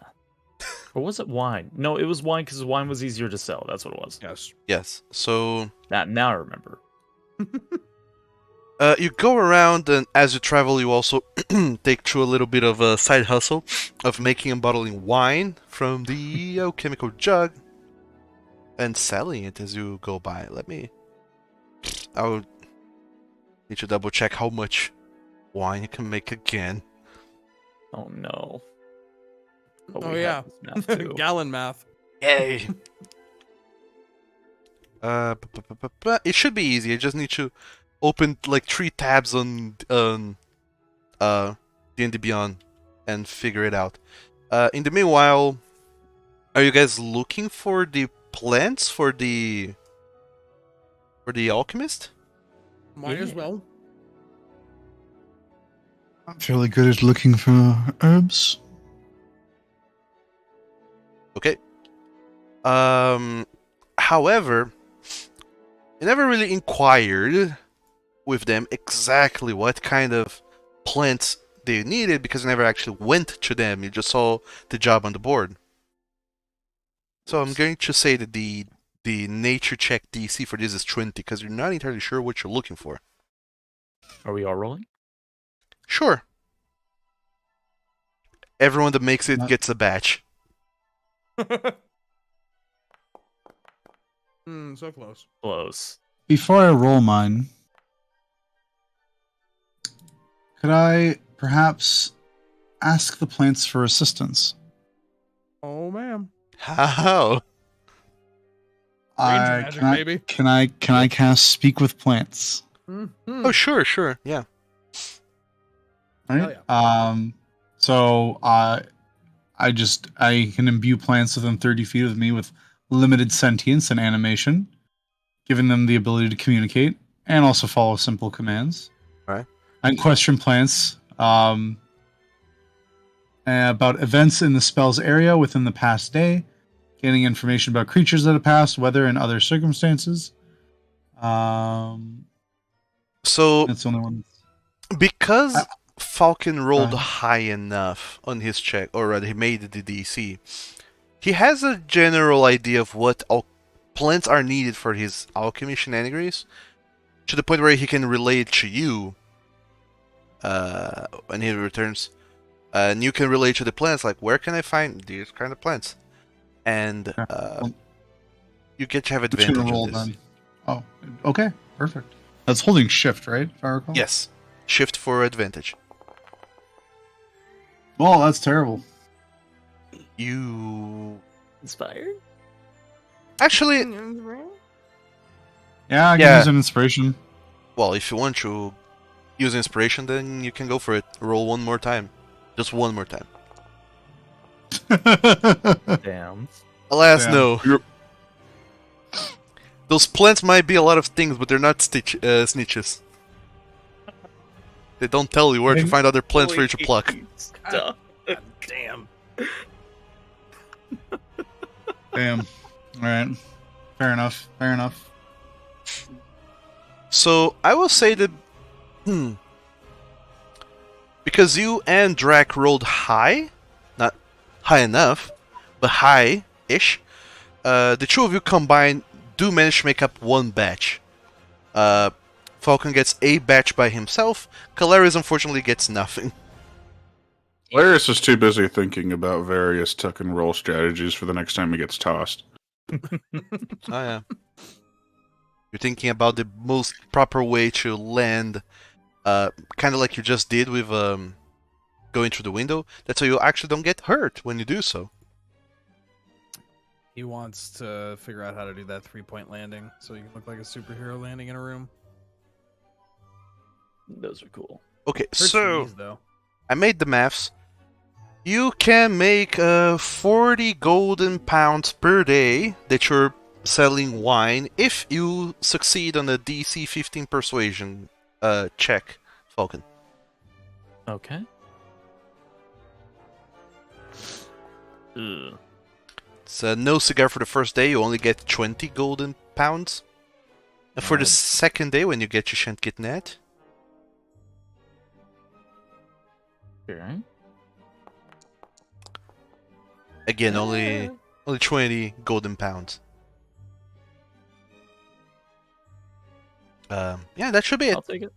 Or was it wine? No, it was wine because wine was easier to sell. That's what it was. Yes. Yes. So Now I remember. you go around, and as you travel, you also take through a little bit of a side hustle of making and bottling wine from the alchemical jug and selling it as you go by. I'll need to double check how much wine you can make again. Oh no. But Oh we yeah. had this math too. Gallon math. Yay! It should be easy. I just need to open like 3 tabs on D&D Beyond and figure it out. In the meanwhile, are you guys looking for the plants for the alchemist? Might as Yeah. well. I'm fairly good at looking for herbs. Okay. However, you never really inquired with them exactly what kind of plants they needed because you never actually went to them. You just saw the job on the board. So I'm going to say that the nature check DC for this is 20 because you're not entirely sure what you're looking for. Are we all rolling? Sure. Everyone that makes it Not- gets a batch. So close. Close. Before I roll mine, could I perhaps ask the plants for assistance? Oh man. How? I magic, can I, maybe. can I cast Speak with Plants? Oh, sure, yeah. Right. Hell So I can imbue plants within 30 feet of me with limited sentience and animation, giving them the ability to communicate and also follow simple commands. Right. I can question plants about events in the spell's area within the past day, gaining information about creatures that have passed, weather, and other circumstances. So That's the only one. because Falcon rolled ahead. high enough on his check, or rather, he made the DC, he has a general idea of what plants are needed for his alchemy shenanigans, to the point where he can relate to you when he returns. And you can relate to the plants, like, where can I find these kind of plants? And you get to have I'm just advantage gonna roll of this. then. Oh, okay, perfect. That's holding shift, right? If I recall. Yes. Shift for advantage. Well, that's terrible. You... Inspired? Actually, Yeah, I can Yeah. use an inspiration. well, if you want to use inspiration, then you can go for it. Roll one more time. Just one more time. Damn. Alas, Damn. no. Those plants might be a lot of things, but they're not snitches. They don't tell you where to find other plants for you to pluck. Stop. Damn. Damn. All right. Fair enough. Fair enough. So, I will say that... Because you and Drac rolled high, not high enough, but high-ish, the two of you combined do manage to make up one batch. Falcon gets a batch by himself, Calaris unfortunately gets nothing. Hilarious is too busy thinking about various tuck and roll strategies for the next time he gets tossed. Oh yeah. You're thinking about the most proper way to land, kind of like you just did with going through the window. That's so you actually don't get hurt when you do so. He wants to figure out how to do that 3-point landing so you can look like a superhero landing in a room. Those are cool. Okay, Hurts to so sneeze, though. I made the maths. You can make 40 golden pounds per day that you're selling wine if you succeed on the DC 15 persuasion check, Falcon. Okay. Ugh. It's no cigar for the first day, you only get 20 golden pounds. And for the second day, when you get, you shan't get net. Okay. Again, only 20 golden pounds. Yeah, that should be it. I'll take it.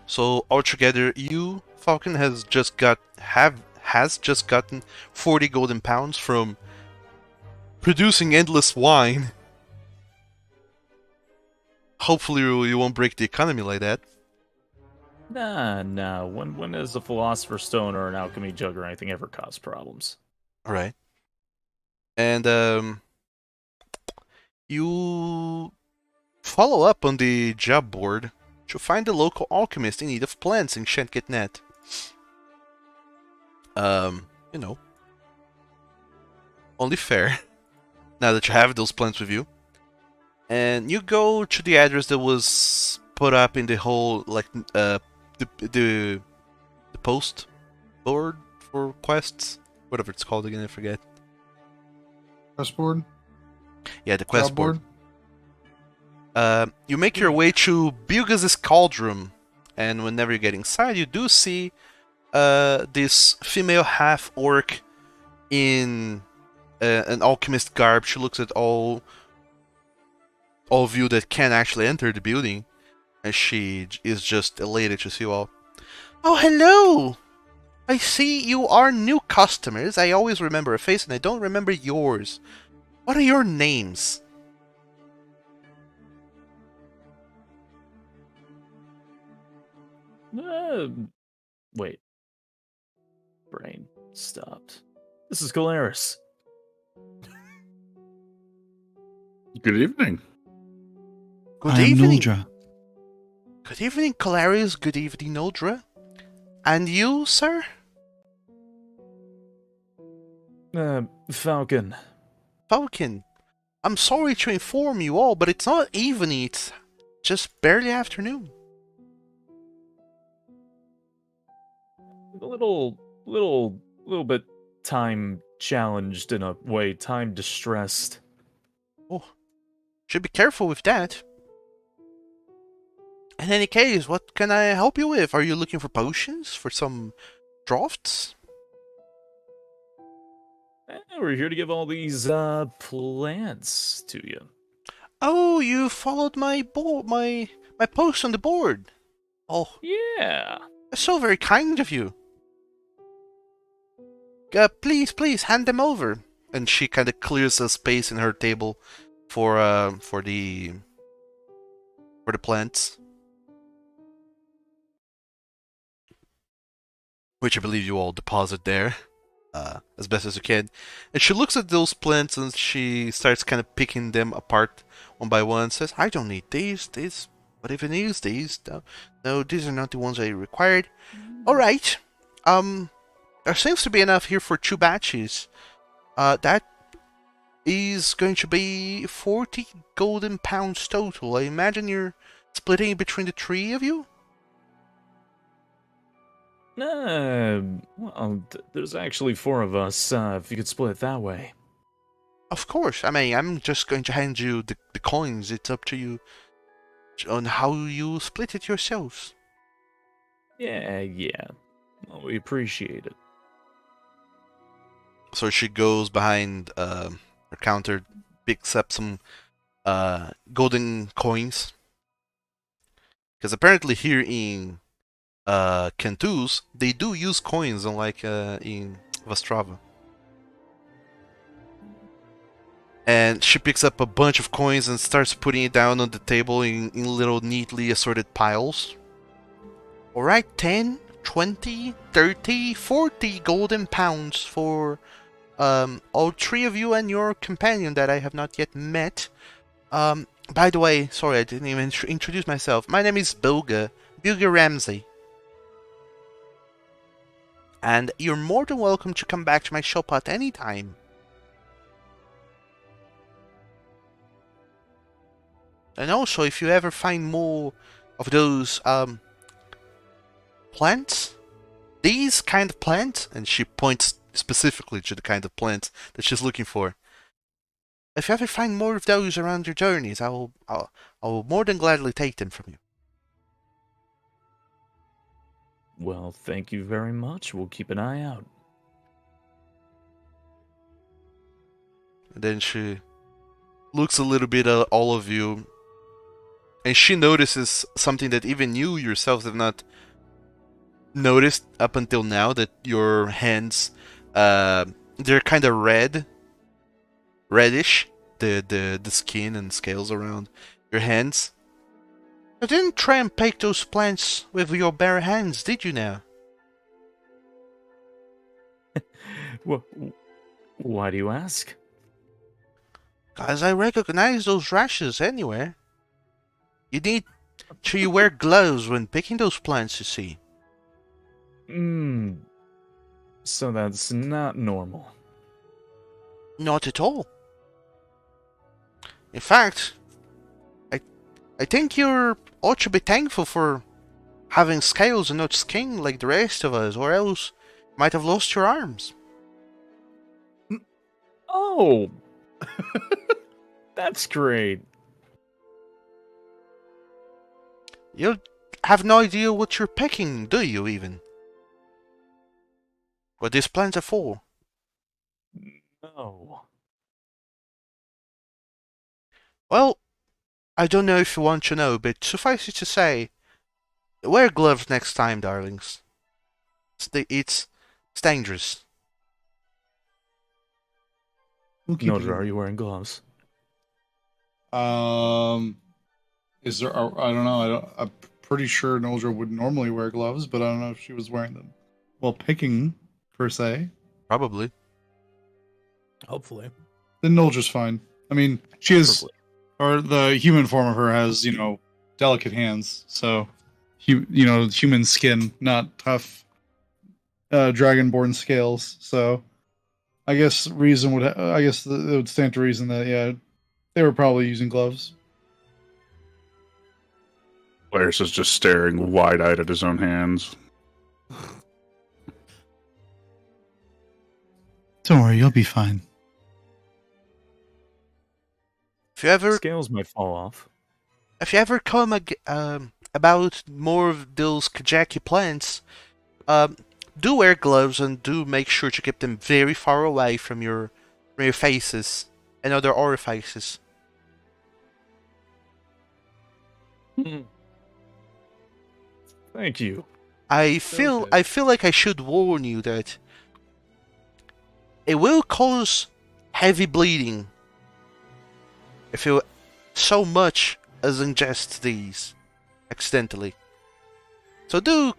So altogether, you, Falcon, has just gotten 40 golden pounds from producing endless wine. Hopefully, you won't break the economy like that. Nah. When has a Philosopher's Stone or an Alchemy Jug or anything ever caused problems? All right. And you follow up on the job board to find a local alchemist in need of plants in Shanketnet. You know, only fair. Now that you have those plants with you, and you go to the address that was put up in the whole the post board for quests, whatever it's called again, I forget. Quest board? Yeah, the quest Job board. You make your way to Bugaz's Cauldron, and whenever you get inside, you do see this female half-orc in an alchemist garb. She looks at all of you that can actually enter the building, and she is just elated to see you all. Oh, hello! I see you are new customers. I always remember a face, and I don't remember yours. What are your names? Wait. Brain stopped. This is Galaris. Good evening. Good I am evening. Noldra. Good evening, Calarius. Good evening, Noldra. And you, sir? Falcon. Falcon. I'm sorry to inform you all, but it's not evening. It's just barely afternoon. A little bit time challenged in a way, time distressed. Oh, should be careful with that. In any case, what can I help you with? Are you looking for potions? For some drafts? We're here to give all these plants to you. Oh, you followed my post on the board. Oh, Yeah. that's so very kind of you. Please, hand them over. And she kind of clears a space in her table for the plants, which I believe you all deposit there, as best as you can. And she looks at those plants and she starts kind of picking them apart one by one. Says, "I don't need these. What even is these? No, these are not the ones I required. All right. There seems to be enough here for 2 batches. That is going to be 40 golden pounds total. I imagine you're splitting it between the 3 of you?" Well, there's actually 4 of us, if you could split it that way. Of course. I mean, I'm just going to hand you the coins. It's up to you on how you split it yourselves. Yeah. Well, we appreciate it. So she goes behind her counter, picks up some golden coins. Because apparently here in Kentus, they do use coins, unlike in Vastrava. And she picks up a bunch of coins and starts putting it down on the table in little neatly assorted piles. Alright, 10, 20, 30, 40 golden pounds for all 3 of you and your companion that I have not yet met. By the way, sorry, I didn't even introduce myself. My name is Bilger Ramsey. And you're more than welcome to come back to my shop at any time. And also, if you ever find more of those plants, these kind of plants, and she points specifically to the kind of plants that she's looking for. If you ever find more of those around your journeys, I will more than gladly take them from you. Well, thank you very much. We'll keep an eye out. And then she looks a little bit at all of you, and she notices something that even you yourselves have not noticed up until now, that your hands, they're kind of reddish, the skin and scales around your hands. You didn't try and pick those plants with your bare hands, did you now? Why do you ask? Guys, I recognize those rashes anywhere. You wear gloves when picking those plants, you see. So that's not normal. Not at all. In fact, I think you ought to be thankful for having scales and not skin like the rest of us, or else you might have lost your arms. Oh! That's great. You have no idea what you're picking, do you, even? What these plants are for? No. Well, I don't know if you want to know, but suffice it to say, wear gloves next time, darlings. It's dangerous. We'll keep it Nodra, in are you wearing gloves? Is there? I don't know. I'm pretty sure Noldra would normally wear gloves, but I don't know if she was wearing them while picking, per se. Probably. Hopefully. Then Noldra's fine. I mean, she is, or the human form of her has, delicate hands. So, human skin, not tough, dragonborn scales. So, I guess it would stand to reason that yeah, they were probably using gloves. Laris is just staring wide-eyed at his own hands. Don't worry, you'll be fine. If you ever Scales might fall off. come about more of those Kajaki plants, do wear gloves and do make sure to keep them very far away from your faces and other orifices. Thank you. I feel like I should warn you that it will cause heavy bleeding if you so much as ingest these accidentally. So do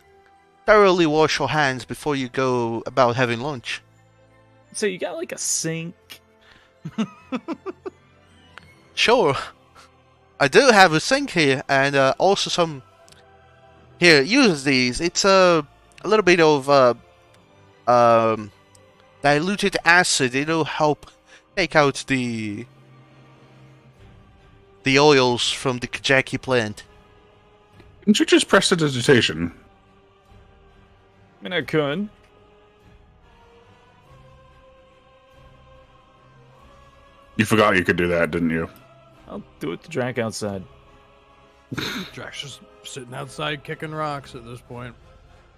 thoroughly wash your hands before you go about having lunch. So you got like a sink? Sure. I do have a sink here, and also some... Here, use these. It's a little bit of diluted acid. It'll help take out the oils from the Kajaki plant. Didn't you just press the digitation? I mean, I could. You forgot you could do that, didn't you? I'll do it to Drac outside. Drax just sitting outside kicking rocks at this point.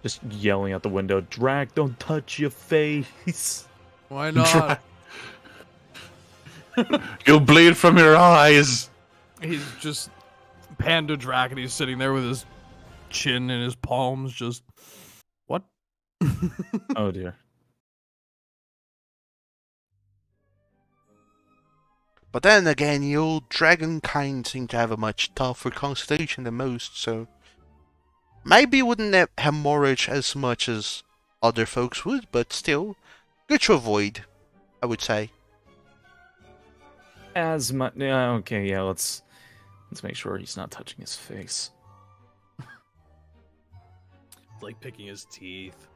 Just yelling out the window, Drac, don't touch your face. Why not? You'll bleed from your eyes. He's just Panda Drac, and he's sitting there with his chin in his palms, just what? Oh dear. But then again, you dragon kind seem to have a much tougher constitution than most, so maybe you wouldn't hemorrhage as much as other folks would, but still, good to avoid, I would say. As much. Okay, yeah. Let's Let's make sure he's not touching his face. It's like picking his teeth.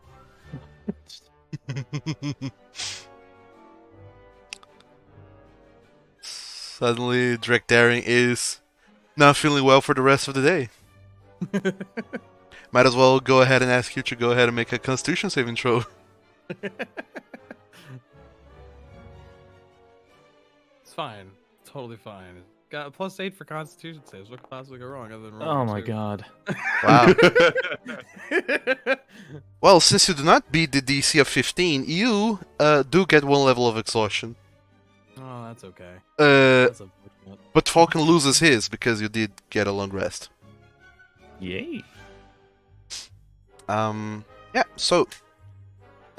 Suddenly, Drek Daring is not feeling well for the rest of the day. Might as well go ahead and ask you to go ahead and make a Constitution saving throw. It's fine. Totally fine. Got a +8 for Constitution saves. What could possibly go wrong other than Oh rolling my two? god. Wow. Well, since you do not beat the DC of 15, you do get 1 level of exhaustion. Oh, that's okay. Uh, That's unfortunate. but Falcon loses his because you did get a long rest. Yay. Yeah, so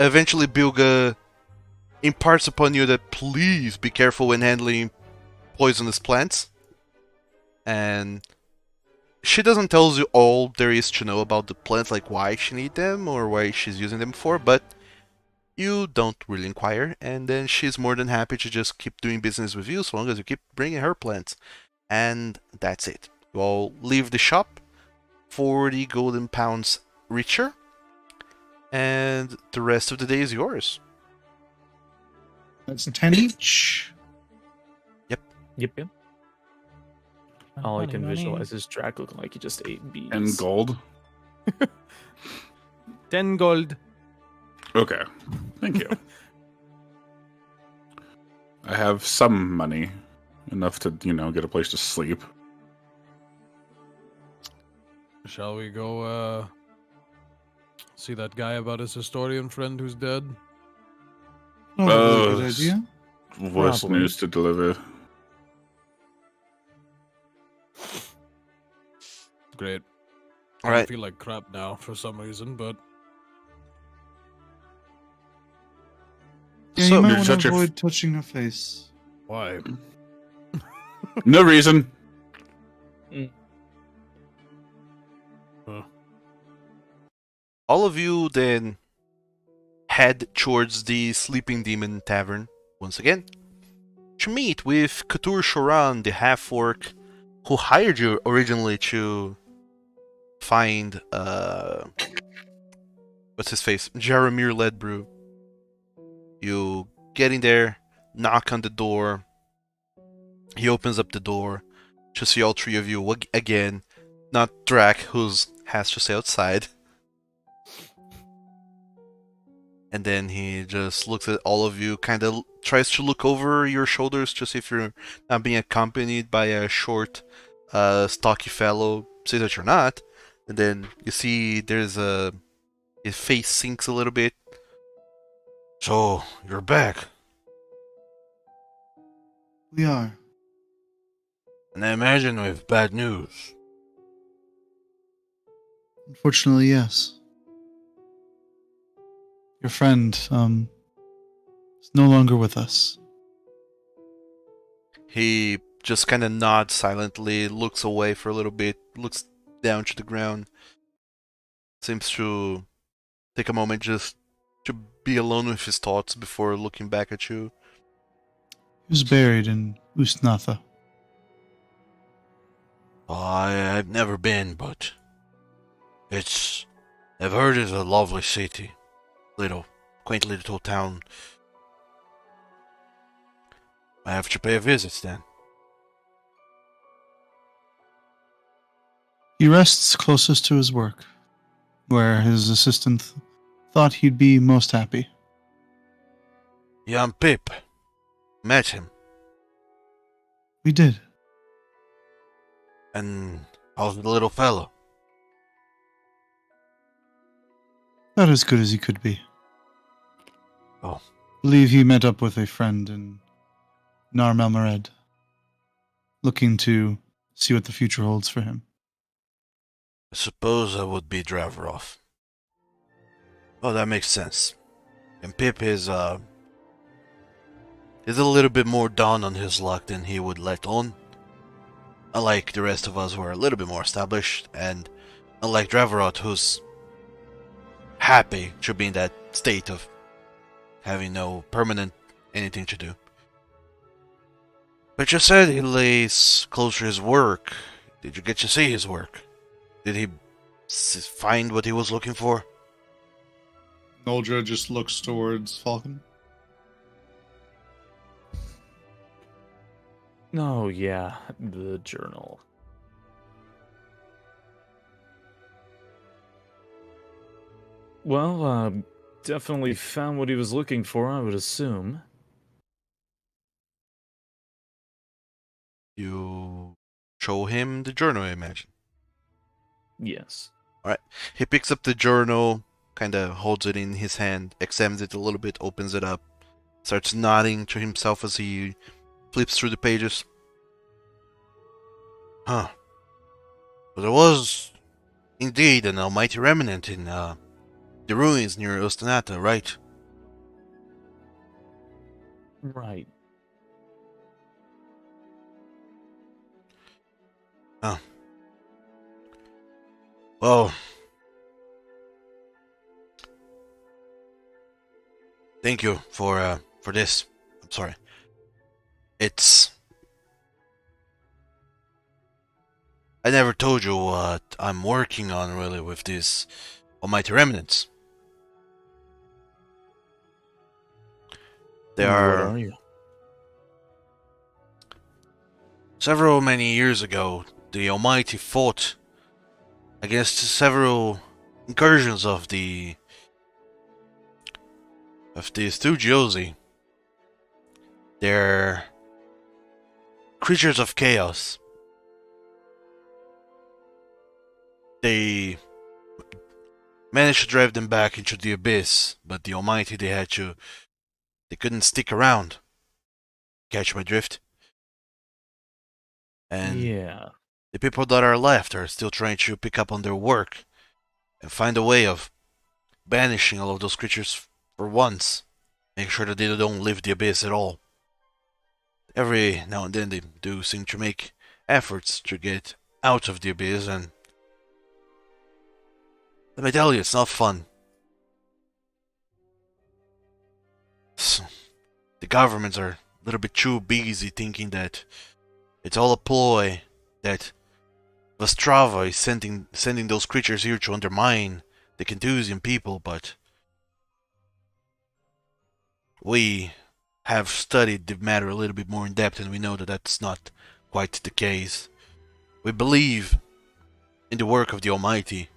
eventually Bilga imparts upon you that please be careful when handling poisonous plants. And she doesn't tell you all there is to know about the plants, like why she needs them or why she's using them for, but you don't really inquire, and then she's more than happy to just keep doing business with you so long as you keep bringing her plants. And that's it. You all leave the shop, 40 golden pounds richer, and the rest of the day is yours. That's 10 each. Yep. All I can visualize is Drac looking like he just ate bees. And gold. 10 gold. Okay. Thank you. I have some money. Enough to, get a place to sleep. Shall we go, see that guy about his historian friend who's dead? Probably a good s- idea. Worst Probably. news to deliver. Great. I Alright, feel like crap now for some reason, but Yeah, So- you might Dude, want shut to your avoid touching her face. why? No reason. all of you then head towards the Sleeping Demon Tavern once again to meet with Katur Shoran, the half-orc who hired you originally to find, what's his face? Jaromir Ledbrew. You get in there, knock on the door. He opens up the door to see all three of you again. Not Drac, who's has to stay outside. And then he just looks at all of you, kind of tries to look over your shoulders to see if you're not being accompanied by a short, stocky fellow. Say that you're not. And then you see there's his face sinks a little bit. So, you're back. We are. And I imagine with bad news. Unfortunately, yes. Your friend, is no longer with us. He just kind of nods silently, looks away for a little bit, looks down to the ground. Seems to take a moment just to be alone with his thoughts before looking back at you. He was buried in Ustnatha. I've never been, but I've heard it's a lovely city. Quaint little town. I have to pay a visit then. He rests closest to his work, where his assistant thought he'd be most happy. Young Pip. Met him. We did. And how's the little fellow? About as good as he could be. Oh. Believe he met up with a friend in Nar Malmared, looking to see what the future holds for him. I suppose I would be Dravorov. Oh, that makes sense. And Pip is a little bit more down on his luck than he would let on. Unlike the rest of us who are a little bit more established, and unlike Dravorov who's happy to be in that state of having no permanent anything to do. But you said he lays close to his work. Did you get to see his work? Did he find what he was looking for? Noldra just looks towards Falcon. Oh, yeah, the journal. Well, definitely found what he was looking for, I would assume. You show him the journal, I imagine. Yes. Alright. He picks up the journal, kind of holds it in his hand, examines it a little bit, opens it up, starts nodding to himself as he flips through the pages. Huh. But there was indeed an almighty remnant in the ruins near Ostanata, right? Right. Oh. Well, thank you for this. I'm sorry. I never told you what I'm working on really with these almighty remnants. There What are are you? several many years ago, the Almighty fought against several incursions of the Studiosi. They're creatures of chaos. They managed to drive them back into the abyss, but the Almighty they couldn't stick around. Catch my drift? And Yeah. the people that are left are still trying to pick up on their work and find a way of banishing all of those creatures for once. Make sure that they don't leave the abyss at all. Every now and then they do seem to make efforts to get out of the abyss, and let me tell you, it's not fun. The governments are a little bit too busy thinking that it's all a ploy, that Vastrava is sending those creatures here to undermine the Kentusian people, but we have studied the matter a little bit more in depth, and we know that that's not quite the case. We believe in the work of the Almighty,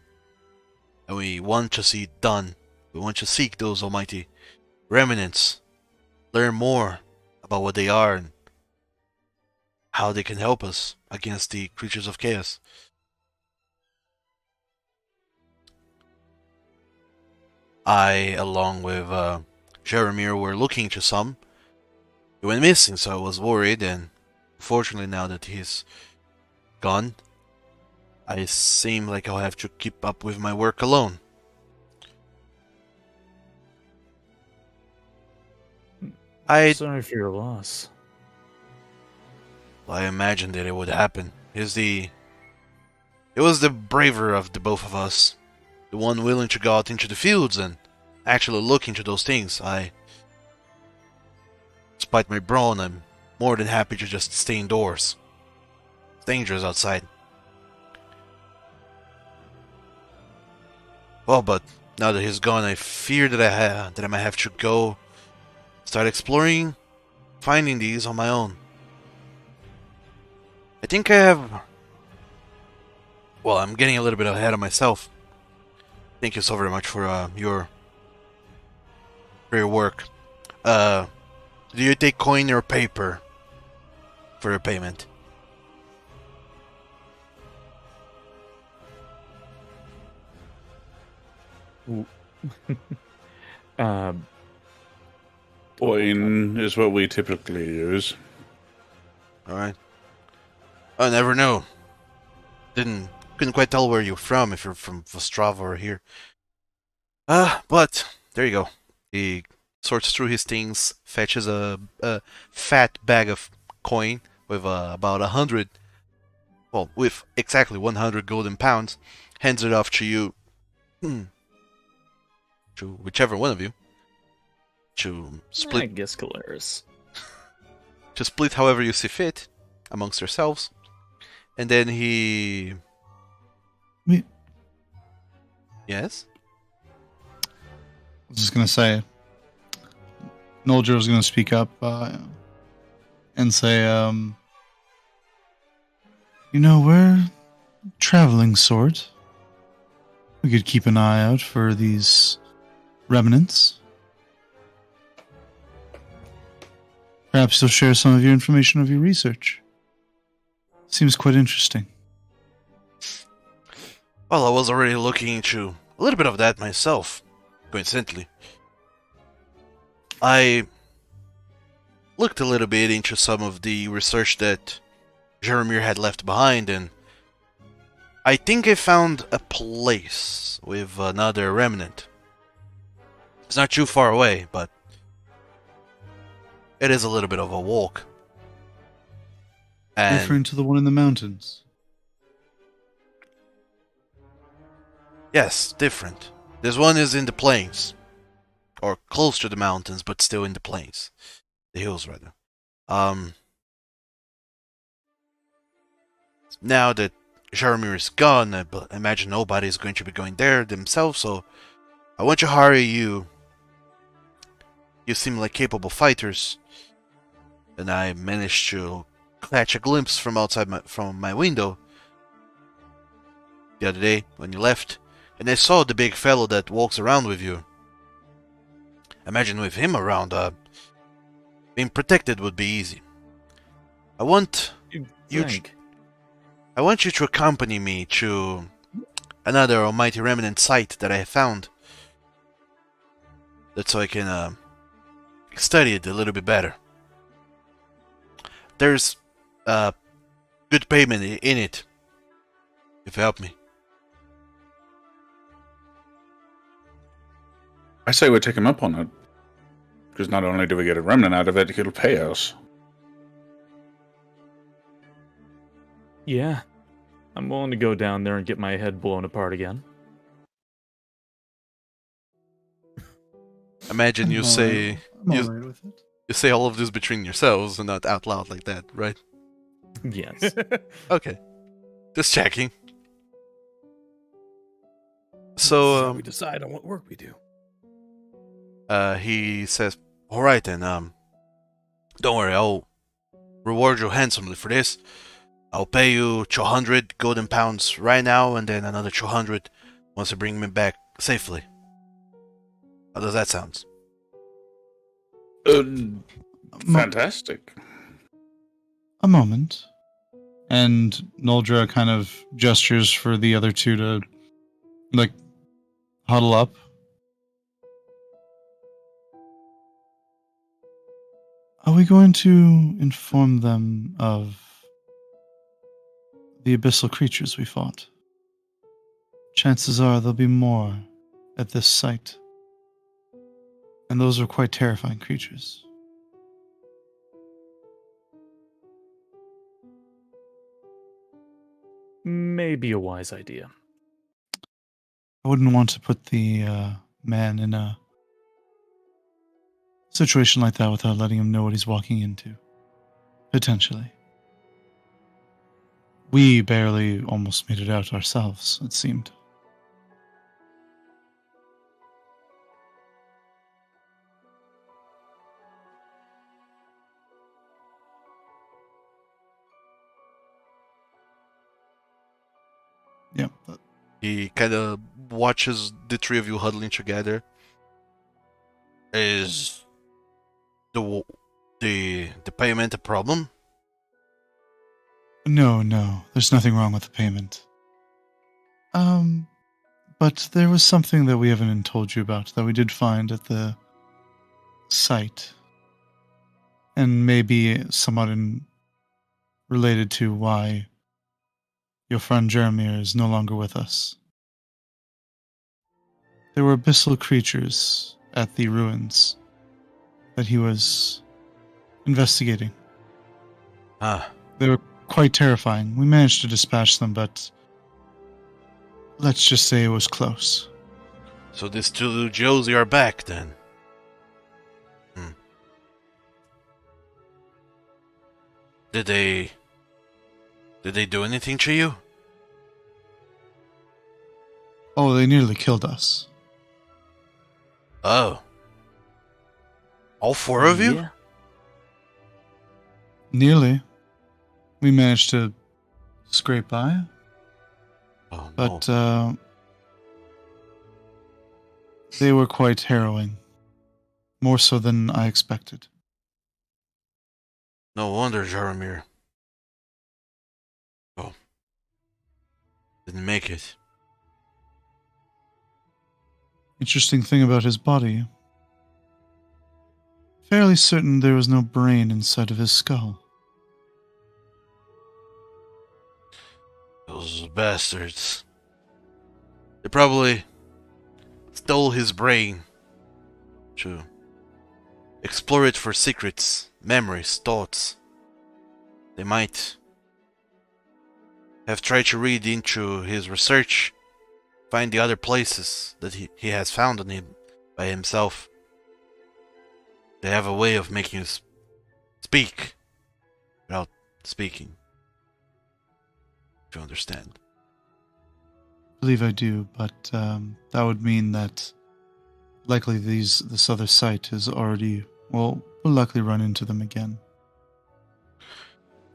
and we want to see it done. We want to seek those almighty remnants, learn more about what they are and how they can help us against the creatures of chaos. I, along with Jeremy, were looking to some. He went missing, so I was worried, and fortunately now that he's gone, I seem like I'll have to keep up with my work alone. Sorry for your loss. I imagined that it would happen. It was the braver of the both of us, the one willing to go out into the fields and actually look into those things. Despite my brawn, I'm more than happy to just stay indoors. It's dangerous outside. Well, but now that he's gone, I fear that I might have to go start exploring, finding these on my own. I think I have... Well, I'm getting a little bit ahead of myself. Thank you so very much for your work. Do you take coin or paper for your payment? Coin is what we typically use. Alright. I never know. Couldn't quite tell where you're from, if you're from Vostrava or here. But there you go. He sorts through his things, fetches a fat bag of coin with about 100, well, with exactly 100 golden pounds, hands it off to you, to whichever one of you, to I split. guess Calaris. to split however you see fit amongst yourselves. And then he... Me- Yes? I was just gonna say, Noldra was gonna speak up and say, you know, we're traveling sort. We could keep an eye out for these remnants. Perhaps you'll share some of your information of your research. Seems quite interesting. Well, I was already looking into a little bit of that myself, coincidentally. I looked a little bit into some of the research that Jeremir had left behind, and I think I found a place with another remnant. It's not too far away, but it is a little bit of a walk. And Referring to the one in the mountains. yes, different. This one is in the plains. Or close to the mountains, but still in the plains. The hills, rather. Now that Jaromir is gone, I imagine nobody is going to be going there themselves, so I want to hire you. You seem like capable fighters. And I managed to catch a glimpse from outside from my window the other day when you left, and I saw the big fellow that walks around with you. Imagine with him around, being protected would be easy. I want you to accompany me to another Almighty Remnant site that I found. That's so I can study it a little bit better. There's good payment in it, if you help me. I say we take him up on it. Because not only do we get a remnant out of it, it'll pay us. Yeah. I'm willing to go down there and get my head blown apart again. Imagine you say I'm alright with it. you say all of this between yourselves and not out loud like that, right? Yes. Okay. Just checking. This is So how we decide on what work we do. he says, "Alright then, don't worry, I'll reward you handsomely for this. I'll pay you 200 golden pounds right now, and then another 200 once you bring me back safely. How does that sound?" Fantastic. A moment. And Noldra kind of gestures for the other two to, like, huddle up. Are we going to inform them of the abyssal creatures we fought? Chances are there'll be more at this site. And those are quite terrifying creatures. Maybe a wise idea. I wouldn't want to put the man in a situation like that without letting him know what he's walking into. Potentially. We barely almost made it out ourselves, it seemed. Yeah. He kind of watches the three of you huddling together. Is the payment a problem? No, there's nothing wrong with the payment. But there was something that we haven't told you about that we did find at the site. And maybe somewhat related to why your friend Jeremy is no longer with us. There were abyssal creatures at the ruins that he was investigating. Ah, They were quite terrifying. We managed to dispatch them, but let's just say it was close. so these two Josie are back then. Did they do anything to you? Oh, they nearly killed us. Oh. All four of you? Yeah. Nearly. We managed to scrape by, Oh, no. but they were quite harrowing. More so than I expected. No wonder Jaromir. Oh. Didn't make it. Interesting thing about his body. Fairly certain there was no brain inside of his skull. Those bastards. They probably stole his brain to explore it for secrets, memories, thoughts. They might have tried to read into his research, find the other places that he has found on him by himself. They have a way of making you speak without speaking. If you understand. I believe I do, but that would mean that likely this other site is already, well, we'll likely run into them again. I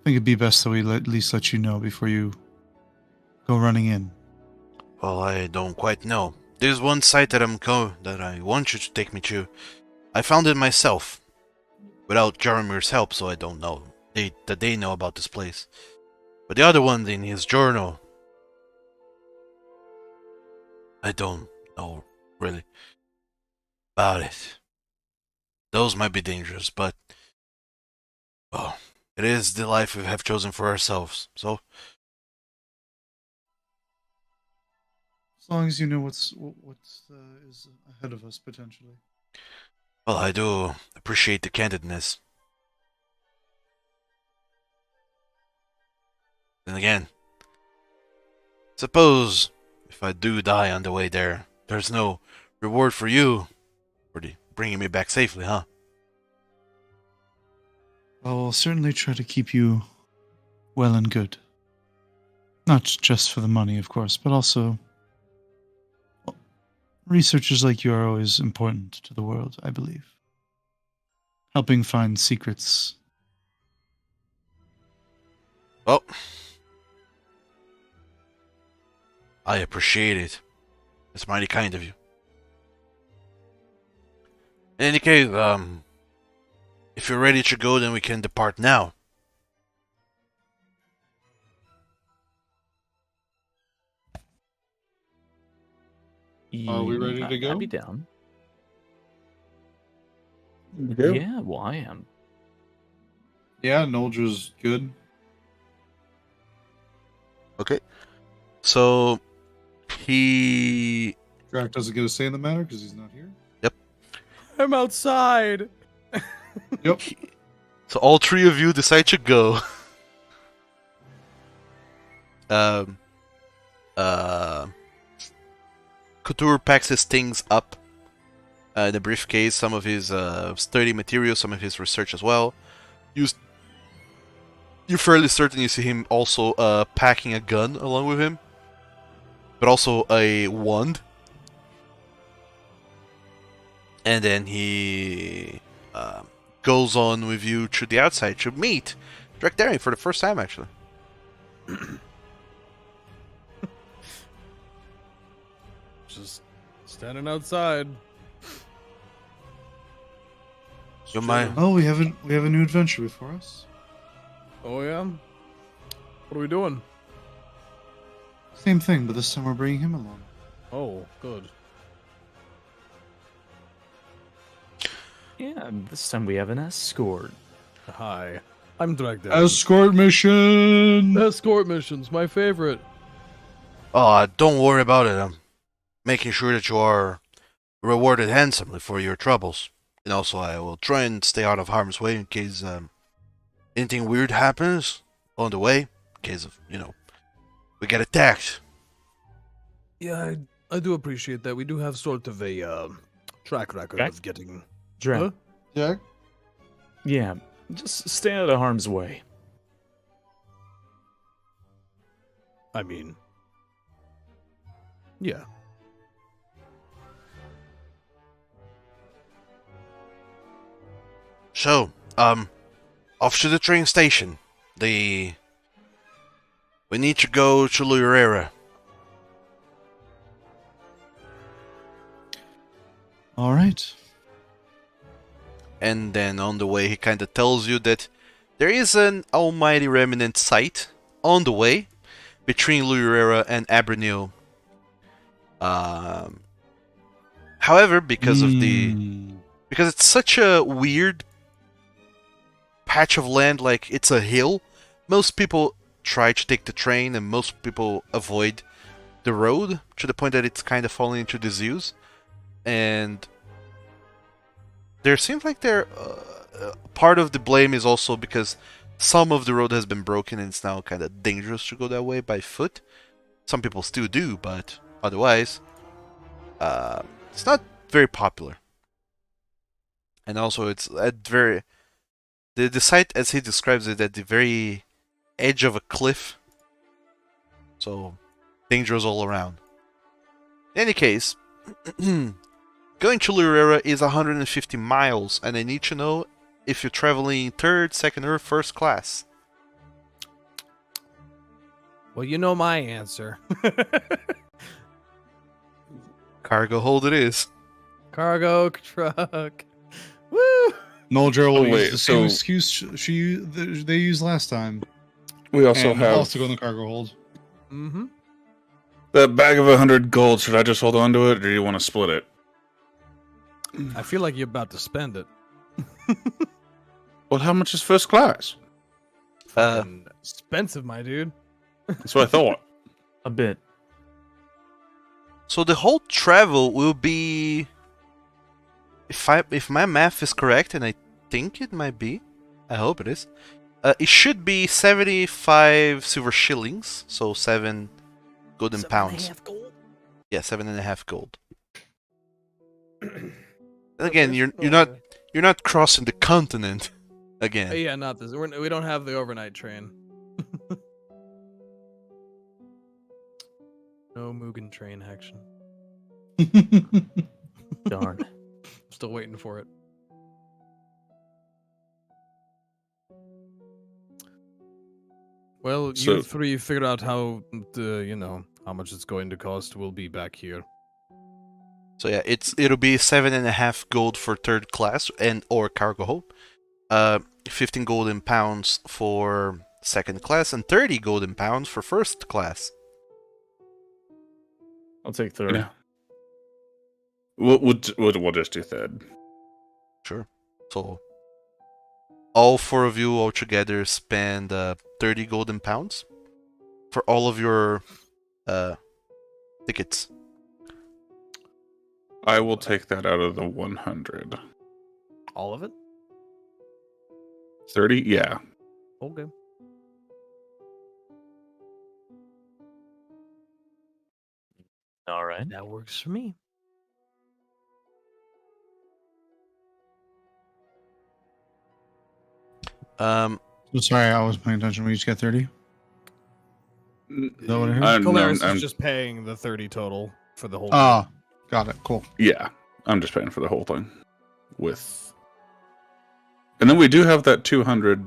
think it'd be best that we at least let you know before you go running in. Well, I don't quite know. There's one site that that I want you to take me to. I found it myself, without Jaromir's help, so I don't know that they know about this place. But the other one in his journal, I don't know really about it. Those might be dangerous, but well, it is the life we have chosen for ourselves. So As long as you know what's is ahead of us potentially. well, I do appreciate the candidness. Then again, suppose if I do die on the way there, there's no reward for you for bringing me back safely, huh? I'll certainly try to keep you well and good. Not just for the money, of course, but also researchers like you are always important to the world, I believe. Helping find secrets. Well, I appreciate it. It's mighty kind of you. In any case, if you're ready to go, then we can depart now. Are we ready to go? I'd be down. Go. Yeah, well, I am. Yeah, Noldra's good. Okay. So, he... Drac doesn't get a say in the matter because he's not here. I'm outside. Yep. So all three of you decide to go. Couture packs his things up in a briefcase, some of his sturdy materials, some of his research as well. You're fairly certain you see him also packing a gun along with him, but also a wand. And then he goes on with you to the outside to meet Drakdarian for the first time, actually. Just standing outside. You might. Oh, we have a new adventure before us. Oh yeah. What are we doing? Same thing, but this time we're bringing him along. Oh, good. Yeah, this time we have an escort. Hi, I'm Dragdown. Escort mission. Escort missions, my favorite. Oh, don't worry about it. I'm making sure that you are rewarded handsomely for your troubles. And also, I will try and stay out of harm's way in case anything weird happens on the way. In case of, we get attacked. Yeah, I do appreciate that. We do have sort of a track record Jack? of getting. Dra- Huh? Jack. Yeah, just stay out of harm's way. I mean, yeah. So, off to the train station. We need to go to Lurera. All right. And then on the way, he kind of tells you that there is an almighty remnant site on the way between Lurera and Abernil. However, because it's such a weird patch of land, like it's a hill, most people try to take the train and most people avoid the road to the point that it's kind of falling into disuse. And there seems like part of the blame is also because some of the road has been broken and it's now kind of dangerous to go that way by foot. Some people still do, but otherwise, it's not very popular. And also, it's at the site, as he describes it, at the very edge of a cliff. So, dangerous all around. In any case, going to Lurera is 150 miles, and I need to know if you're traveling third, second, or first class. Well, you know my answer. Cargo hold it is. Cargo truck. Woo! Noldra will wait, use the same so- excuse they used last time. We also and have also go in the cargo hold. Mm-hmm. that bag of 100 gold. Should I just hold on to it, or do you want to split it? I feel like you're about to spend it. Well, how much is first class? Fucking expensive, my dude. That's what I thought. A bit. So the whole travel will be, if my math is correct, and I think it might be, I hope it is. It should be 75 silver shillings, so 7 golden pounds. Gold? Yeah, 7.5 gold. And again, you're not crossing the continent again. Yeah, not this. We don't have the overnight train. No Mugen train action. Darn. Still waiting for it. Well, So- you three figured out how how much it's going to cost. We'll be back here. So yeah, it'll be 7.5 gold for third class and or cargo hold. 15 golden pounds for second class and 30 golden pounds for first class. I'll take third. Yeah. We'll just do third. Sure. So all four of you altogether spend 30 golden pounds for all of your tickets. I will take that out of the 100. All of it? 30? Yeah. Okay. All right. That works for me. Um, So sorry, I wasn't paying attention. We each get 30. Is that what I heard? Colaris is just paying the 30 total for the whole thing. Ah, got it. Cool. Yeah, I'm just paying for the whole thing. And then we do have that 200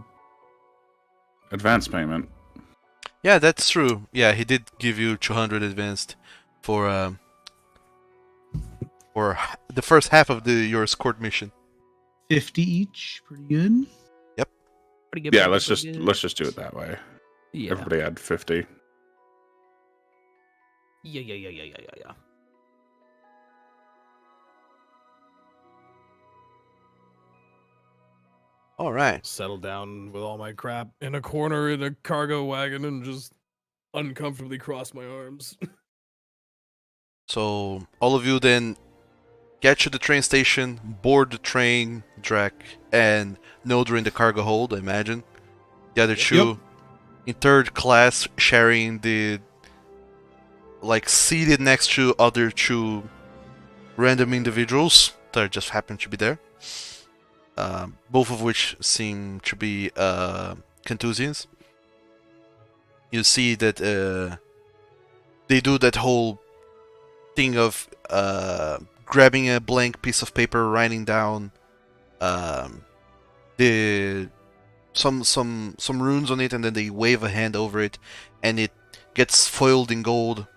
advance payment. yeah, that's true. Yeah, he did give you 200 advanced for the first half of your escort mission. 50 each. Pretty good. Pretty good, Yeah, pretty let's good. just do it that way. Yeah. Everybody had 50. Yeah. All right. Settle down with all my crap in a corner in a cargo wagon and just uncomfortably cross my arms. So all of you then get to the train station, board the train, Drek, and Nodra in the cargo hold, I imagine. The other two in third class, sharing the seated next to other two random individuals that just happen to be there. Both of which seem to be Contusians. You see that they do that whole thing of grabbing a blank piece of paper, writing down the some runes on it, and then they wave a hand over it, and it gets foiled in gold.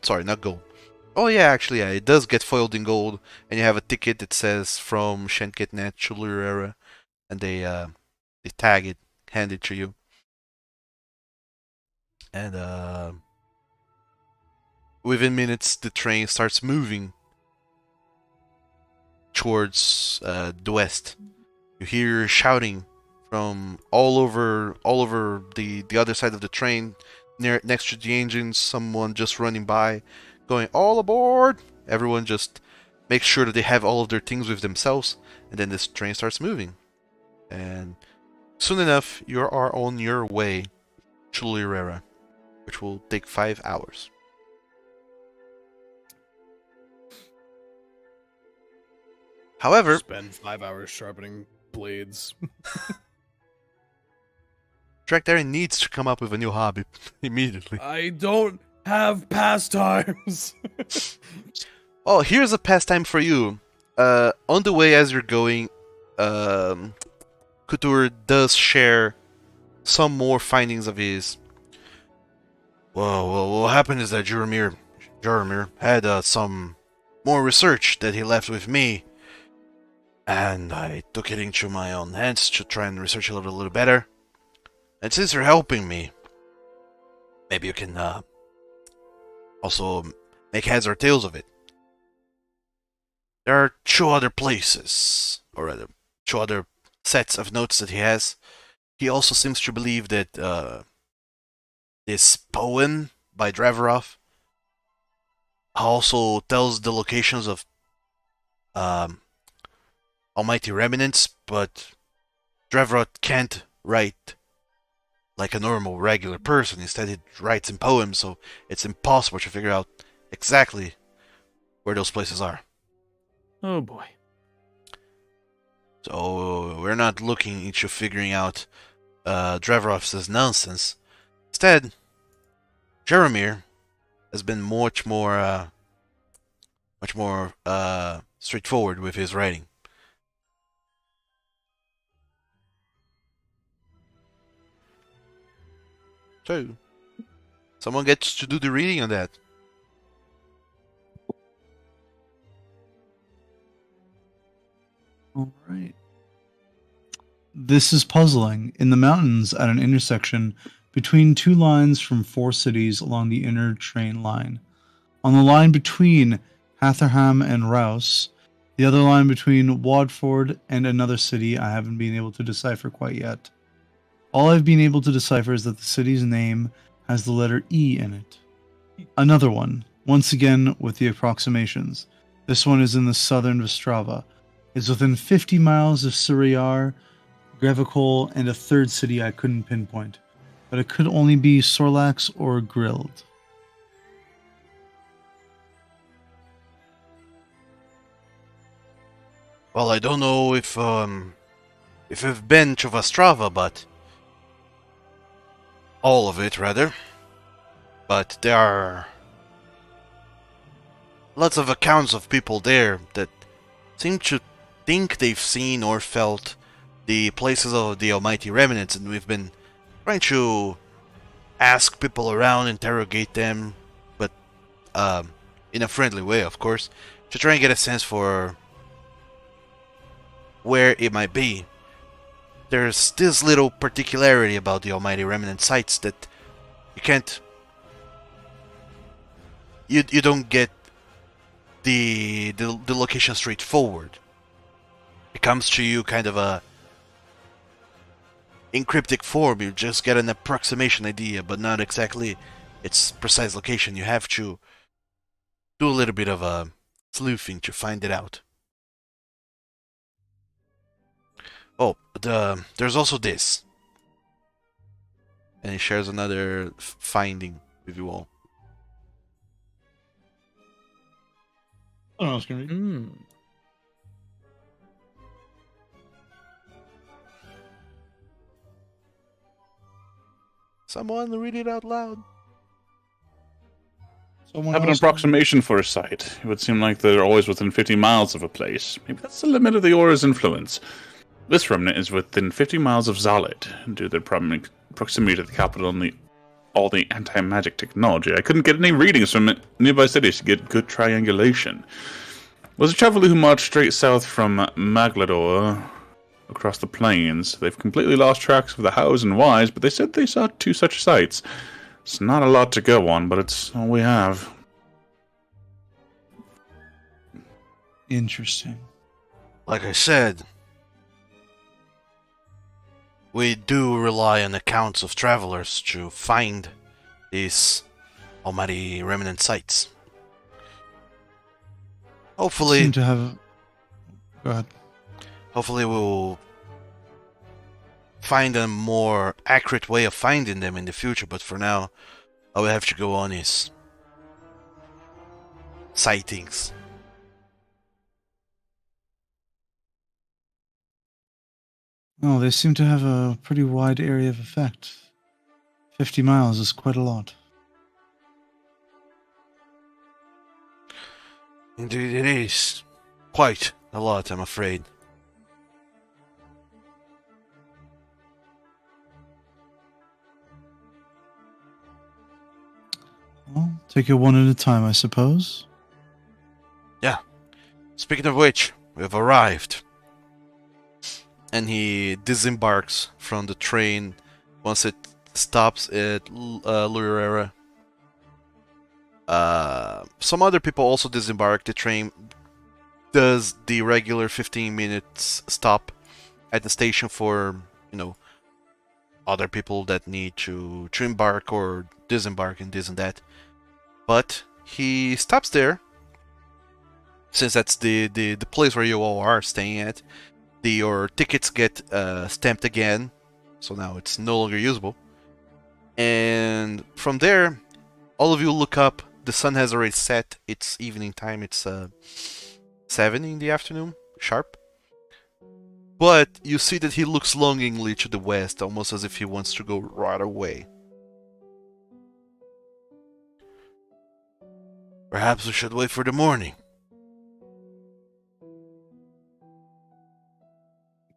Sorry, not gold. Oh yeah, actually, yeah, it does get foiled in gold, and you have a ticket that says from Shenketnet Chulurera, and they tag it, hand it to you, and within minutes the train starts moving towards the west. You hear shouting from all over the other side of the train, next to the engines. Someone just running by, going all aboard. Everyone just makes sure that they have all of their things with themselves, and then this train starts moving. And soon enough, you are on your way to Lirera, which will take 5 hours. However, Spend 5 hours sharpening blades. Drakdaren needs to come up with a new hobby immediately. I don't have pastimes. Oh, here's a pastime for you. On the way as you're going, Couture does share some more findings of his. Well, what happened is that Jaromir had some more research that he left with me, and I took it into my own hands to try and research a little better. And since you're helping me, maybe you can also make heads or tails of it. There are 2 other places, or rather, 2 other sets of notes that he has. He also seems to believe that this poem by Dravarov also tells the locations of almighty remnants, but Dravarov can't write like a normal, regular person. Instead, he writes in poems, so it's impossible to figure out exactly where those places are. Oh boy. So we're not looking into figuring out Dravarov's nonsense. Instead, Jaromir has been much more straightforward with his writing. So, someone gets to do the reading on that. All right. This is puzzling. In the mountains at an intersection between 2 lines from 4 cities along the inner train line. On the line between Hatherham and Rouse, the other line between Wadford and another city I haven't been able to decipher quite yet. All I've been able to decipher is that the city's name has the letter E in it. Another one, once again with the approximations. This one is in the southern Vistrava. It's within 50 miles of Suriyar, Grevicol, and a third city I couldn't pinpoint. But it could only be Sorlax or Grilled. Well, I don't know if you've been to Vastrava, but all of it, rather. But there are lots of accounts of people there that seem to think they've seen or felt the places of the almighty remnants, and we've been trying to ask people around, interrogate them, but in a friendly way, of course, to try and get a sense for where it might be. There's this little particularity about the almighty remnant sites that you can't, you don't get the location straightforward. It comes to you kind of a in cryptic form. You just get an approximation idea, but not exactly its precise location. You have to do a little bit of sleuthing to find it out. Oh, but there's also this. And he shares another finding with you all. I don't know, I was gonna read. Someone read it out loud. Someone Have an else? approximation for a site. It would seem like they're always within 50 miles of a place. Maybe that's the limit of the aura's influence. This remnant is within 50 miles of Zalit, due to their proximity to the capital and all the anti-magic technology. I couldn't get any readings from nearby cities to get good triangulation. Was a traveler who marched straight south from Maglador across the plains. They've completely lost tracks of the hows and whys, but they said they saw 2 such sites. It's not a lot to go on, but it's all we have. Interesting. Like I said, we do rely on accounts of travelers to find these almighty remnant sites. Hopefully, Seem to have. Go ahead. hopefully we'll find a more accurate way of finding them in the future, but for now, all we have to go on is sightings. Oh, they seem to have a pretty wide area of effect. 50 miles is quite a lot. Indeed, it is quite a lot, I'm afraid. Well, take it one at a time, I suppose. Speaking of which, we've arrived. And he disembarks from the train once it stops at Lurera. Some other people also disembark. The train does the regular 15 minutes stop at the station for, other people that need to embark or disembark and this and that. But he stops there, since that's the place where you all are staying at. Your tickets get stamped again, so now it's no longer usable. And from there, all of you look up. The sun has already set. It's evening time. It's 7 in the afternoon, sharp. But you see that he looks longingly to the west, almost as if he wants to go right away. Perhaps we should wait for the morning.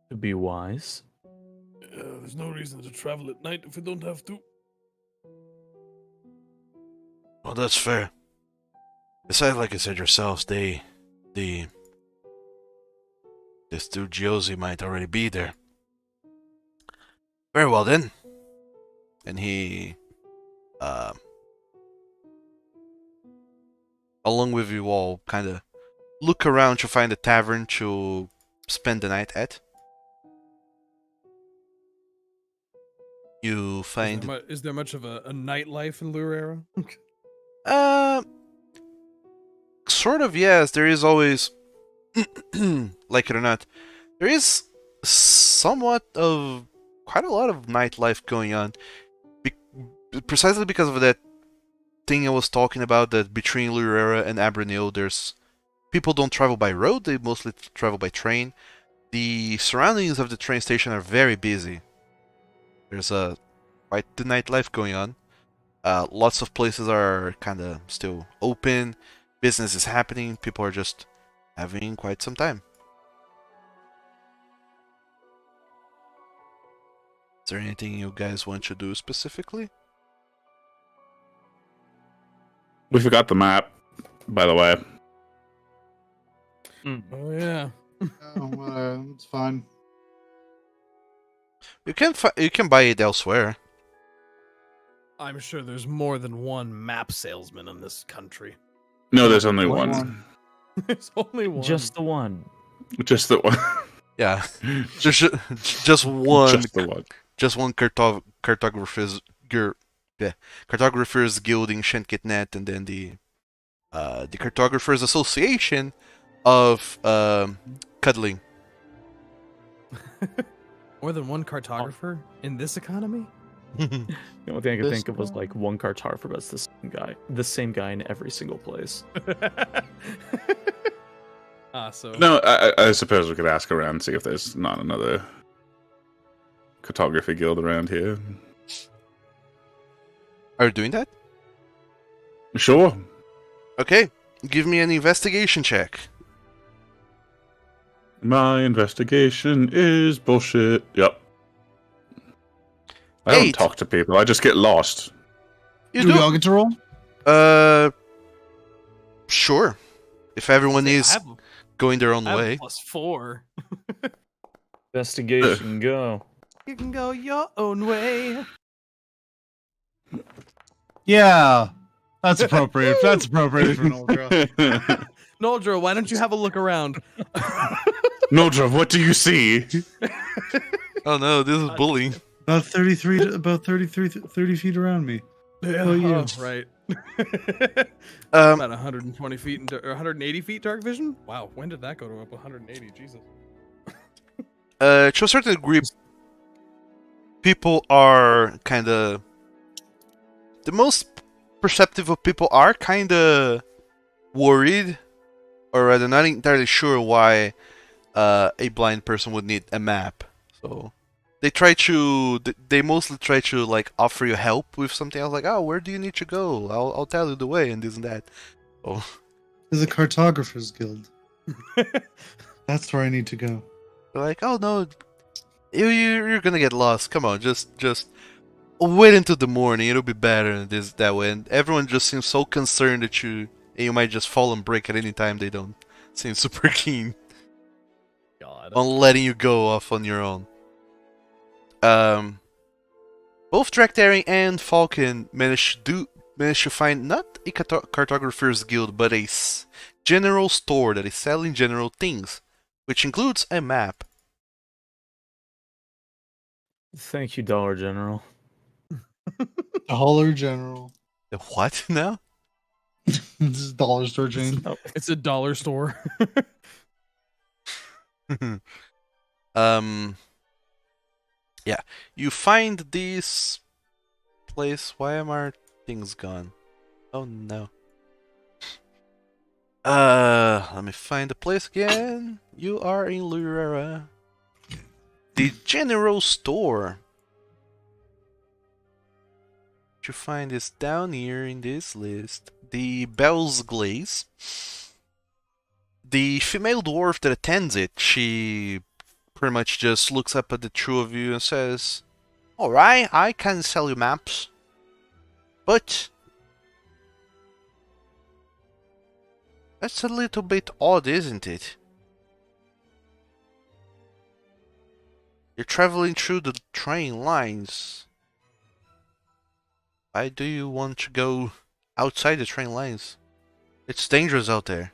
To be wise. There's no reason to travel at night if we don't have to. Well, that's fair. Besides, like I said yourselves, the studiosi might already be there. Very well then. And he, along with you all, kind of look around to find a tavern to spend the night at. You find... Is there much of a nightlife in Lurera? Sort of, yes. There is always, like it or not, there is somewhat of quite a lot of nightlife going on. Precisely because of that thing I was talking about, that between Lurera and Abranil, there's people don't travel by road; they mostly travel by train. The surroundings of the train station are very busy. There's quite the nightlife going on. Lots of places are kind of still open. Business is happening. People are just having quite some time. Is there anything you guys want to do specifically? We forgot the map, by the way. Oh yeah. It's fine. You can buy it elsewhere. I'm sure there's more than one map salesman in this country. No, there's only One. one. There's only one. Just the one. Just the one. Yeah, just one. Just the one. Just one cartographers guild in Shenkitnet, and then the Cartographers Association of Cuddling. More than one cartographer in this economy? The only thing I could This think of was like one cartographer, but it's the same guy in every single place. So No, I suppose we could ask around, see if there's not another cartography guild around here. Are you doing that? Sure. Okay, give me an investigation check. My investigation is bullshit. Yep. I don't 8. talk to people. I just get lost. You Do we all get to roll? Sure. If everyone Say, I is have, going their own I have way. +4. Investigation, go. You can go your own way. Yeah, that's appropriate. That's appropriate for an Ultra. Noldra, why don't you have a look around? Nodra, what do you see? Oh no, this is bullying. About 30 feet around me. Yeah, Oh, you. right. Um, About 120 feet and 180 feet dark vision. Wow, when did that go to up 180? Jesus. to a certain degree, people are kind of... The most perceptive of people are kind of worried, or rather not entirely sure why a blind person would need a map. So they try to... They mostly try to like offer you help with something else, like, oh, where do you need to go? I'll tell you the way, and this and that. Oh. There's a cartographers guild. That's where I need to go. They're like, oh no, you're gonna get lost. Come on, just wait until the morning. It'll be better than this that way. And everyone just seems so concerned that you might just fall and break at any time. They don't seem super keen God. on letting you go off on your own. Both Drakthari and Falcon managed to find not a cartographer's guild, but a general store that is selling general things, which includes a map. Thank you, Dollar General. Dollar General. The what now? This is dollar store chain. Oh, It's a dollar store. Yeah, you find this place. Why am our things gone? Oh no. Let me find the place again. You are in Lurera. The general store. What you find is down here in this list. The Bell's Glaze. The female dwarf that attends it, she pretty much just looks up at the two of you and says, alright, I can sell you maps. But that's a little bit odd, isn't it? You're traveling through the train lines. Why do you want to go outside the train lines? It's dangerous out there.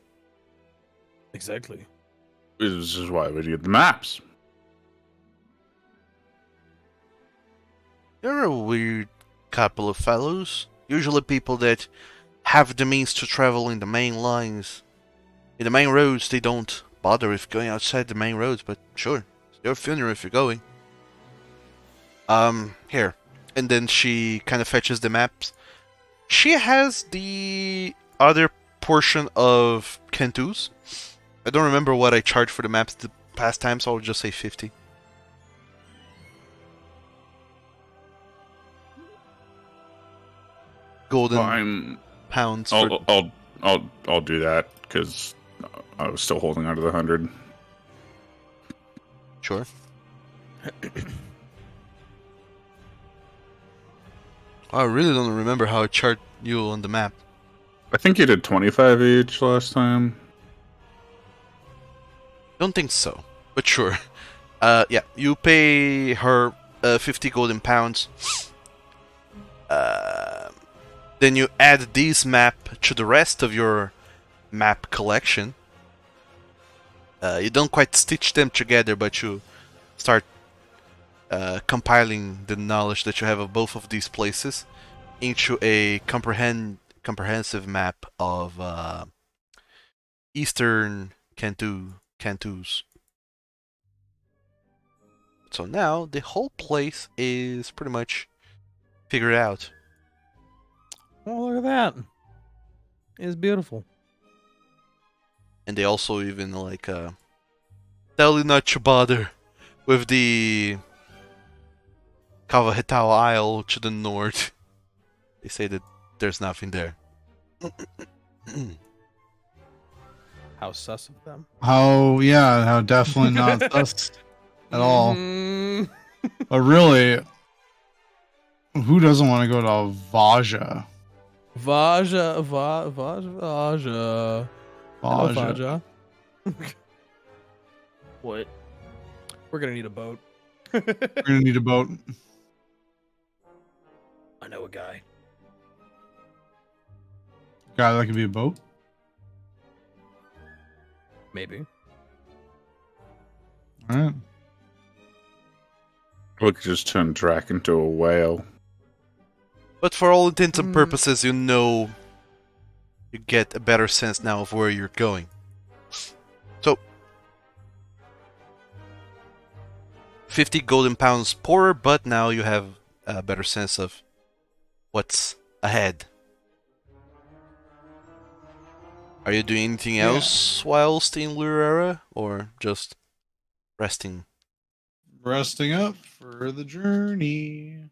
Exactly. This is why we get the maps. You're a weird couple of fellows. Usually people that have the means to travel in the main lines. In the main roads, they don't bother with going outside the main roads, but sure, it's your funeral if you're going. Here. And then she kind of fetches the maps. She has the other portion of Kentu's. I don't remember what I charged for the maps the past time, so I'll just say 50. Golden I'm. pounds for... I'll do that because I was still holding on to the 100. Sure. I really don't remember how I charted you on the map. I think you did 25 each last time. Don't think so, but sure. Yeah, you pay her 50 golden pounds. Then you add this map to the rest of your map collection. You don't quite stitch them together, but you start compiling the knowledge that you have of both of these places into a comprehensive map of Eastern Cantus. So now the whole place is pretty much figured out. Oh, look at that. It's beautiful. And they also even like tell you not to bother with the Kavahetau Isle to the north. They say that there's nothing there. How sus of them. How definitely not us at all. Mm, But really, who doesn't want to go to Vaja? Vaja, Vaja. Hello, Vaja. Vaja. What? We're gonna need a boat. We're gonna need a boat. I know a guy. God, that could be a boat. Maybe. All right. We could just turn Drac into a whale. But for all intents and Mm. purposes, you know, you get a better sense now of where you're going. So, 50 golden pounds poorer, but now you have a better sense of what's ahead. Are you doing anything Yeah. else whilst in Lurera, or just resting? Resting up for the journey.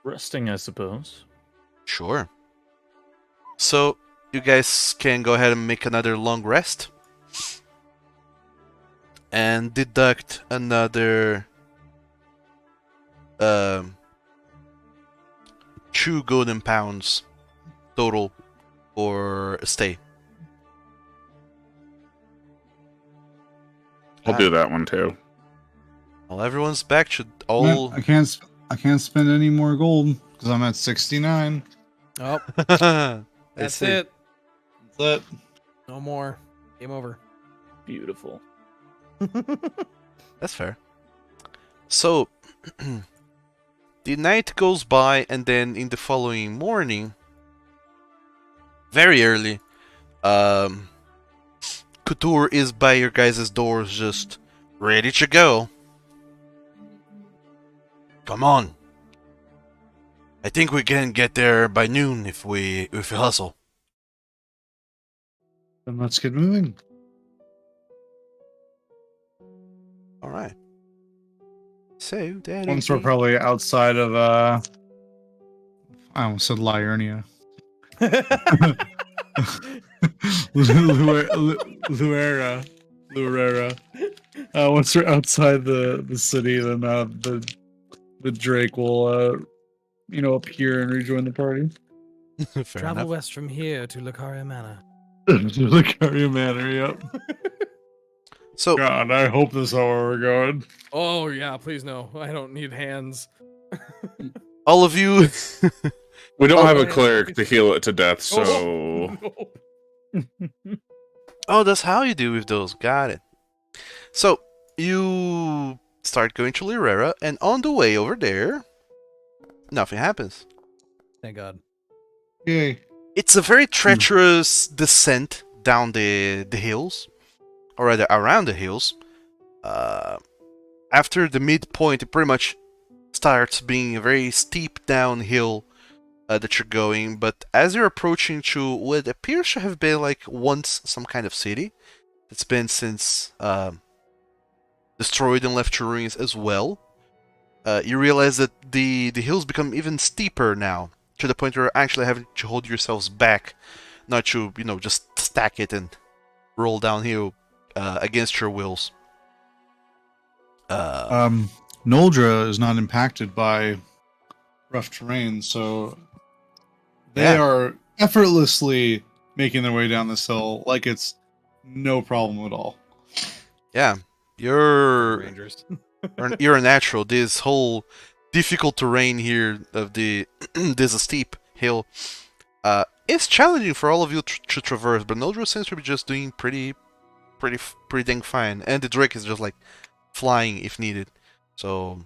Resting, I suppose. Sure. So, you guys can go ahead and make another long rest. And deduct another 2 golden pounds total for a stay. I'll do that one too. Well, everyone's back. Should Man, all. I can't spend any more gold because I'm at 69. Oh, I that's see. it. That's it. No more. Game over. Beautiful. That's fair. So, the night goes by, and then in the following morning, very early, Couture is by your guys' doors, just ready to go. Come on. I think we can get there by noon if we hustle. Then let's get moving. All right. So that Once is we're it. probably outside of I almost said Liurnia. Luera. Once we're outside the city, then the Drake will appear and rejoin the party. Fair Travel enough. west from here to Lucaria Manor. Lucaria Manor, yep. So God, I hope this is how we're going. Oh yeah, please no. I don't need hands. all of you. We don't Oh, have a man. cleric to heal it to death, so No. Oh, that's how you do with those. Got it. So, you start going to Lirera, and on the way over there, nothing happens. Thank God. Yay. It's a very treacherous descent down the hills, or rather around the hills. After the midpoint, it pretty much starts being a very steep downhill that you're going, but as you're approaching to what appears to have been like once some kind of city, it's been since destroyed and left to ruins as well, you realize that the hills become even steeper now, to the point where you're actually having to hold yourselves back, not to, just stack it and roll downhill against your wills. Noldra is not impacted by rough terrain, so they Yeah. are effortlessly making their way down this hill like it's no problem at all. Yeah, you're Rangers. you're a natural. This whole difficult terrain here of this steep hill, it's challenging for all of you to traverse. But Noldra seems to be just doing pretty dang fine, and the Drake is just like flying if needed. So,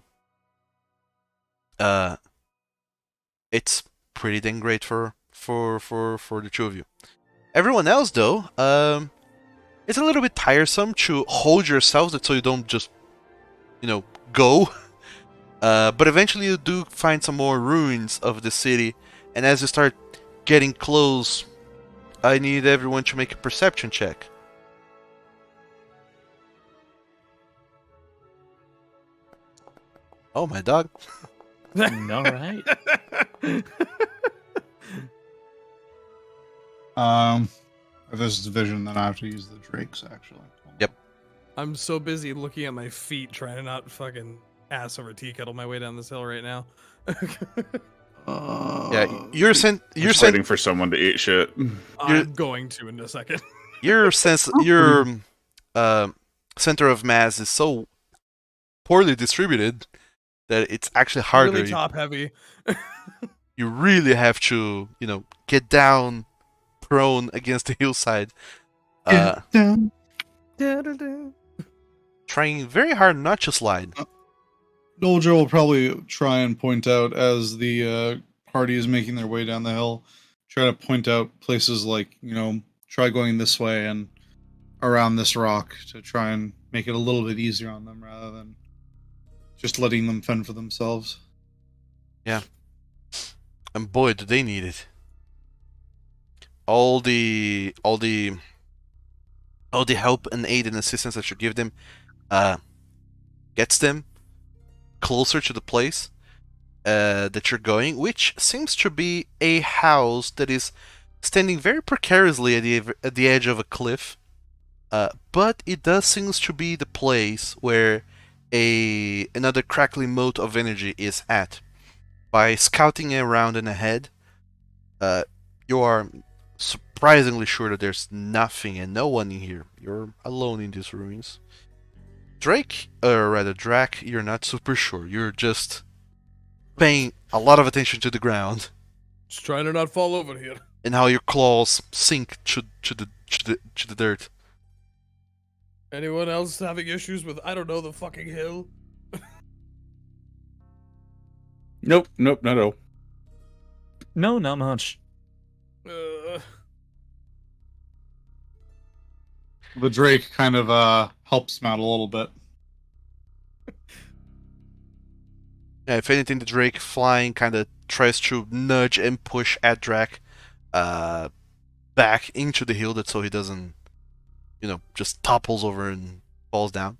it's pretty dang great for the two of you. Everyone else, though, it's a little bit tiresome to hold yourselves so you don't just, go. But eventually you do find some more ruins of the city, and as you start getting close, I need everyone to make a perception check. Oh, my dog. All right. If this is vision, then I have to use the drakes, actually. Yep. I'm so busy looking at my feet trying to not fucking ass over tea kettle my way down this hill right now. Yeah, you're sent. You're Just sent. waiting for someone to eat shit. I'm going to in a second. Your sense. Your center of mass is so poorly distributed that it's actually harder. Really top heavy. You really have to, get down, prone against the hillside, Get down. trying very hard not to slide. Noldra will probably try and point out as the party is making their way down the hill, try to point out places like, try going this way and around this rock to try and make it a little bit easier on them rather than just letting them fend for themselves. Yeah. And boy, do they need it. All the help and aid and assistance that you give them gets them closer to the place that you're going, which seems to be a house that is standing very precariously at the edge of a cliff. But it does seems to be the place where another crackling mote of energy is at. By scouting around and ahead, you are surprisingly sure that there's nothing and no one in here. You're alone in these ruins. Drac, you're not super sure. You're just paying a lot of attention to the ground Just trying to not fall over here. and how your claws sink to the dirt. Anyone else having issues with, I don't know, the fucking hill? Nope, not at all. No, not much. The drake kind of helps Matt a little bit. Yeah, if anything, the Drake flying kind of tries to nudge and push at Drac back into the hill, so he doesn't, just topples over and falls down.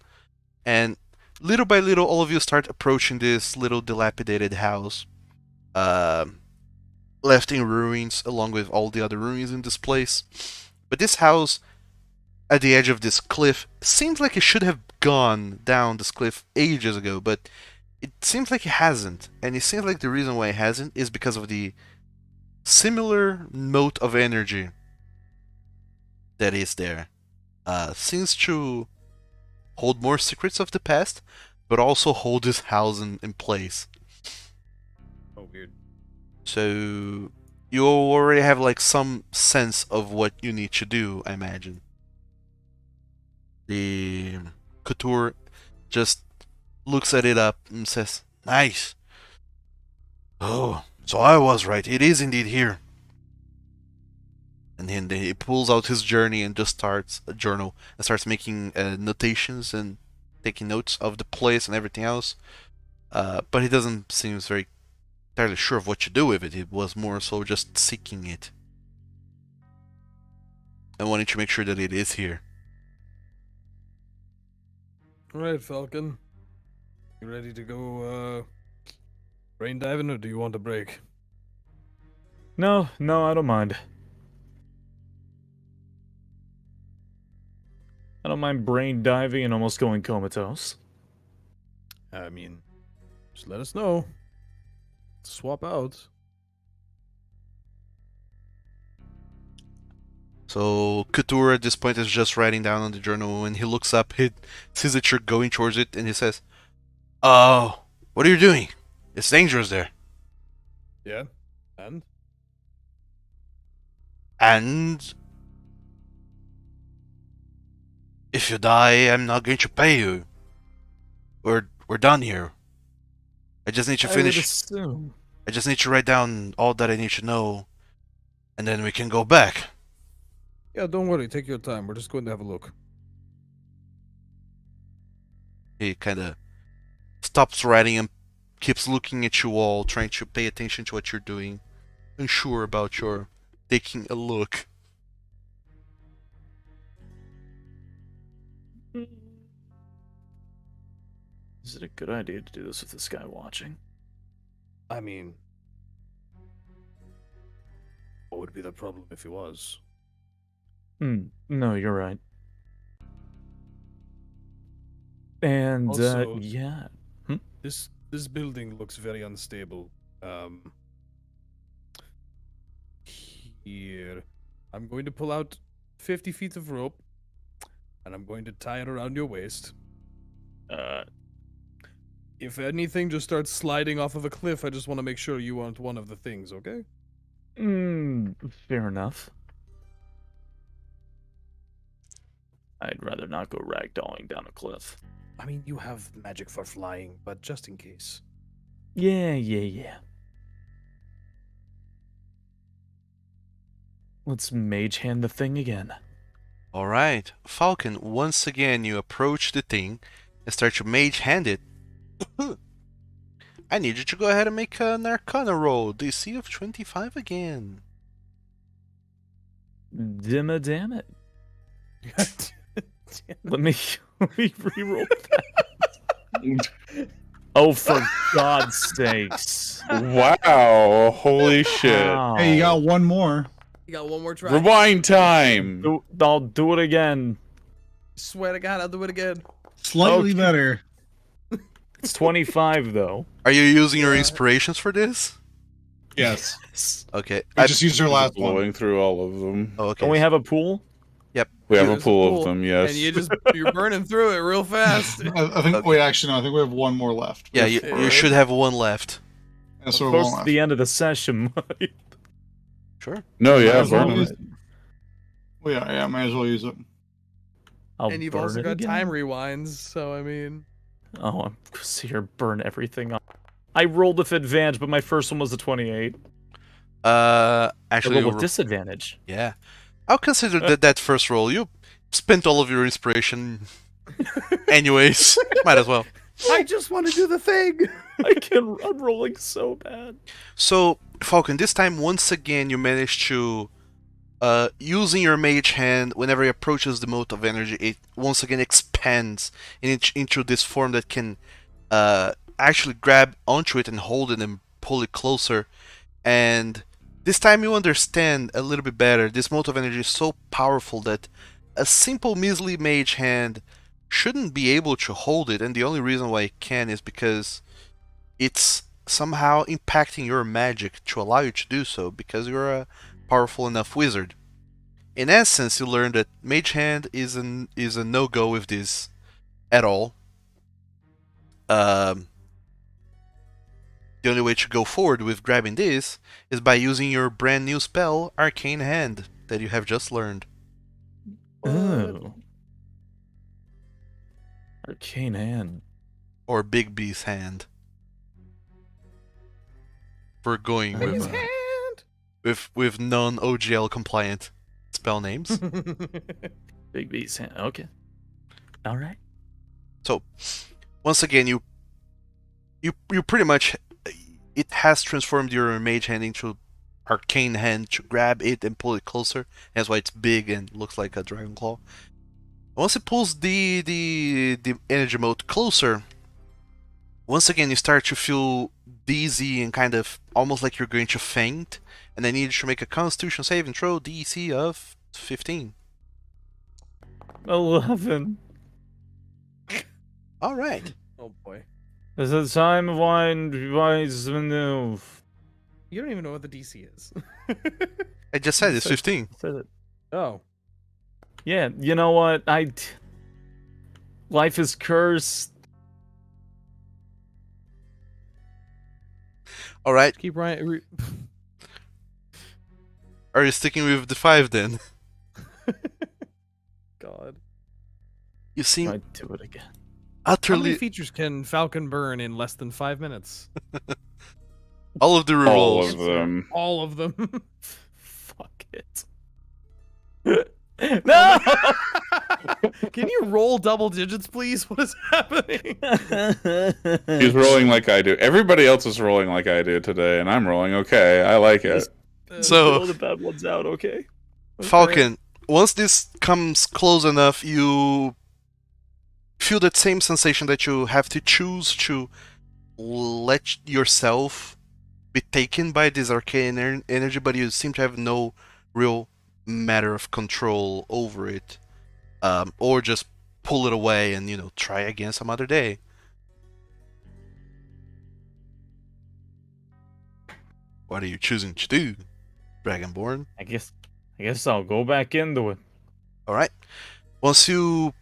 And little by little, all of you start approaching this little dilapidated house, left in ruins, along with all the other ruins in this place. But this house, at the edge of this cliff, seems like it should have gone down this cliff ages ago, but it seems like it hasn't. And it seems like the reason why it hasn't is because of the similar mote of energy that is there. Seems to hold more secrets of the past, but also hold this house in place. Oh, weird. So you already have like some sense of what you need to do, I imagine. The Couture just looks at it up and says, "Nice. Oh, so I was right. It is indeed here." And then he pulls out his journey and just starts a journal and starts making notations and taking notes of the place and everything else. But he doesn't seem very entirely sure of what to do with it. It was more so just seeking it and wanting to make sure that it is here. Alright, Falcon. You ready to go, rain diving, or do you want a break? No, I don't mind. I don't mind brain diving and almost going comatose. I mean, just let us know. Swap out. So Couture at this point is just writing down on the journal. When he looks up, he sees that you're going towards it, and he says, "Oh, what are you doing? It's dangerous there." Yeah? And? And if you die, I'm not going to pay you. We're done here. I just need to I would finish. assume. I just need to write down all that I need to know, and then we can go back. Yeah, don't worry. Take your time. We're just going to have a look. He kind of stops writing and keeps looking at you all, trying to pay attention to what you're doing, unsure about your taking a look. Is it a good idea to do this with this guy watching? I mean, what would be the problem if he was? No, you're right. And Also- yeah. This building looks very unstable. Here, I'm going to pull out 50 feet of rope, and I'm going to tie it around your waist. If anything just starts sliding off of a cliff, I just want to make sure you aren't one of the things, okay? Fair enough. I'd rather not go ragdolling down a cliff. I mean, you have magic for flying, but just in case. Yeah. Let's mage hand the thing again. Alright, Falcon, once again you approach the thing and start to mage hand it. I need you to go ahead and make an Arcana roll. DC of 25 again. Damn it. Let me reroll that. Oh, for God's sakes. Wow! Holy shit! Wow. Hey, you got one more. You got one more try. Rewind time! I'll do it again. Swear to God, I'll do it again. Slightly Okay. better. It's 25, though. Are you using your inspirations for this? Yes. Okay. I just used your last Blowing one. through all of them. Oh, okay. Don't we have a pool? We have a There's pool of them, yes. And you're burning through it real fast. I think. Wait, actually, no. I think we have one more left. Yeah, you should have one left. That's what Close one to left. the end of the session. Sure. No, Might yeah, as well burn use it. Well, yeah, might as well use it. I'll And you've burn also it got again. time rewinds, so I mean. Oh, I'm see here burn everything up. I rolled with advantage, but my first one was a 28. I Actually, rolled with disadvantage. yeah. I'll consider that first roll. You spent all of your inspiration anyways. Might as well. I just want to do the thing! I'm rolling so bad. So, Falcon, this time, once again, you manage to, using your mage hand, whenever it approaches the mote of energy, it once again expands into this form that can actually grab onto it and hold it and pull it closer. And this time you understand a little bit better. This mote of energy is so powerful that a simple measly mage hand shouldn't be able to hold it, and the only reason why it can is because it's somehow impacting your magic to allow you to do so, because you're a powerful enough wizard. In essence, you learn that Mage Hand is a no-go with this at all. The only way to go forward with grabbing this is by using your brand new spell, Arcane Hand, that you have just learned. Oh. Arcane hand. Or Big B's Hand. For going His with hand! with non-OGL compliant spell names. Big B's hand. Okay. Alright. So, once again, you pretty much, it has transformed your mage hand into arcane hand to grab it and pull it closer. That's why it's big and looks like a dragon claw. Once it pulls the energy mode closer, once again you start to feel dizzy and kind of almost like you're going to faint. And I need you to make a Constitution saving throw, DC of 15. 11. All right. Oh boy. Is it time of wine wise move? You don't even know what the DC is. I just said it's 15. Said it. Oh. Yeah, you know what? Life is cursed. All right. Keep Ryan. Are you sticking with the 5 then? God. You seem Might do it again. How many utterly features can Falcon burn in less than 5 minutes? all of the All rerolls. of them. All of them. Fuck it. No! Can you roll double digits, please? What is happening? He's rolling like I do. Everybody else is rolling like I do today, and I'm rolling okay. I like it. So- all the bad ones out, okay? Falcon, once this comes close enough, you feel that same sensation that you have to choose to let yourself be taken by this arcane energy, but you seem to have no real matter of control over it, or just pull it away and try again some other day. What are you choosing to do, Dragonborn? I guess I'll go back into it. All right. Once you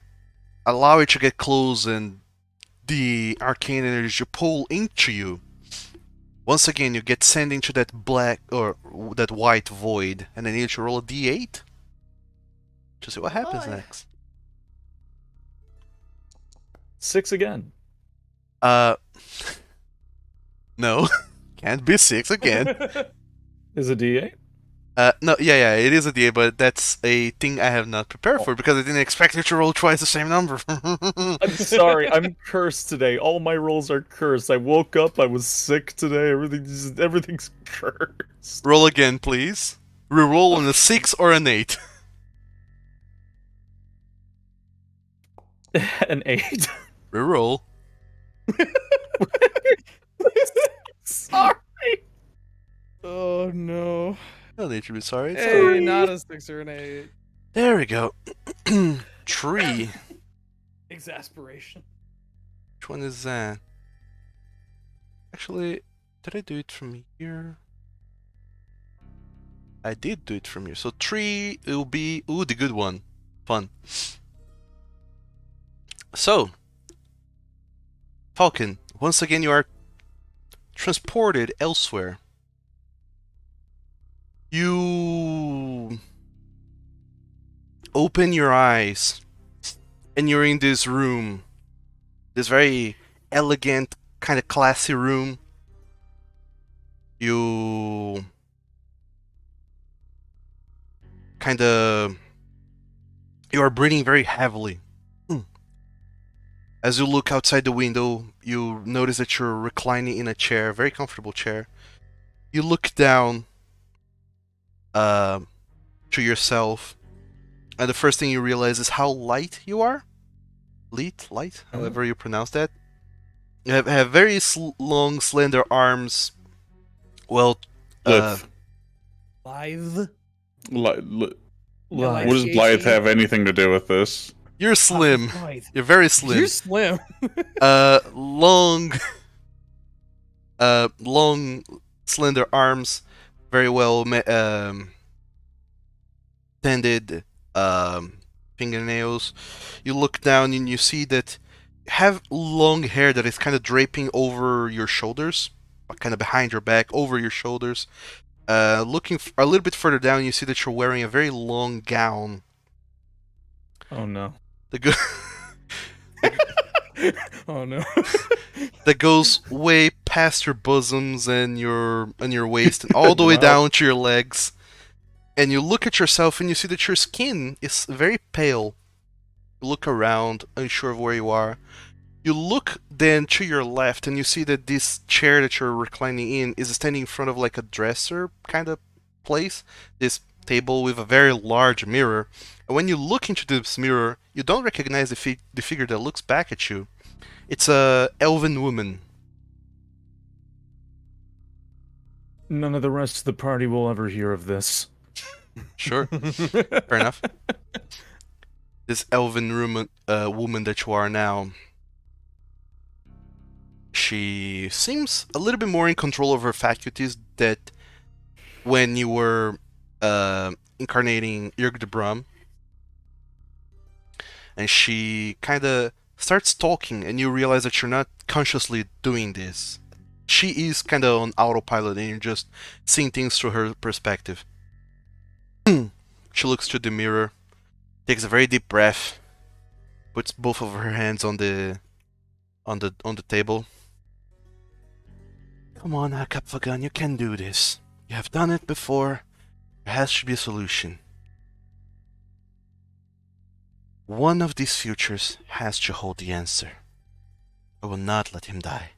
allow it to get close and the arcane energy pull into you, once again you get sent into that black or that white void, and I need you to roll a d8 to see what happens next. 6 again. No, can't be 6 again. Is it D8? No, yeah, it is a D8, but that's a thing I have not prepared for because I didn't expect you to roll twice the same number. I'm sorry, I'm cursed today. All my rolls are cursed. I woke up, I was sick today. Everything's cursed. Roll again, please. Reroll on a 6 or an 8. An 8. Reroll. Sorry. Oh no. No need to be sorry. It's Hey, fine. not a 6 or an 8. There we go. Tree. Exasperation. Which one is that? Actually, did I do it from here? I did do it from here. So tree, it will be the good one. Fun. So, Falcon, once again you are transported elsewhere. You open your eyes and you're in this room. This very elegant, kind of classy room. You are breathing very heavily. As you look outside the window, you notice that you're reclining in a chair, very comfortable chair. You look down to yourself, and the first thing you realize is how light you are. Light, however you pronounce that. You have very long, slender arms. Well, Lith. Lithe? What like does THE? Blythe have anything to do with this? you're slim. Lithe. You're very slim. You're slim. Long, long, slender arms, very well tended fingernails. You look down and you see that you have long hair that is kind of draping over your shoulders, kind of behind your back, over your shoulders. Looking a little bit further down, you see that you're wearing a very long gown. Oh no. The go- Oh no. that goes way past your bosoms and your waist and all the way Wow. down to your legs. And you look at yourself and you see that your skin is very pale. You look around, unsure of where you are. You look then to your left and you see that this chair that you're reclining in is standing in front of like a dresser kind of place. This table with a very large mirror. And when you look into this mirror, you don't recognize the figure that looks back at you. It's a elven woman. None of the rest of the party will ever hear of this. Sure, fair enough. This elven woman that you are now, she seems a little bit more in control of her faculties that when you were incarnating Irg de Brum. And she kind of starts talking, and you realize that you're not consciously doing this. She is kind of on autopilot, and you're just seeing things through her perspective. She looks through the mirror, takes a very deep breath, puts both of her hands on the table. Come on, Akapvagan, you can do this. You have done it before. There has to be a solution. One of these futures has to hold the answer. I will not let him die.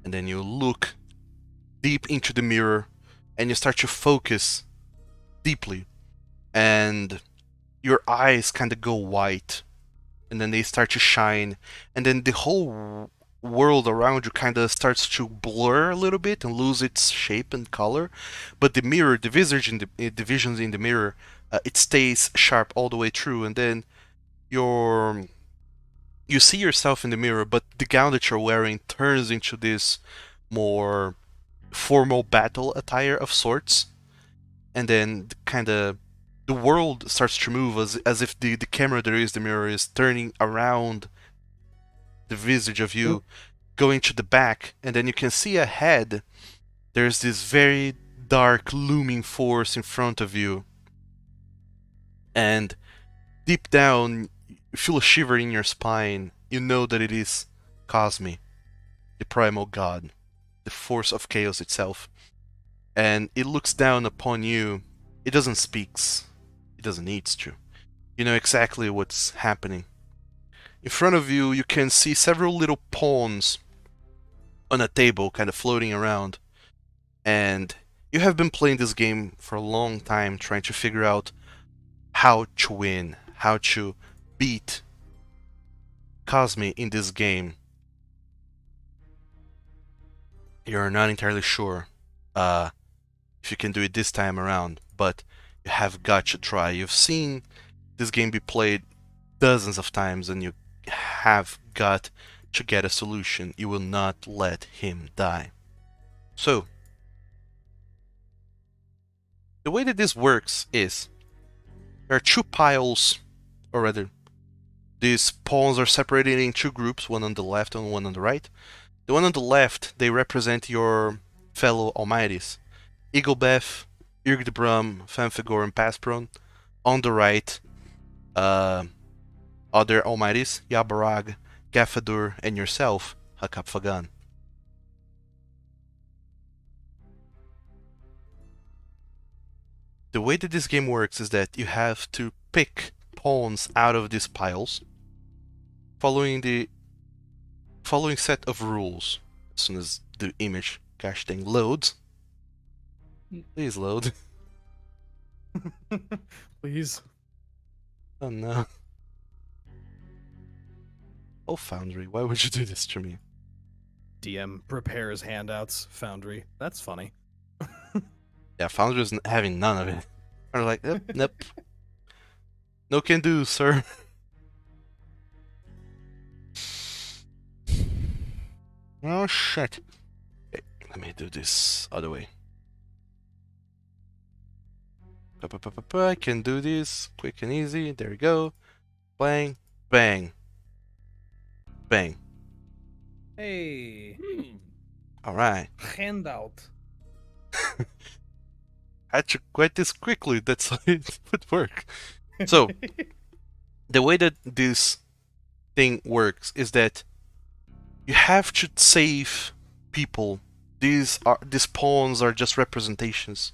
And then you look deep into the mirror and you start to focus deeply. And your eyes kind of go white. And then they start to shine. And then the whole world around you kind of starts to blur a little bit and lose its shape and color, but the mirror, the visions in the mirror, it stays sharp all the way through, and then you see yourself in the mirror, but the gown that you're wearing turns into this more formal battle attire of sorts, and then the world starts to move as if the camera there is the mirror is turning around the visage of you, going to the back, and then you can see ahead there's this very dark looming force in front of you, and deep down you feel a shiver in your spine. You know that it is Cosme, the primal god, the force of chaos itself, and it looks down upon you. It doesn't speak. It doesn't need to. You know exactly what's happening. In front of you, you can see several little pawns on a table kind of floating around, and you have been playing this game for a long time, trying to figure out how to win, how to beat Cosme in this game. You're not entirely sure if you can do it this time around, but you have got to try. You've seen this game be played dozens of times, and you have got to get a solution. You will not let him die. So, the way that this works is there are two piles, or rather, these pawns are separated in two groups, one on the left and one on the right. The one on the left, they represent your fellow almighties. Eaglebeth, Irgdebrum, Fanfigor, and Paspron. On the right, other almighties, Yabarag, Gafadur, and yourself, Hakapfagan. The way that this game works is that you have to pick pawns out of these piles, following the following set of rules. As soon as the image cache thing loads, please load. Please. Oh no. Oh, Foundry, why would you do this to me? DM prepares handouts. Foundry. That's funny. Yeah, Foundry's having none of it. They're like, nope. No can do, sir. Oh shit. Okay, let me do this other way. I can do this quick and easy. There we go. Bang, bang, bang. Hey. Alright. Handout. Had to quit this quickly, that's how it would work. So, the way that this thing works is that you have to save people. These pawns are just representations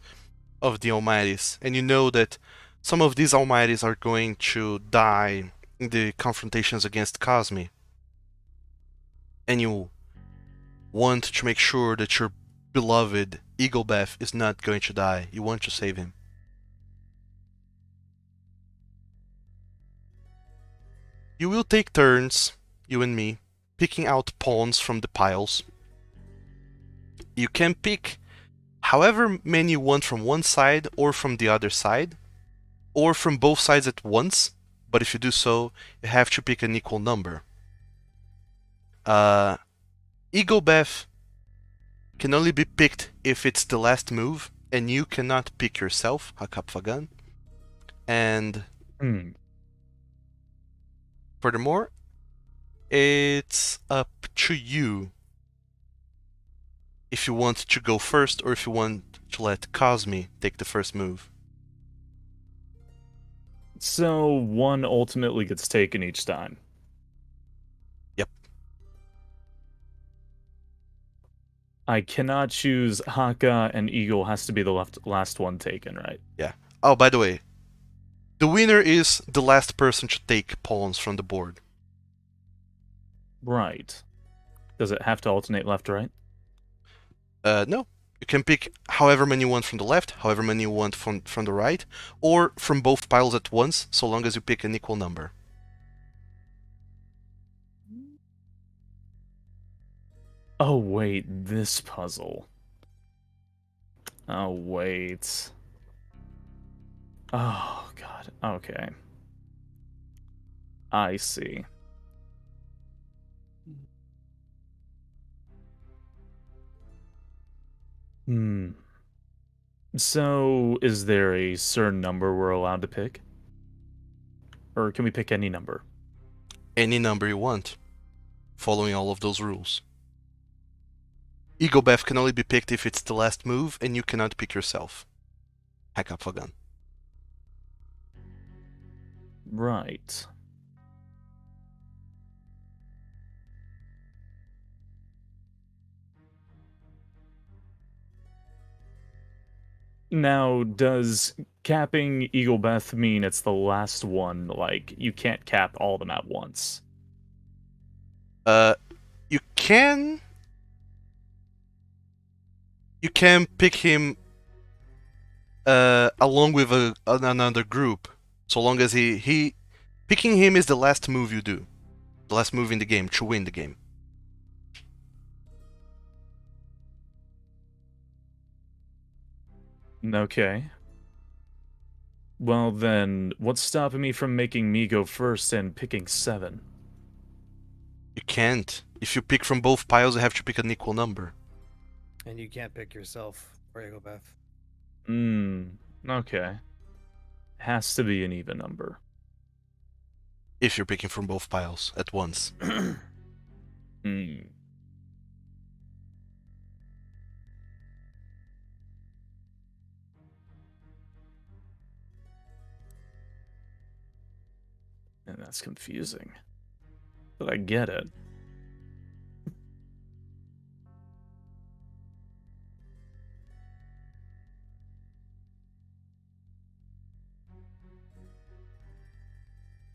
of the almighties, and you know that some of these almighties are going to die in the confrontations against Cosme, and you want to make sure that your beloved Eaglebeth is not going to die. You want to save him. You will take turns, you and me, picking out pawns from the piles. You can pick however many you want from one side or from the other side, or from both sides at once, but if you do so, you have to pick an equal number. Eaglebeth can only be picked if it's the last move, and you cannot pick yourself, Hakapfagan. And furthermore, it's up to you if you want to go first or if you want to let Cosme take the first move. So one ultimately gets taken each time. Yep. I cannot choose Haka, and Eagle has to be the last one taken, right? Yeah. Oh, by the way, the winner is the last person to take pawns from the board. Right. Does it have to alternate left to right? No. You can pick however many you want from the left, however many you want from the right, or from both piles at once, so long as you pick an equal number. Oh, wait, this puzzle. Oh, wait. Oh, God. Okay. I see. Hmm. So, is there a certain number we're allowed to pick? Or can we pick any number? Any number you want, following all of those rules. Ego Bath can only be picked if it's the last move, and you cannot pick yourself. Hack up a gun. Right. Now, does capping Eagle Beth mean it's the last one? Like, you can't cap all of them at once? You can pick him along with another group, so long as he picking him is the last move you do, the last move in the game to win the game. Okay. Well then, what's stopping me from making me go first and picking 7? You can't. If you pick from both piles, you have to pick an equal number. And you can't pick yourself or Eaglebath. Okay. Has to be an even number. If you're picking from both piles at once. Hmm. And that's confusing. But I get it.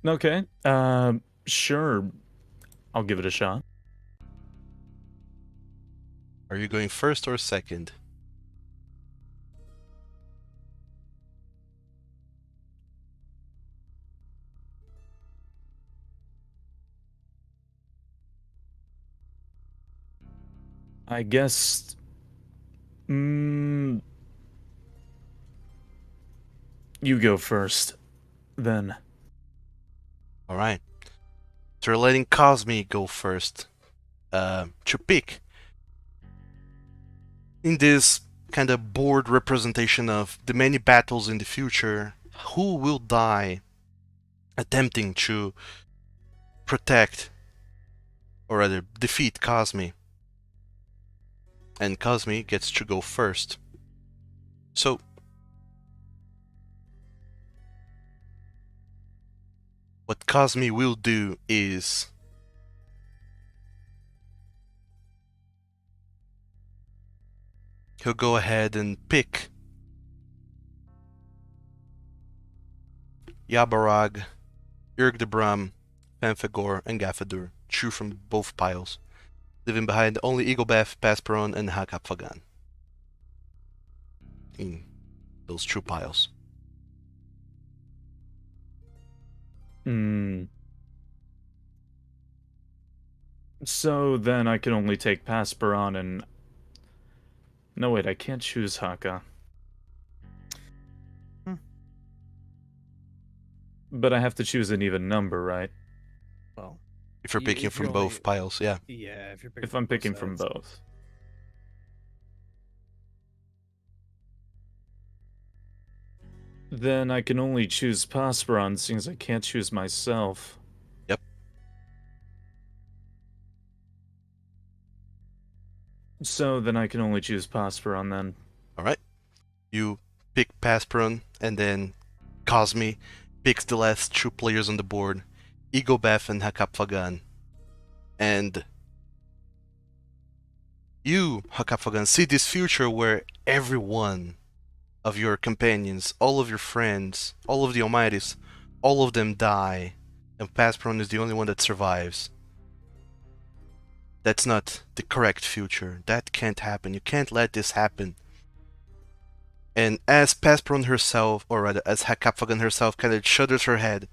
Okay. Sure. I'll give it a shot. Are you going first or second? I guess. You go first, then. Alright. So you're letting Cosme go first. To pick. In this kind of board representation of the many battles in the future, who will die attempting to protect, or rather defeat Cosme? And Cosme gets to go first. So, what Cosme will do is he'll go ahead and pick Yabarag, Irgdebram, Pamphagor, and Gaffadur. Two from both piles, leaving behind only Eaglebath, Pasperon, and Hakapfagan in those 2 piles. So then I can only take Pasperon and... No, wait, I can't choose Haka. But I have to choose an even number, right? Well, If you're picking if from you're both only- piles, yeah. yeah, if you're picking If I'm both picking from sides. both. Then I can only choose Pasperon, since I can't choose myself. Yep. So then I can only choose Pasperon then. Alright. You pick Pasperon, and then Cosme picks the last 2 players on the board, Eaglebath and Hakapfagan. And you, Hakapfagan, see this future where every one of your companions, all of your friends, all of the Almighties, all of them die, and Pasperon is the only one that survives. That's not the correct future. That can't happen. You can't let this happen. And as Pasperon herself, or rather as Hakapfagan herself, kind of shudders her head,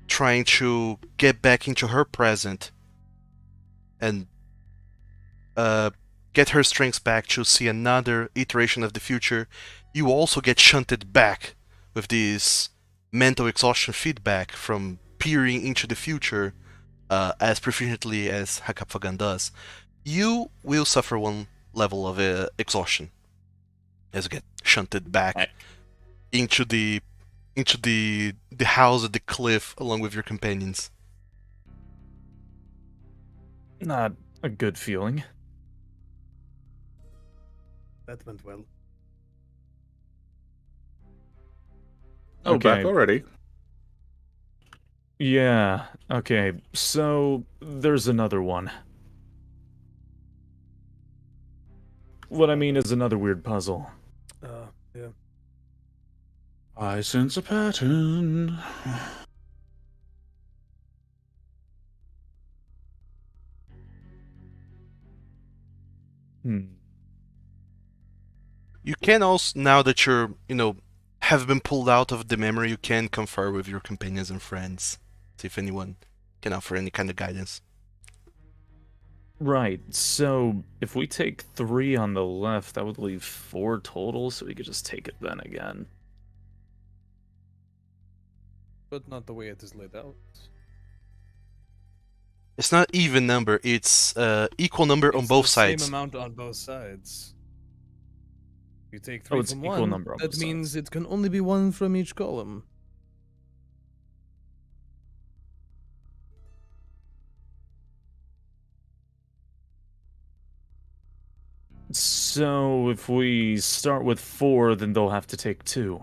trying to get back into her present, and get her strength back to see another iteration of the future, you also get shunted back with this mental exhaustion feedback from peering into the future as proficiently as Hakapfagan does. You will suffer one level of exhaustion as you get shunted back into the house at the cliff along with your companions. Not a good feeling. That went well. Oh, back Okay. already. Yeah, okay. So, there's another one. What I mean is another weird puzzle. Yeah. I sense a pattern. Hmm. You can also, now that you're, have been pulled out of the memory, you can confer with your companions and friends. See if anyone can offer any kind of guidance. Right, so if we take 3 on the left, that would leave 4 total, so we could just take it then again. But not the way it is laid out. It's not even number, it's equal number on It's both the sides. Same amount on both sides. You take Oh, 3 it's from equal one. number on That both means sides. it can only be 1 from each column. So if we start with 4, then they'll have to take 2.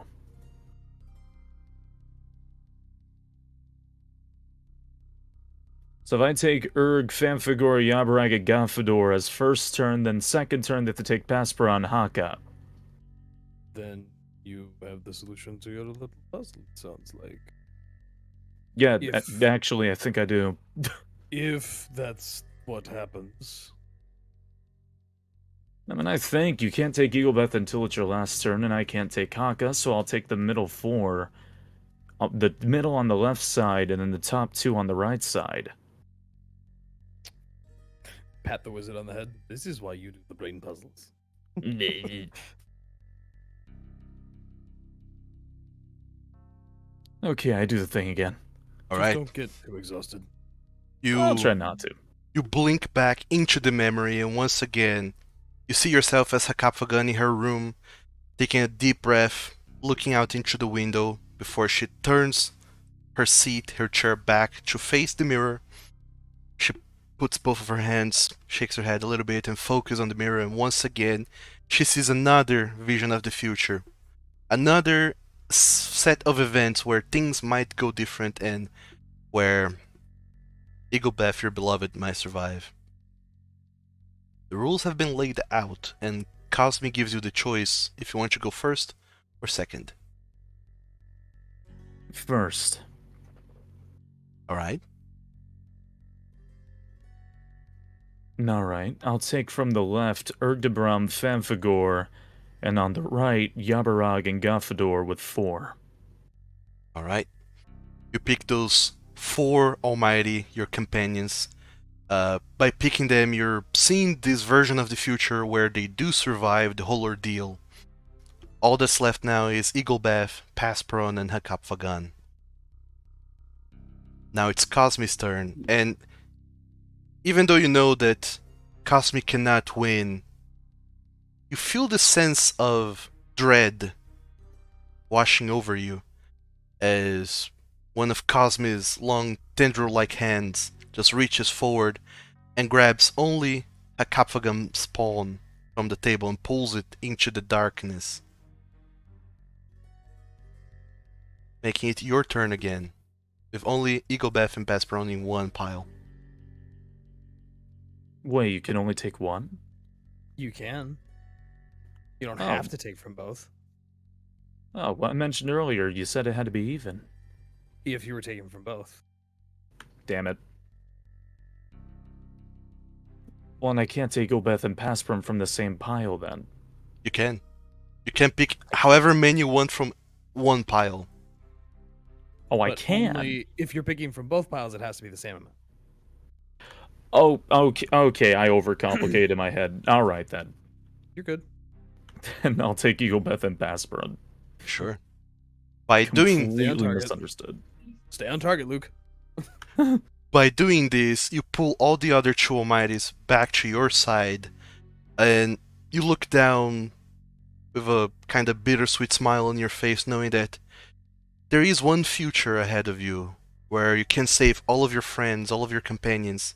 So if I take Urg, Famfigor, Yabarag, Gafador as first turn, then second turn they have to take Pasperon, Haka. Then you have the solution to your little puzzle, it sounds like. Yeah, If- actually, I think I do. If that's what happens. I mean, I think you can't take Eaglebeth until it's your last turn, and I can't take Haka, so I'll take the middle 4. The middle on the left side, and then the top 2 on the right side. Pat the wizard on the head. This is why you do the brain puzzles. Okay, I do the thing again. All Just right. don't get too exhausted. I'll try not to. You blink back into the memory, and once again, you see yourself as Hakapfagan in her room, taking a deep breath, looking out into the window before she turns her seat, her chair back to face the mirror. She puts both of her hands, shakes her head a little bit, and focuses on the mirror, and once again, she sees another vision of the future. Another set of events where things might go different and where Eaglebeth, your beloved, might survive. The rules have been laid out, and Cosme gives you the choice if you want to go first or second. First. Alright? Alright, I'll take from the left Ergdebram, Famfigor, and on the right, Yabarag and Gafador with 4. Alright. You pick those 4 almighty, your companions. By picking them, you're seeing this version of the future where they do survive the whole ordeal. All that's left now is Eaglebeth, Pasperon, and Hakapfagan. Now it's Cosme's turn, and even though you know that Cosme cannot win, you feel the sense of dread washing over you as one of Cosme's long tendril-like hands just reaches forward and grabs only Hakapfagan's pawn from the table and pulls it into the darkness, making it your turn again, with only Eaglebeth and Pasperon in one pile. Wait, you can only take 1? You can. You don't Oh. have to take from both. Oh, well, I mentioned earlier, you said it had to be even. If you were taking from both. Damn it. Well, and I can't take Eaglebeth and Pasperon from the same pile then. You can. You can pick however many you want from one pile. Oh, I But can. only if you're picking from both piles, it has to be the same amount. Oh, okay, I overcomplicated in my head. Alright then. You're good. Then I'll take Eaglebeth and Basperon. Sure. By doing Completely target. misunderstood. Stay on target, Luke. by doing this, you pull all the other two Almighties back to your side, and you look down with a kind of bittersweet smile on your face, knowing that there is one future ahead of you where you can save all of your friends, all of your companions.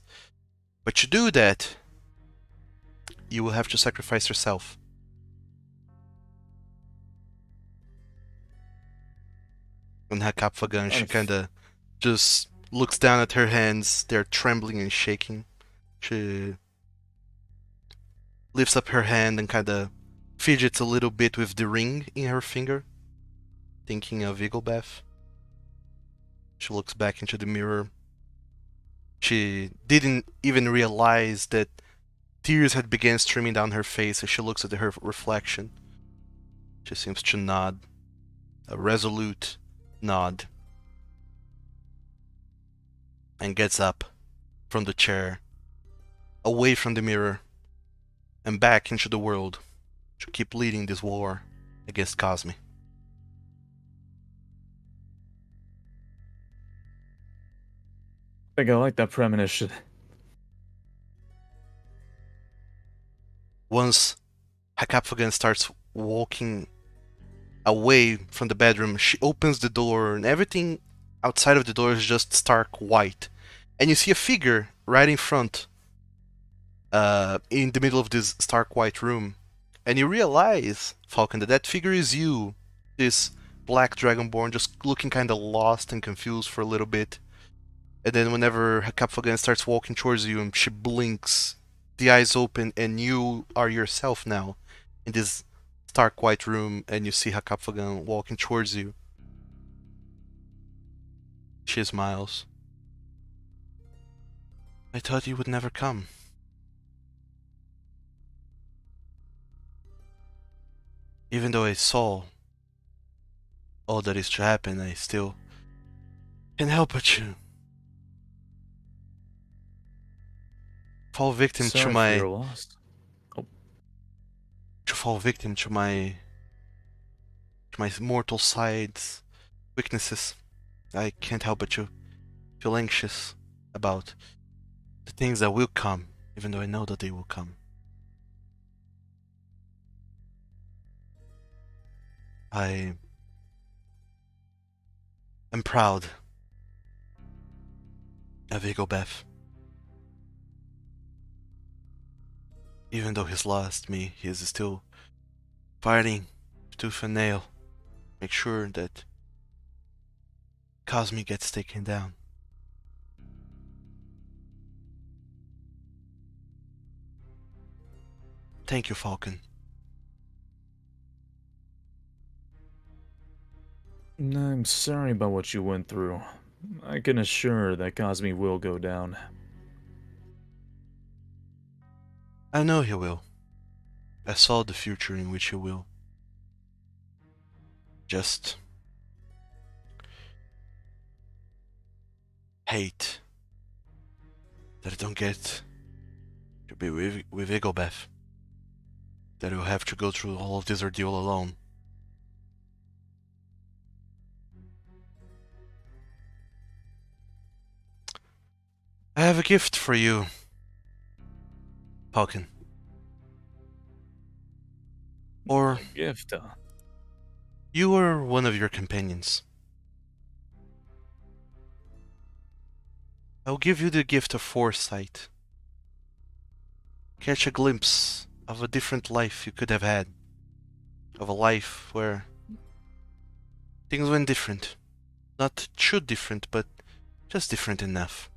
But to do that, you will have to sacrifice yourself. And Hakapfagan, she kinda just looks down at her hands, they're trembling and shaking. She lifts up her hand and kinda fidgets a little bit with the ring in her finger, thinking of Eaglebeth. She looks back into the mirror. She didn't even realize that tears had begun streaming down her face as she looks at her reflection. She seems to nod, a resolute nod, and gets up from the chair, away from the mirror, and back into the world to keep leading this war against Cosme. I think I like that premonition. Once Hakapfagan starts walking away from the bedroom, she opens the door, and everything outside of the door is just stark white. And you see a figure right in front, in the middle of this stark white room. And you realize, Falcon, that that figure is you, this black dragonborn, just looking kind of lost and confused for a little bit. And then whenever Hakapfagan starts walking towards you, and she blinks, the eyes open, and you are yourself now in this stark white room, and you see Hakapfagan walking towards you. She smiles. I thought you would never come. Even though I saw all that is to happen, I still can't help but you. Fall victim Sorry to for my your loss. to fall victim to my mortal side's weaknesses. I can't help but to feel anxious about the things that will come, even though I know that they will come. I am proud of Eaglebeth. Even though he's lost me, he is still fighting tooth and nail. Make sure that Cosme gets taken down. Thank you, Falcon. I'm sorry about what you went through. I can assure that Cosme will go down. I know he will. I saw the future in which he will. Just hate that I don't get to be with Eaglebeth. That he'll have to go through all of this ordeal alone. I have a gift for you, Falcon. Or Gift, you or one of your companions. I'll give you the gift of foresight. Catch a glimpse of a different life you could have had. Of a life where things went different. Not too different, but just different enough.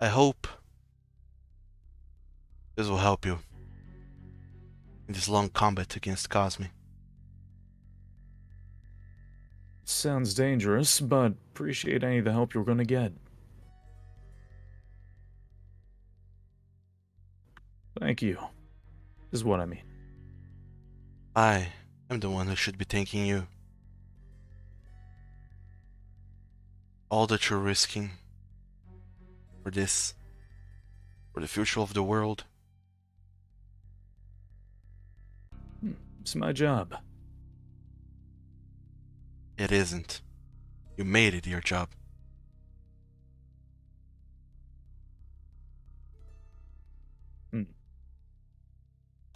I hope this will help you in this long combat against Cosme. sounds dangerous, but appreciate any of the help you're gonna get. Thank you, is what I mean. I am the one who should be thanking you. All that you're risking for this for the future of the world. It's my job. It isn't. You made it your job. Hmm.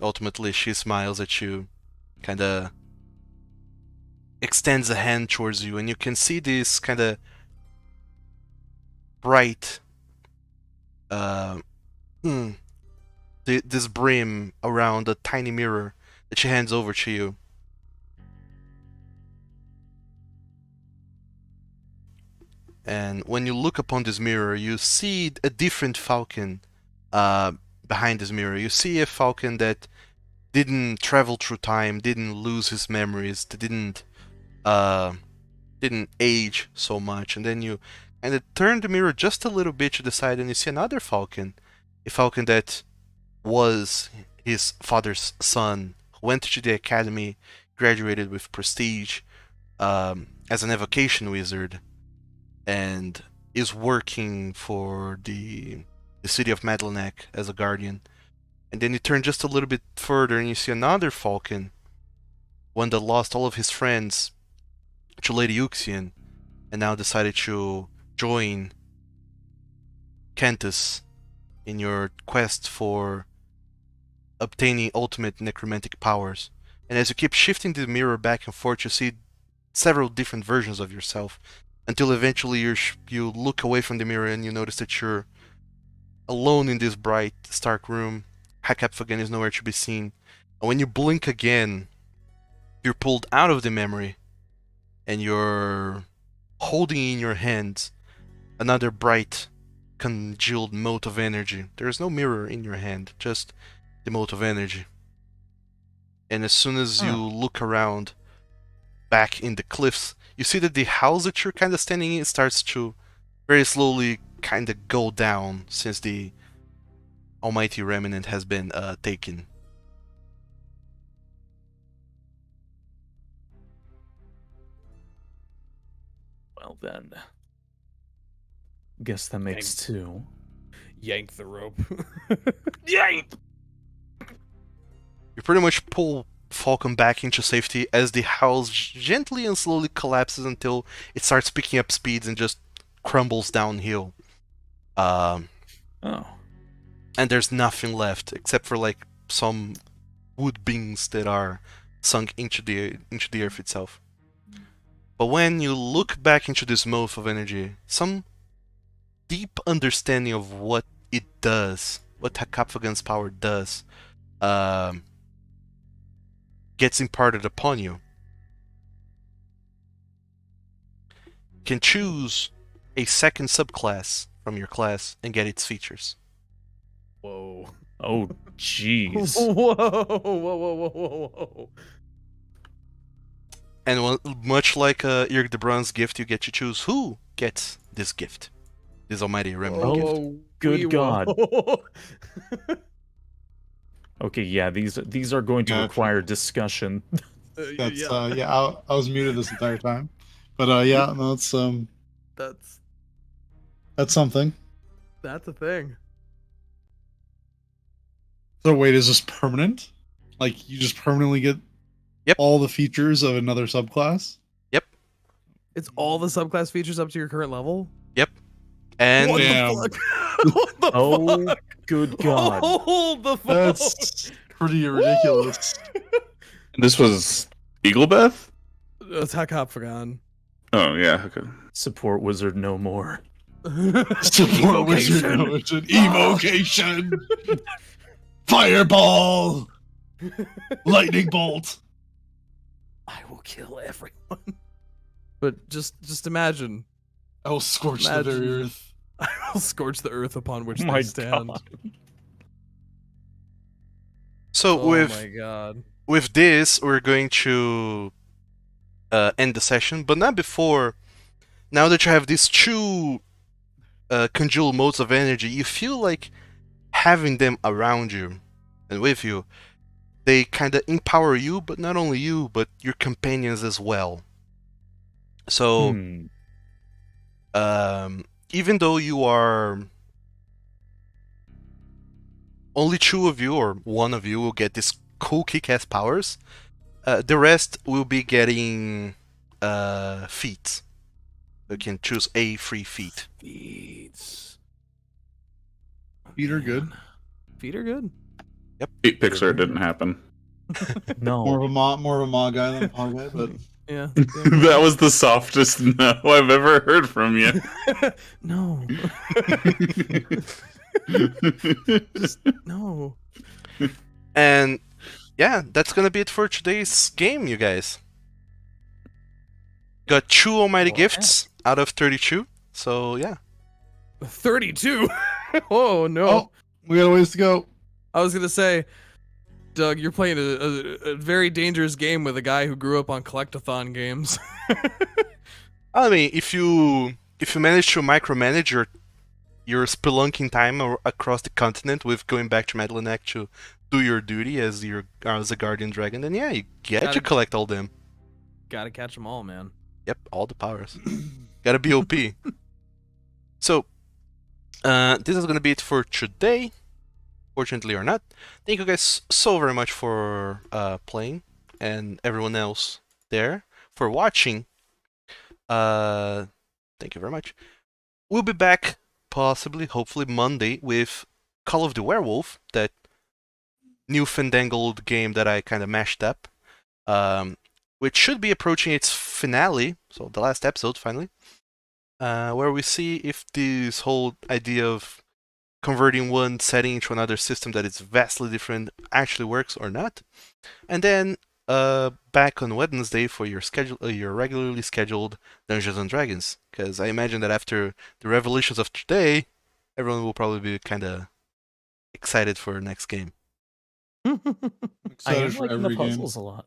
Ultimately, she smiles at you, kinda extends a hand towards you, and you can see this kinda bright, uh, mm, this brim around a tiny mirror that she hands over to you. And when you look upon this mirror, you see a different falcon behind this mirror. You see a falcon that didn't travel through time, didn't lose his memories, uh, didn't age so much. And then you kind of turn the mirror just a little bit to the side, and you see another falcon, a falcon that was his father's son, who went to the academy, graduated with prestige as an evocation wizard, and is working for the city of Madlenac as a guardian. And then you turn just a little bit further and you see another falcon, one that lost all of his friends to Lady Uxian, and now decided to join Cantus in your quest for obtaining ultimate necromantic powers. And as you keep shifting the mirror back and forth, you see several different versions of yourself, until eventually you look away from the mirror and you notice that you're alone in this bright, stark room. Hakapfagan is nowhere to be seen. And when you blink again, you're pulled out of the memory, and you're holding in your hands another bright, congealed mote of energy. There is no mirror in your hand, just the mote of energy. And as soon as you look around, back in the cliffs, you see that the house that you're kind of standing in starts to very slowly kind of go down since the almighty remnant has been taken. Well then. Guess that makes two. Yank the rope. Yank! You pretty much pull Falcon back into safety as the house gently and slowly collapses until it starts picking up speeds and just crumbles downhill. Oh. And there's nothing left except for like some wood beams that are sunk into the earth itself. But when you look back into this mote of energy, some deep understanding of what it does, what Hakapfagan's power does, gets imparted upon you. You can choose a second subclass from your class and get its features. Whoa. Oh, jeez. Whoa, whoa, whoa, whoa, whoa, whoa. And much like Irk de Brun's gift, you get to choose who gets this gift. This almighty remnant Oh, gift. Whoa, good God. whoa. Okay, yeah, these are going to Gotcha. require discussion. That's yeah, I was muted this entire time, but yeah, no, that's something. that's a thing. So wait, is this permanent? Like you just permanently get Yep. all the features of another subclass? It's all the subclass features up to your current level. And What Damn. the fuck? What the Oh, fuck? good God. Hold the fuck. That's pretty ridiculous. This was Eaglebeth? Attack Hopfagon. Oh, yeah, okay. Support wizard no more. Support wizard Evocation. evocation. Fireball. Lightning bolt. I will kill everyone. But just imagine. I will scorch the very Imagine- earth. I will scorch the earth upon which Oh they my stand. God. so Oh with my god. with this, we're going to end the session, but not before. Now that you have these two congealed modes of energy, you feel like having them around you and with you, they kind of empower you, but not only you, but your companions as well. So, even though you are only 2 of you or 1 of you will get this cool kick-ass powers. The rest will be getting feats. You can choose a free feat. Feet. Feet are good. Feet are good. Feet Pixar didn't happen. No. More of a ma guy than a paw guy, but Yeah. That was the softest no I've ever heard from you. No. Just no. And yeah, that's gonna be it for today's game, you guys. Got 2 almighty Wow. gifts out of 32. So yeah. 32. Oh no. oh, we got a ways to go. I was gonna say, Doug, you're playing a very dangerous game with a guy who grew up on collectathon games. I mean, if you manage to micromanage your spelunking time across the continent with going back to Madeleine to do your duty as a guardian dragon, then yeah, you get to Gotta- collect all them. Gotta catch them all, man. Yep, all the powers. Gotta be OP. So, this is gonna be it for today. Fortunately or not. Thank you guys so very much for playing, and everyone else there for watching. Thank you very much. We'll be back possibly, hopefully Monday with Call of the Werewolf, that new fandangled game that I kind of mashed up, which should be approaching its finale, so the last episode finally, where we see if this whole idea of converting one setting into another system that is vastly different actually works or not. And then back on Wednesday for your regularly scheduled Dungeons and Dragons, because I imagine that after the revelations of today, everyone will probably be kind of excited for next game. I Excited am for liking the every game. puzzles a lot.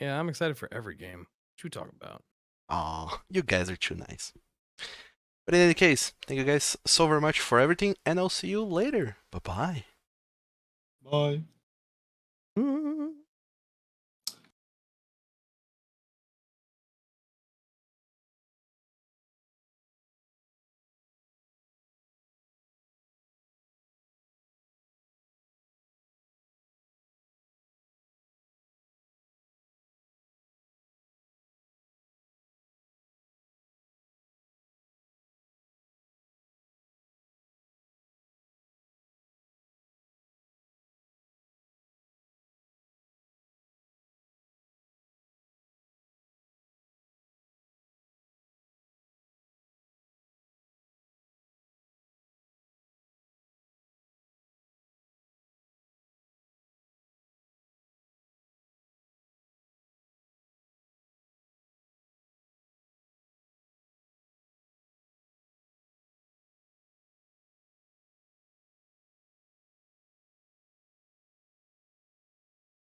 Yeah, I'm excited for every game. What you talking about? Aw, you guys are too nice. But in any case, thank you guys so very much for everything, and I'll see you later. Bye-bye. Bye.